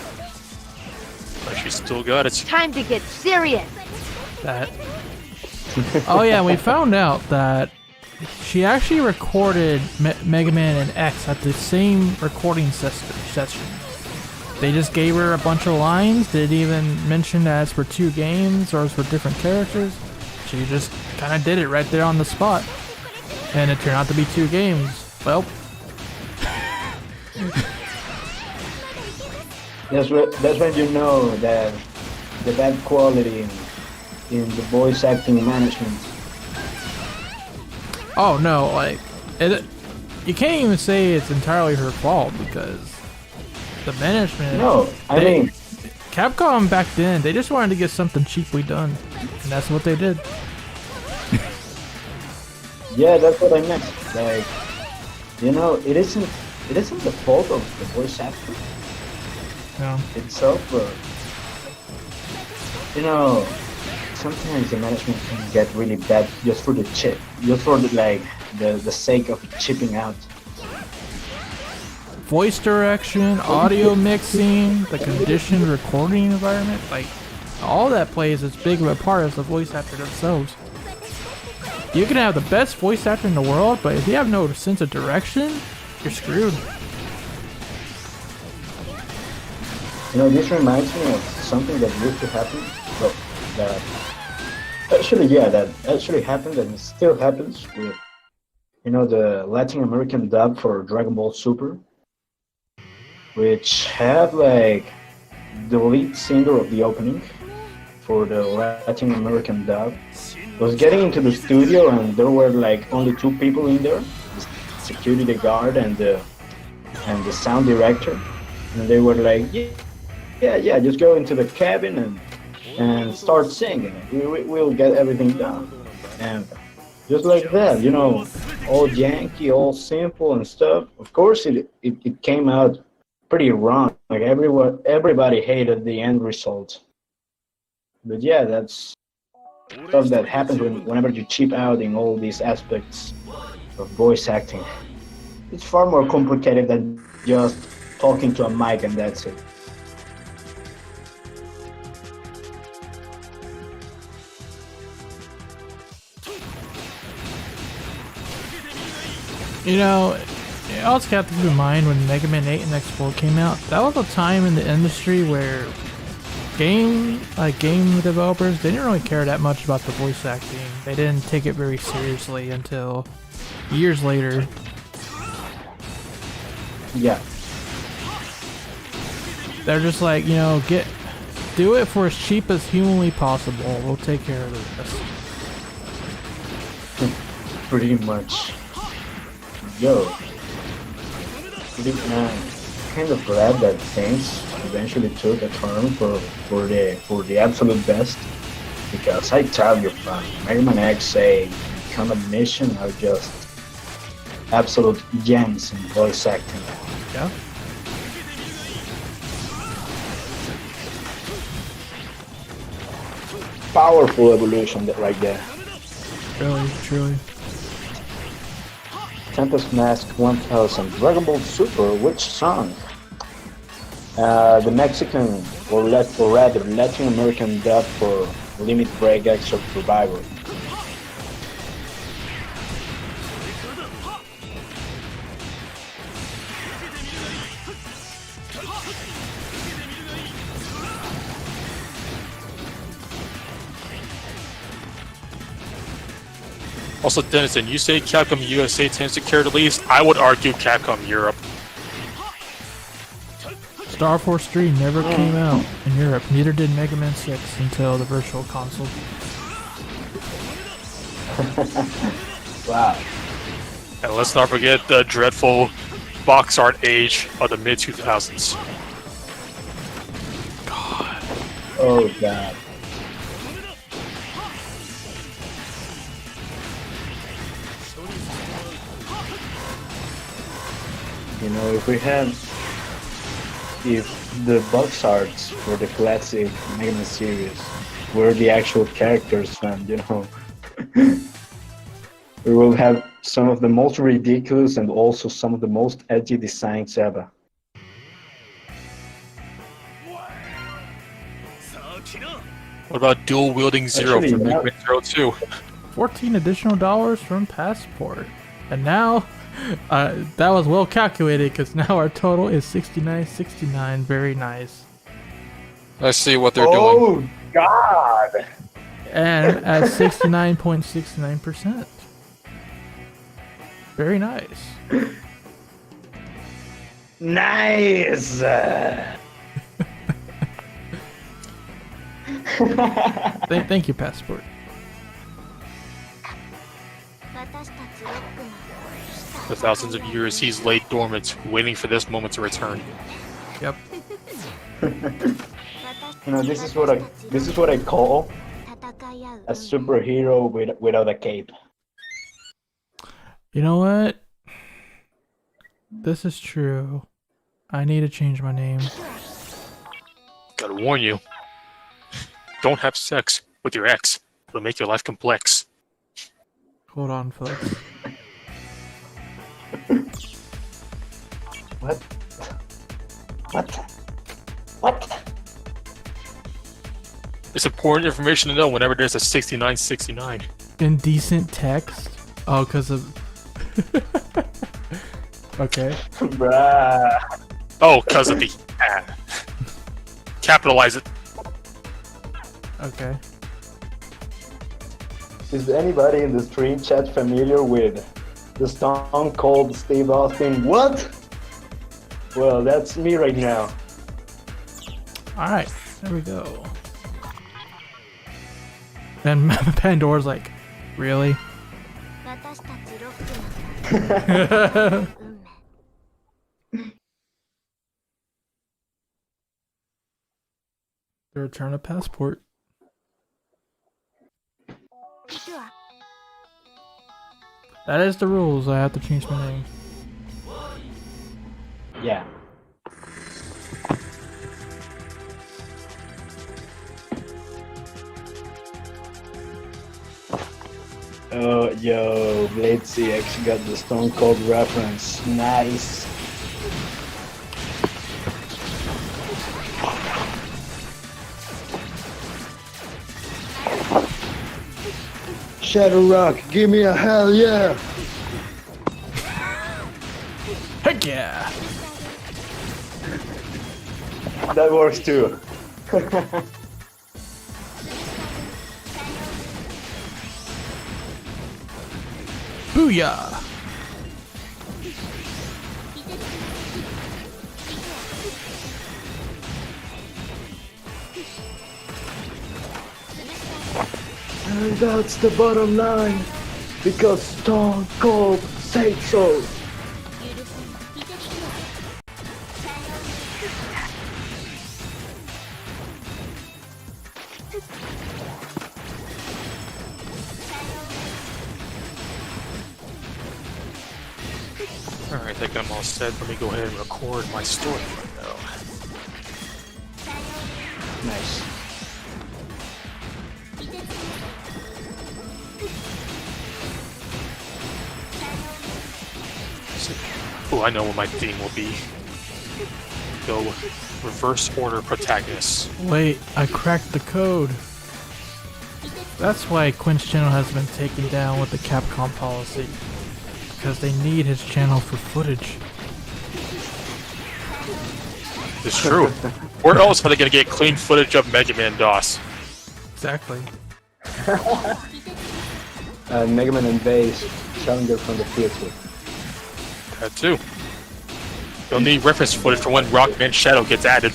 But she still got it. Time to get serious. That. Oh yeah, we found out that she actually recorded Mega Man and X at the same recording session. They just gave her a bunch of lines. Didn't even mention that it's for 2 games or it's for different characters. She just kind of did it right there on the spot, and it turned out to be 2 games. Well, that's when you know that the bad quality in the voice acting management. oh no, like you can't even say it's entirely her fault because the management. No, I they- mean, Capcom back then, they just wanted to get something cheaply done, and that's what they did. yeah, that's what I meant. Like, it isn't the fault of the voice actor No. itself, but sometimes the management can get really bad just for the the sake of chipping out. Voice direction, audio mixing, the conditioned recording environment, like all that plays as big of a part as the voice actor themselves. You can have the best voice actor in the world, but if you have no sense of direction, you're screwed. This reminds me of something that used to happen. Well, that actually happened and it still happens with, the Latin American dub for Dragon Ball Super, which had like the lead singer of the opening for the Latin American dub was getting into the studio, and there were like only 2 people in there, the security guard and the sound director, and they were like, yeah, just go into the cabin and start singing. We'll get everything done. And just like that, all janky, all simple and stuff. Of course, it came out pretty wrong. Like everybody hated the end result. But yeah, that's stuff that happens whenever you cheap out in all these aspects of voice acting. It's far more complicated than just talking to a mic and that's it. You also have to keep in mind when Mega Man 8 and X4 came out, that was a time in the industry where game developers, they didn't really care that much about the voice acting. They didn't take it very seriously until years later. Yeah. They're just like, do it for as cheap as humanly possible. We'll take care of the rest. Pretty much. Yo, kind of glad that things eventually took a turn for the absolute best, because I tell you, Mega Man X and Comet Mission are just absolute gems in voice acting. Yeah. Powerful evolution right there. Truly. Tempest Mask 1000, Dragon Ball Super, which song? The Mexican, or rather Latin American dub for Limit Break X Survivor. Also, Denison, you say Capcom USA tends to carry the least. I would argue Capcom Europe. Star Force 3 never came out in Europe. Neither did Mega Man 6 until the Virtual Console. Wow. And let's not forget the dreadful box art age of the mid-2000s. Oh god. You know, if the box arts for the classic Mega Man series were the actual characters from, you know, we will have some of the most ridiculous and also some of the most edgy designs ever. What about dual wielding Zero Actually, from now- Mega Man Zero 2? $14 additional from Passport. And now, that was well calculated because now our total is $69.69. Very nice. Let's see what they're doing. Oh god! And at 69.69%. Very nice. Nice! Thank you, Passport. For thousands of years, he's laid dormant, waiting for this moment to return. Yep. You know, this is what I call a superhero without a cape. You know what? This is true. I need to change my name. Gotta warn you. Don't have sex with your ex. It'll make your life complex. Hold on, folks. What? What? It's important information to know whenever there's a 6969. Indecent text? Oh, because of... Okay. Bruh. Oh, because of the... Capitalize it. Okay. Is anybody in the stream chat familiar with the Stone Cold Steve Austin? What? Well, that's me right now. Alright, there we go. And Pandora's like, really? The return of Passport. That is the rules. I have to change my name. Yeah. Oh, yo, Blade CX got the Stone Cold reference. Nice. ShadowRock, give me a hell yeah! Heck yeah! That works too. Booyah! And that's the bottom line, because Stone Cold said so. Alright, I think I'm all set. Let me go ahead and record my story right now. Nice. Oh, I know what my theme will be. Go reverse order protagonists. Wait, I cracked the code. That's why Quinn's channel has been taken down with the Capcom policy. Because they need his channel for footage. It's true. Where else are they gonna get clean footage of Mega Man DOS? Exactly. Mega Man and Bass Challenger from the future. That too. You'll need reference footage for when Rockman Shadow gets added.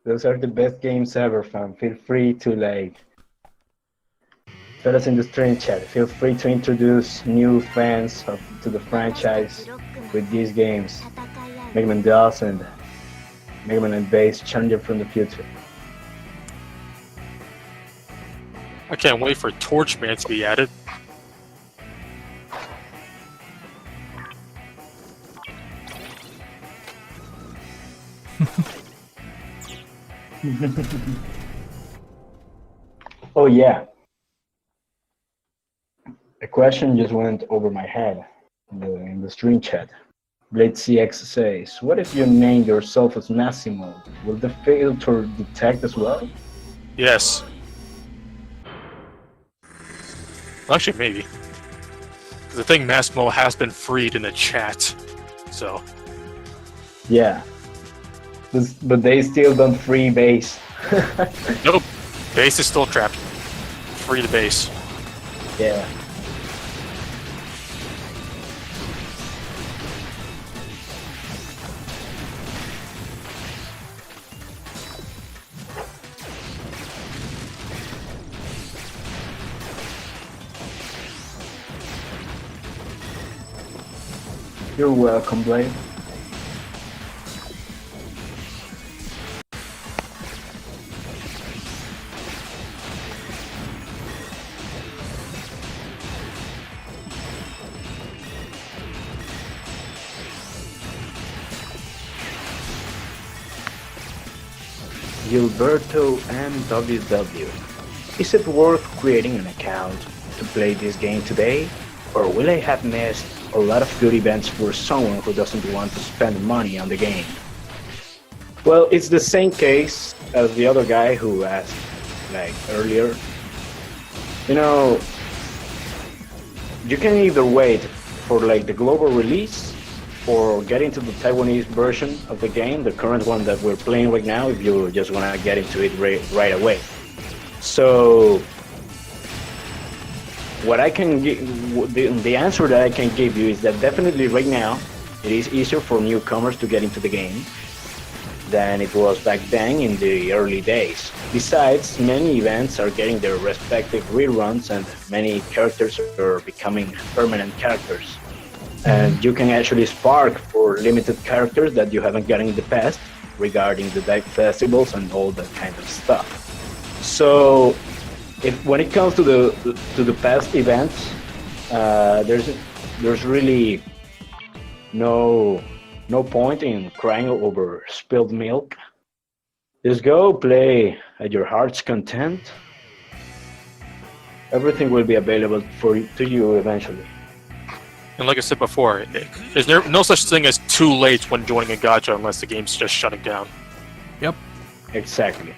Those are the best games ever, fam. Feel free to tell us in the stream chat. Feel free to introduce new fans to the franchise with these games. Mega Man DOS and Mega Man and Bass Challenger from the future. I can't wait for Torchman to be added. Oh yeah. A question just went over my head in the stream chat. BladeCX says, what if you name yourself as Massimo? Will the filter detect as well? Yes. Actually, maybe. 'Cause I think Massimo has been freed in the chat. So. Yeah. But they still don't free base. Nope. Base is still trapped. Free the base. Yeah. You're welcome, Blade. Gilberto MWW. Is it worth creating an account to play this game today? Or will I have missed a lot of good events for someone who doesn't want to spend money on the game? Well, it's the same case as the other guy who asked earlier. You know, you can either wait for the global release or get into the Taiwanese version of the game, the current one that we're playing right now, if you just want to get into it right away. So what I can the answer that I can give you is that definitely right now it is easier for newcomers to get into the game than it was back then in the early days. Besides, many events are getting their respective reruns and many characters are becoming permanent characters. And you can actually spark for limited characters that you haven't gotten in the past regarding the DiVE festivals and all that kind of stuff. So when it comes to the past events, there's really no point in crying over spilled milk. Just go play at your heart's content. Everything will be available to you eventually. And like I said before, there's no such thing as too late when joining a gacha unless the game's just shutting down. Yep. Exactly.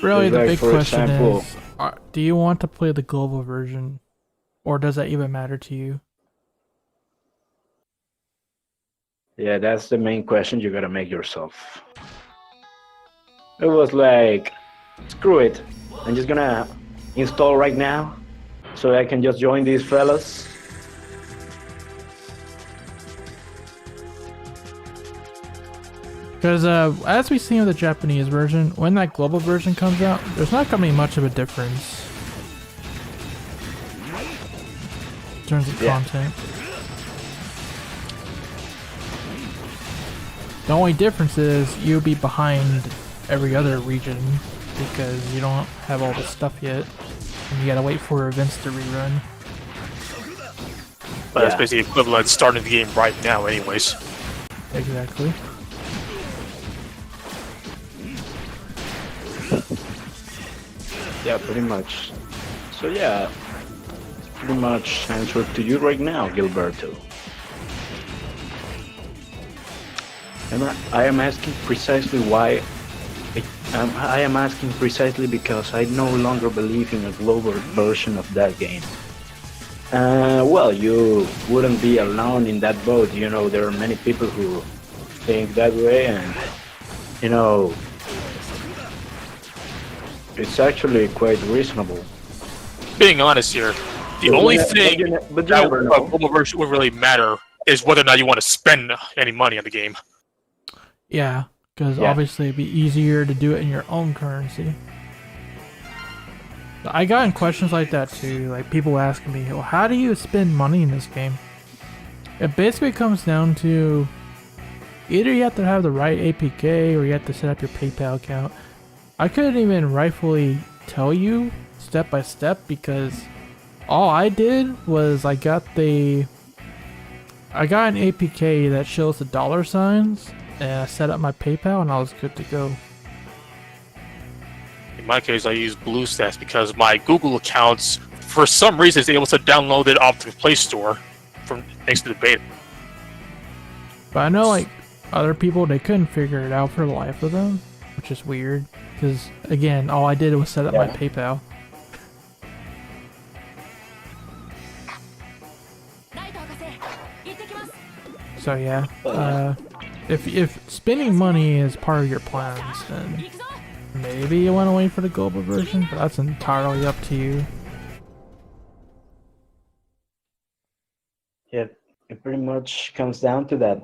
Really, the big for question example, is, do you want to play the global version? Or does that even matter to you? Yeah, that's the main question you gotta make yourself. It was like, screw it. I'm just gonna install right now so I can just join these fellas. Because as we see in the Japanese version, when that global version comes out, there's not going to be much of a difference in terms of content. The only difference is you'll be behind every other region because you don't have all the stuff yet, and you gotta wait for events to rerun. But that's basically equivalent to starting the game right now anyways. Exactly. Yeah, pretty much. So yeah, pretty much answer to you right now, Gilberto. And I am asking precisely why. I am asking precisely because I no longer believe in a global version of that game. Well, you wouldn't be alone in that boat. You know, there are many people who think that way, and you know, it's actually quite reasonable. Being honest here, the But only you thing ne- but you that never a know. global version would really matter is whether or not you want to spend any money on the game. Yeah, because Yeah. obviously it'd be easier to do it in your own currency. I got in questions like that too, like people asking me, well, how do you spend money in this game? It basically comes down to either you have to have the right APK or you have to set up your PayPal account. I couldn't even rightfully tell you step by step because all I did was I got an APK that shows the dollar signs and I set up my PayPal and I was good to go. In my case, I use BlueStacks because my Google accounts, for some reason, is able to download it off the Play Store thanks to the beta. But I know like other people, they couldn't figure it out for the life of them, which is weird because again, all I did was set up my Yeah. PayPal. So yeah, if spending money is part of your plans, then maybe you want to wait for the global version, but that's entirely up to you. Yeah, it pretty much comes down to that.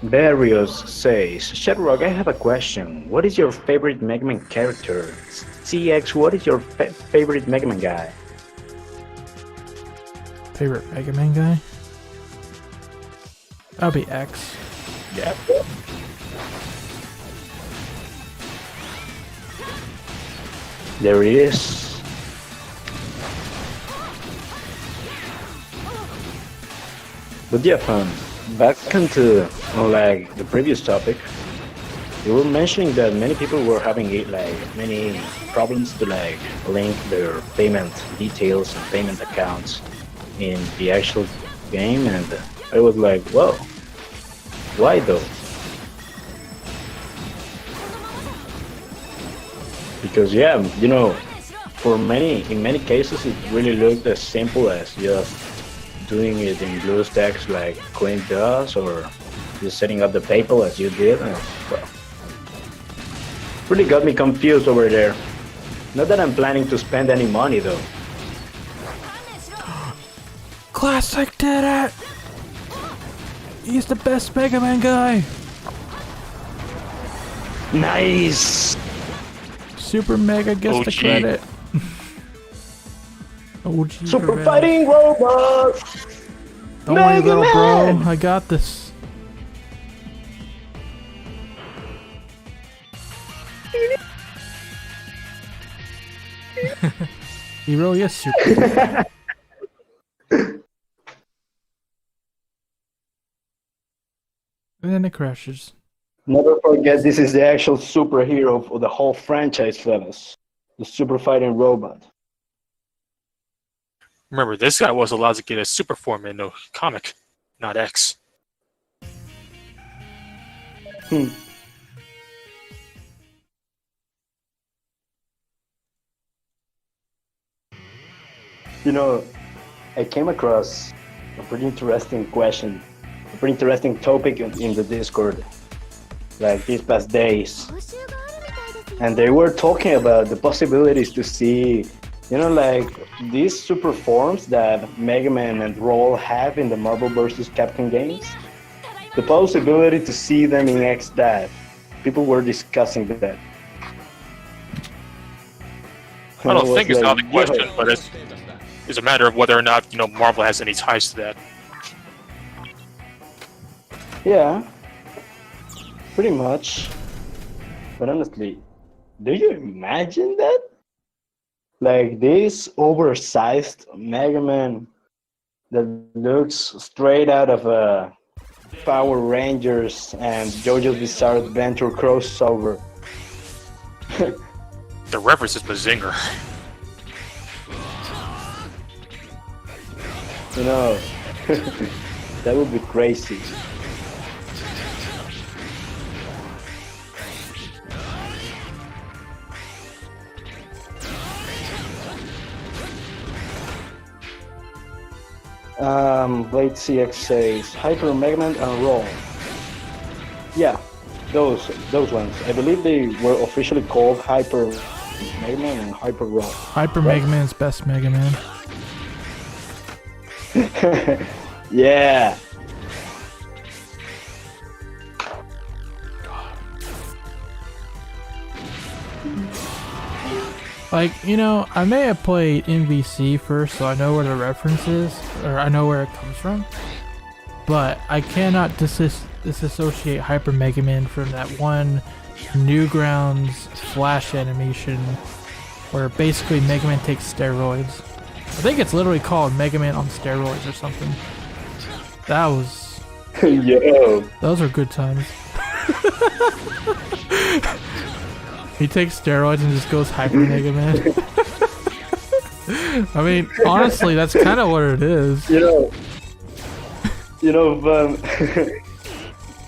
Barrios says, Shadowrock, I have a question. What is your favorite Mega Man character? CX, what is your favorite Mega Man guy? Favorite Mega Man guy? That'll be X. Yeah. There he is. But yeah, back into like the previous topic, you were mentioning that many people were having many problems to like link their payment details and payment accounts in the actual game, and I was like, whoa, why though? Because yeah, you know, in many cases it really looked as simple as just doing it in BlueStacks like Quinn does, or just setting up the PayPal as you did, and well, really got me confused over there. Not that I'm planning to spend any money though. Classic did it! He's the best Mega Man guy! Nice! Super Mega gets the OG. credit. OG Super credit. fighting robot! Don't worry, Mega little bro. Man! I got this. He really is super. And then it crashes. Never forget, this is the actual superhero of the whole franchise, fellas. The super fighting robot. Remember, this guy was allowed to get a super form in the comic, not X. You know, I came across a pretty interesting question, a pretty interesting topic in the Discord, like these past days. And they were talking about the possibilities to see, you know, like these super forms that Mega Man and Roll have in the Marvel vs. Capcom games. The possibility to see them in XDAT. People were discussing that. I don't think it's like, not a question, but it's a matter of whether or not, you know, Marvel has any ties to that. Yeah, pretty much. But honestly, do you imagine that? Like this oversized Mega Man that looks straight out of a Power Rangers and JoJo's Bizarre Adventure crossover. The reference is Mazinger. You know, that would be crazy. Blade CX says Hyper Mega Man and Roll. Yeah, those ones. I believe they were officially called Hyper Mega Man and Hyper Roll. Hyper Mega Man's best Mega Man. Yeah. Like, you know, I may have played MVC first, so I know where the reference is, or I know where it comes from. But I cannot disassociate Hyper Mega Man from that one Newgrounds Flash animation where basically Mega Man takes steroids. I think it's literally called Mega Man on steroids or something. That was... Yo. Those are good times. He takes steroids and just goes Hyper Mega Man. I mean, honestly, that's kind of what it is.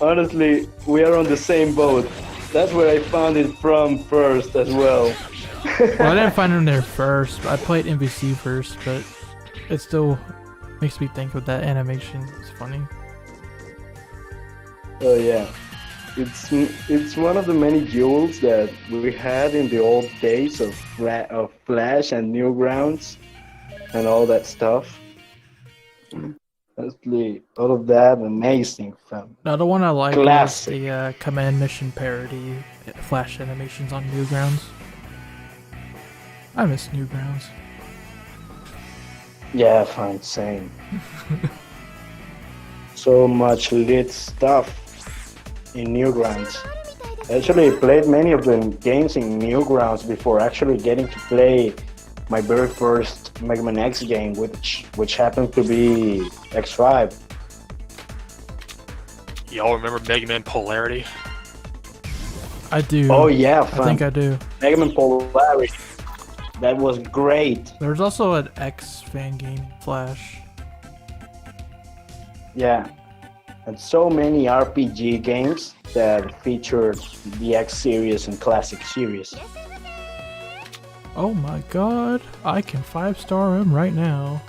Honestly, we are on the same boat. That's where I found it from first as well. Well, I didn't find him there first. I played MVC first, but it still makes me think of that animation. It's funny. Oh yeah, it's one of the many jewels that we had in the old days of Flash and Newgrounds and all that stuff. Honestly, all of that amazing fun. Another one I like Classic. is the Command Mission parody Flash animations on Newgrounds. I miss Newgrounds. Yeah, fine, same. So much lit stuff in Newgrounds. I actually played many of the games in Newgrounds before actually getting to play my very first Mega Man X game, which happened to be X5. Y'all remember Mega Man Polarity? I do. Oh yeah, I fun. think I do. Mega Man Polarity. That was great. There's also an X fan game, Flash. Yeah. And so many RPG games that featured the X series and classic series. Oh my god, I can 5-star him right now.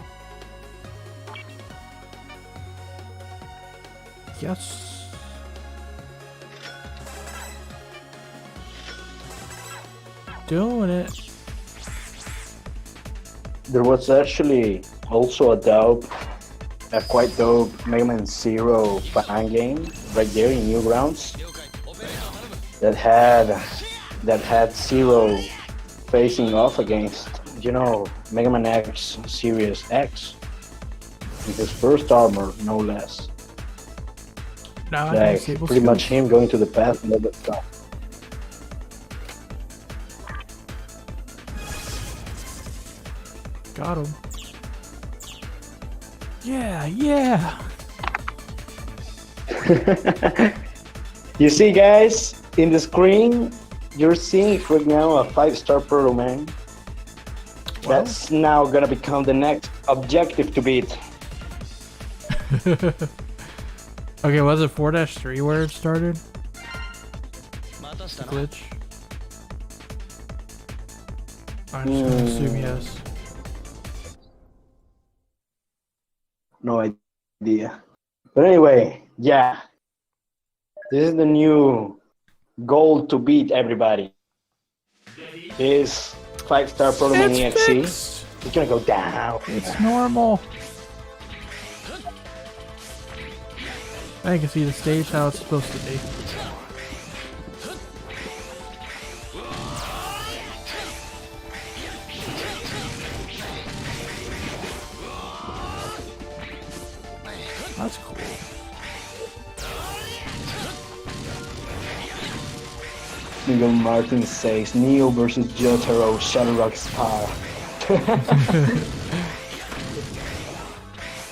Yes. Doing it. There was actually also a quite dope Mega Man Zero fan game right there in Newgrounds that had Zero facing off against, Mega Man X Series X in his first armor, no less. Now I Like can pretty much him going to the path and all that stuff. Got him. Yeah. You see, guys, in the screen, you're seeing right now a 5-star Proto Man. Well. That's now gonna become the next objective to beat. Okay, was it 4-3 where it started? The glitch? I'm just gonna assume yes. No idea. But anyway, yeah. This is the new goal to beat everybody. This 5-star Proto Man EXE. Fixed. It's gonna go down. It's normal. I can see the stage how it's supposed to be. That's cool. Miguel Martin says Neo versus Jotaro ShadowRock Star.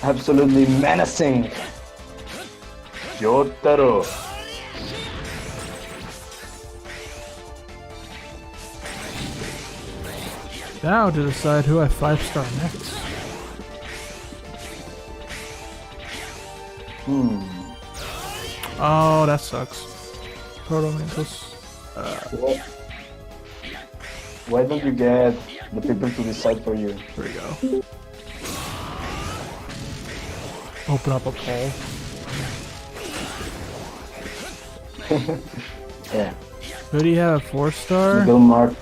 Absolutely menacing. Jotaro. Now to decide who I 5-star next. Oh, that sucks. Proto Mantis. Why don't you get the people to decide for you? Here we go. Open up a poll. Yeah. Who do you have at 4-star? Go Mark.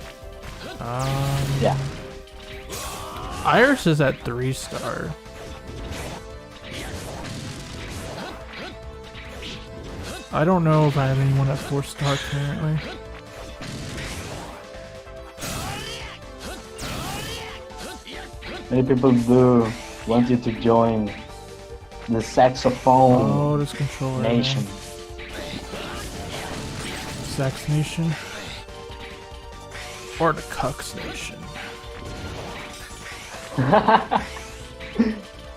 Yeah. Iris is at 3-star. I don't know if I have anyone at 4-star currently. Many people do want you to join the saxophone Oh, this controller. nation. Man. Sax Nation. Or the Cucks Nation.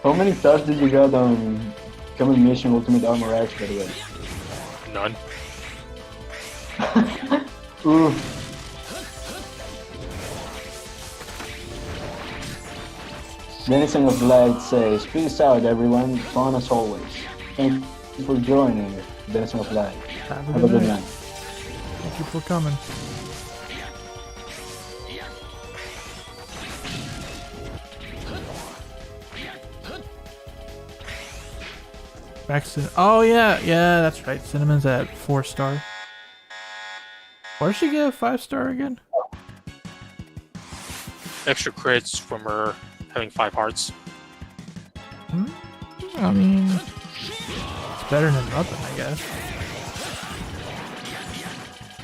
How many stars did you get on Common Mission Ultimate Armor X, by the way? None. Ooh. Denison of Light says, peace out everyone, fun as always. Thank you for joining, Denison of Light. Have a good night. Thank you for coming. Back to oh yeah, that's right. Cinnamon's at 4-star. Why did she get a 5-star again? Extra crits from her having 5 hearts. I mean, it's better than nothing, I guess.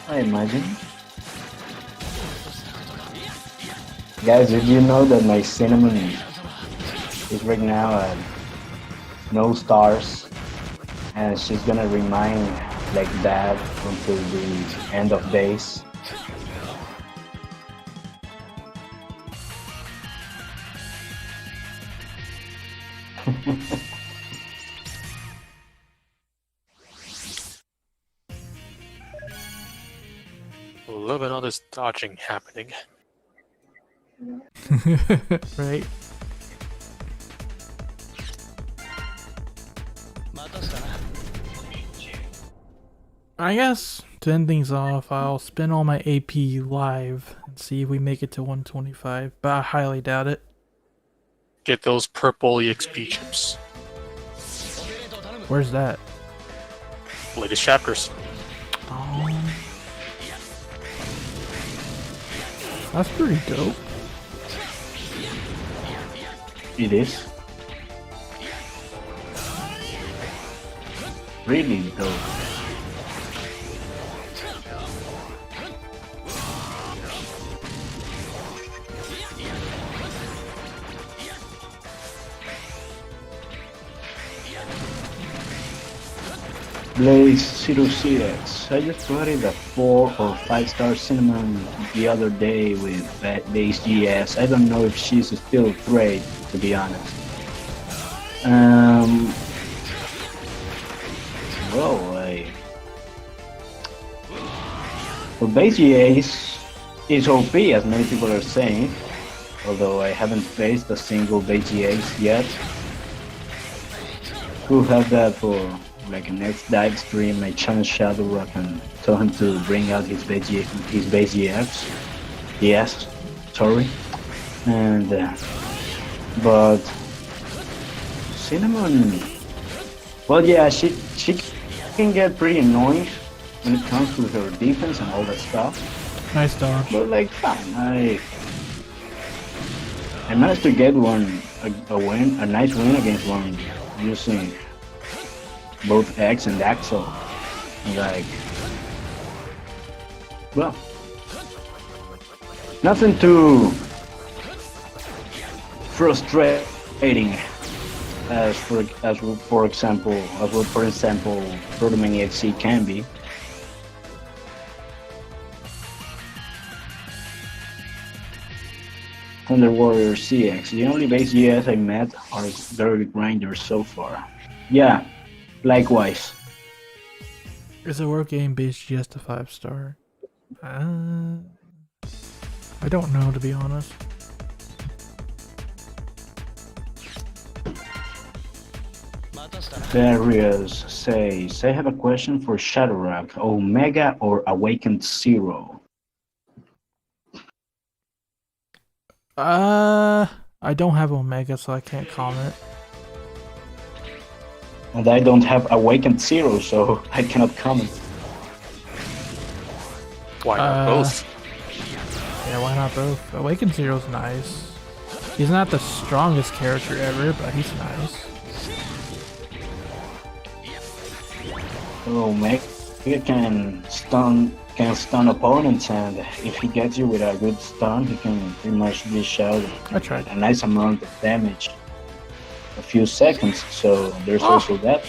I imagine. Guys, did you know that my Cinnamon is right now at no stars? And she's gonna remain like that until the end of days. Loving all this dodging happening. Right? I guess to end things off, I'll spin all my AP live and see if we make it to 125, but I highly doubt it. Get those purple EXP chips. Where's that? Latest chapters. Oh, that's pretty dope. It is. Really dope. Blaze 0CX. I just flooded a 4 or 5-star Cinnamon the other day with base GS. I don't know if she's still great, to be honest. Well, base GS is OP, as many people are saying, although I haven't faced a single base GS yet. We'll have that for like a next dive stream. I challenge ShadowRock and tell him to bring out his base GX. Yes, sorry. And but Cinnamon, well, yeah, she can get pretty annoying when it comes to her defense and all that stuff. Nice dodge. But like, fine, I managed to get a nice win against one using both X and Axel. Like, well, nothing too frustrating as for example, Protomania XC can be. Thunder Warrior CX. The only base GS I met are very grinders so far. Yeah, likewise. Is a work game based GS to 5-star? I don't know, to be honest. Darius says, I have a question for ShadowRock. Omega or Awakened Zero? I don't have Omega, so I can't comment. And I don't have Awakened Zero, so I cannot comment. Why not both? Yeah, why not both? Awakened Zero's nice. He's not the strongest character ever, but he's nice. Oh, Mega can stun opponents, and if he gets you with a good stun, he can pretty much dish out I tried. a nice amount of damage. A few seconds, so there's also that.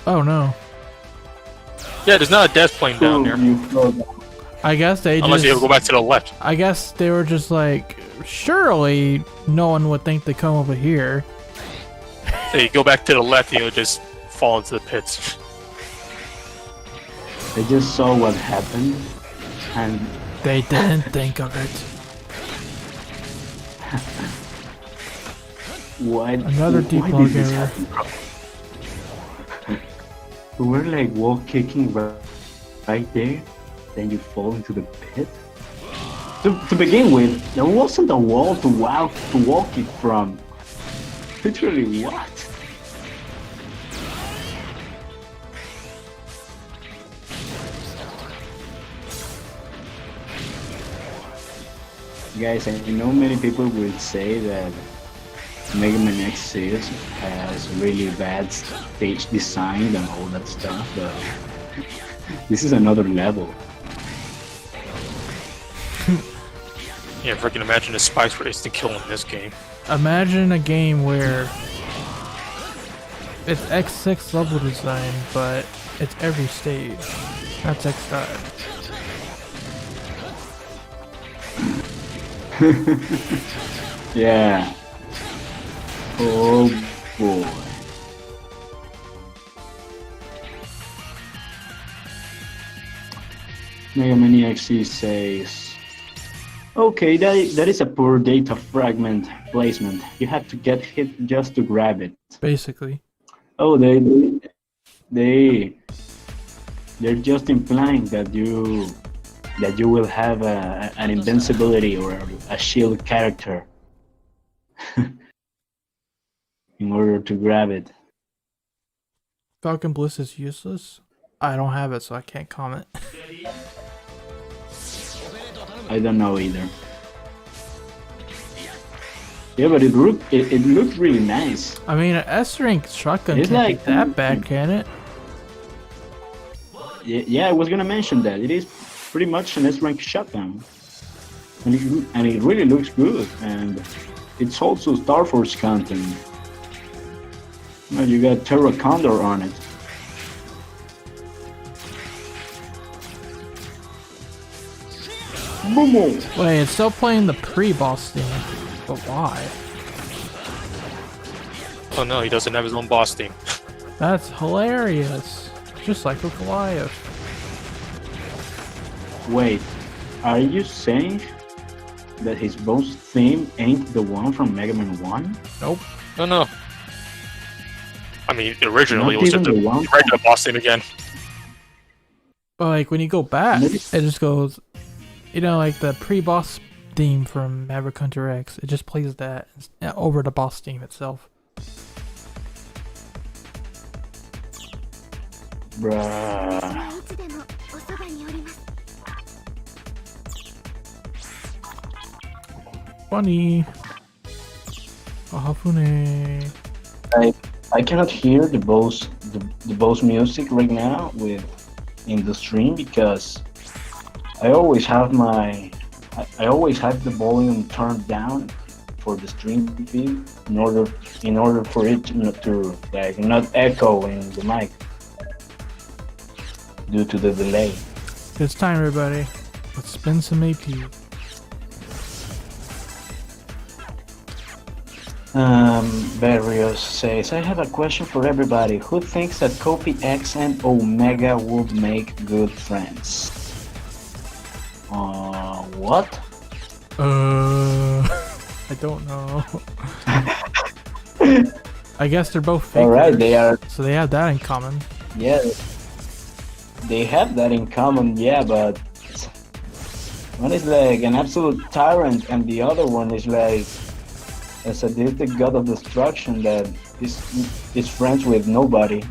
Oh no. Yeah, there's not a death plane down here. You throw that. I guess they Unless you just... go back to the left. I guess they were just like, surely no one would think to come over here. So you go back to the left, you'll just fall into the pits. They just saw what happened, and They didn't think of it. why? Another deep why log did this error. happen, bro? We were like wall kicking right there, then you fall into the pit. To begin with, there wasn't a wall to wall kick from. Literally, what? Guys, I know many people will say that Mega Man X6 has really bad stage design and all that stuff, but this is another level. Yeah, freaking imagine the spikes for instant kill in this game. Imagine a game where it's X6 level design, but it's every stage. That's X5. Yeah. Oh boy. Mega Man XC says, okay, that is a poor data fragment placement. You have to get hit just to grab it. Basically. Oh, they're just implying that you will have an invincibility or a shield character in order to grab it. Falcon Bliss is useless? I don't have it, so I can't comment. I don't know either. Yeah, but it looked really nice. I mean, an S-rank shotgun It's can't like- be that bad, can it? Yeah, I was gonna mention that. It is pretty much an S-rank shotgun. And it really looks good, and it's also Star Force content. Well, you got Terra Condor on it. Boom! Wait, it's still playing the pre-boss theme. But why? Oh no, he doesn't have his own boss team. That's hilarious. Just like with Goliath. Wait, are you saying that his boss theme ain't the one from Mega Man 1? Nope. No. I mean, originally Not it was just even a the one regular boss team again. But like when you go back, Maybe- it just goes, you know, like the pre-boss theme from Maverick Hunter X. It just plays that over the boss theme itself. Bruh. Funny. Ahafune. I cannot hear the boss music right now in the stream because I always have the volume turned down for the stream feed in order for it not to not echo in the mic due to the delay. It's time, everybody. Let's spin some AP. Barrios says, I have a question for everybody. Who thinks that Copy X and Omega would make good friends? What? I don't know. I guess they're both fakers. Alright, they are, So they have that in common. yeah, they have that in common, yeah, but one is like an absolute tyrant and the other one is like a sadistic god of destruction that is friends with nobody.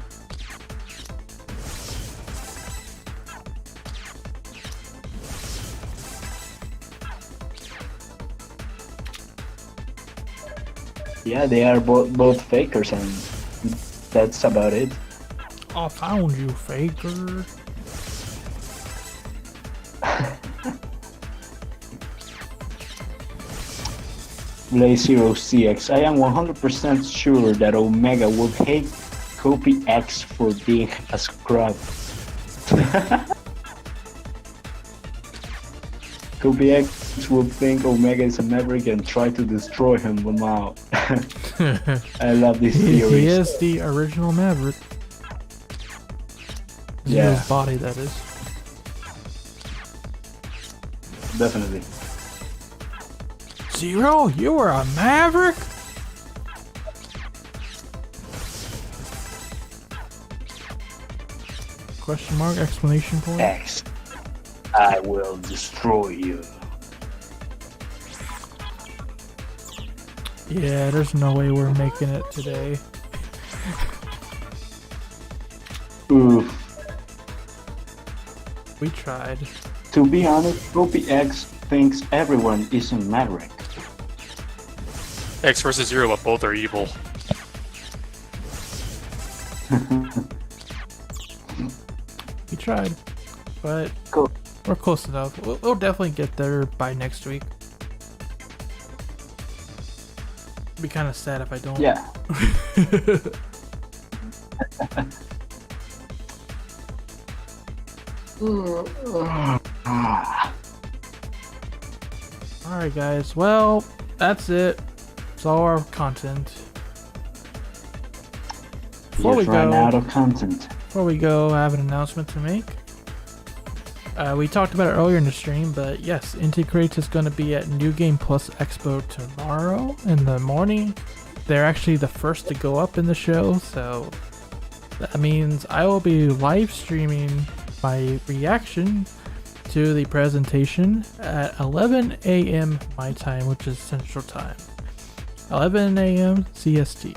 Yeah, they are both fakers, and that's about it. I found you, faker. ShadowRockZX, I am 100% sure that Omega will hate Copy X for being a scrub. Copy X will think Omega is a maverick and try to destroy him somehow. I love this theory. He is the original Maverick. Yeah. His body, that is. Definitely. Zero, you were a Maverick? Question mark, exclamation point. X, I will destroy you. Yeah, there's no way we're making it today. Oof. We tried. To be honest, Copy X thinks everyone is a maverick. X versus Zero, but both are evil. We tried. But Cool. we're close enough. We'll definitely get there by next week. It'd be kind of sad if I don't. Yeah. Alright guys, well, that's it. It's all our content. Before we You've run out go, of content. I have an announcement to make. We talked about it earlier in the stream, but yes, Inti Crates is going to be at New Game Plus Expo tomorrow in the morning. They're actually the first to go up in the show, so that means I will be live streaming my reaction to the presentation at 11 a.m. my time, which is Central Time. 11 a.m. CST.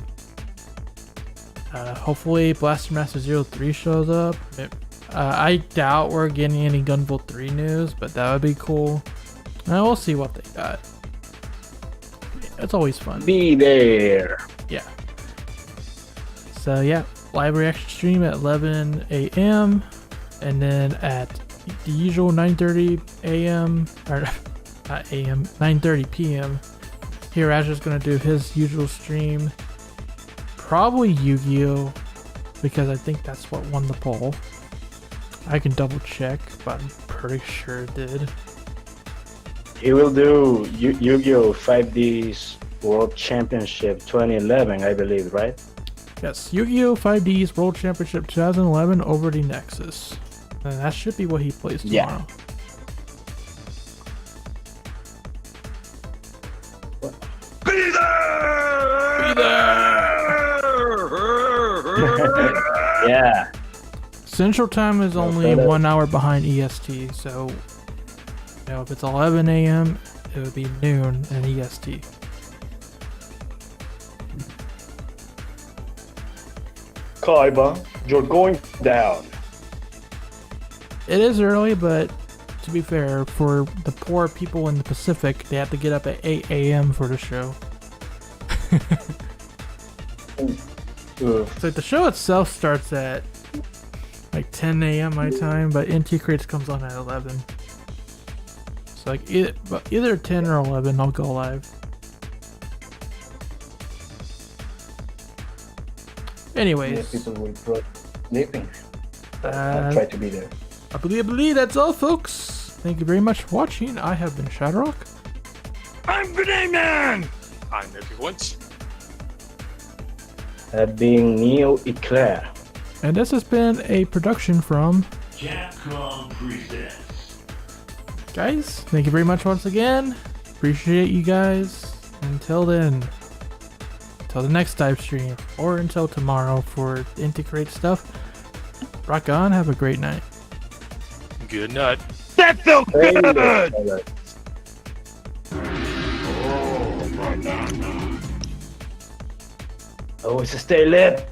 Hopefully Blaster Master 03 shows up. I doubt we're getting any Gunvolt 3 news, but that would be cool. We'll see what they got. It's always fun. Be there. Yeah. So yeah, live reaction stream at 11 a.m. and then at the usual 9:30 a.m. or not a.m. 9:30 p.m. Here Azur's gonna do his usual stream. Probably Yu-Gi-Oh! Because I think that's what won the poll. I can double check, but I'm pretty sure it did. He will do Yu-Gi-Oh! 5D's World Championship 2011, I believe, right? Yes, Yu-Gi-Oh! 5D's World Championship 2011 over the Nexus. And that should be what he plays tomorrow. Be there! Be there! Yeah. Central Time is only 1 hour behind EST, so you know, if it's 11 a.m., it would be noon in EST. Kaiba, you're going down. It is early, but to be fair, for the poor people in the Pacific, they have to get up at 8 a.m. for the show. So the show itself starts at like 10 a.m. my time, but NT Crates comes on at 11. So like either 10 or 11, I'll go live. Anyways, People will probably sleeping. Uh, I'll try to be there. I believe that's all, folks. Thank you very much for watching. I have been ShadowRock. I'm Grenade Man! I'm everyone's. Being Neo Eclair. And this has been a production from Capcom presents. guys. Thank you very much once again. Appreciate you guys. Until then, until the next dive stream, or until tomorrow for Integrate stuff. Rock on. Have a great night. Good night. That felt good! Hey, Oh, banana. Always stay lit.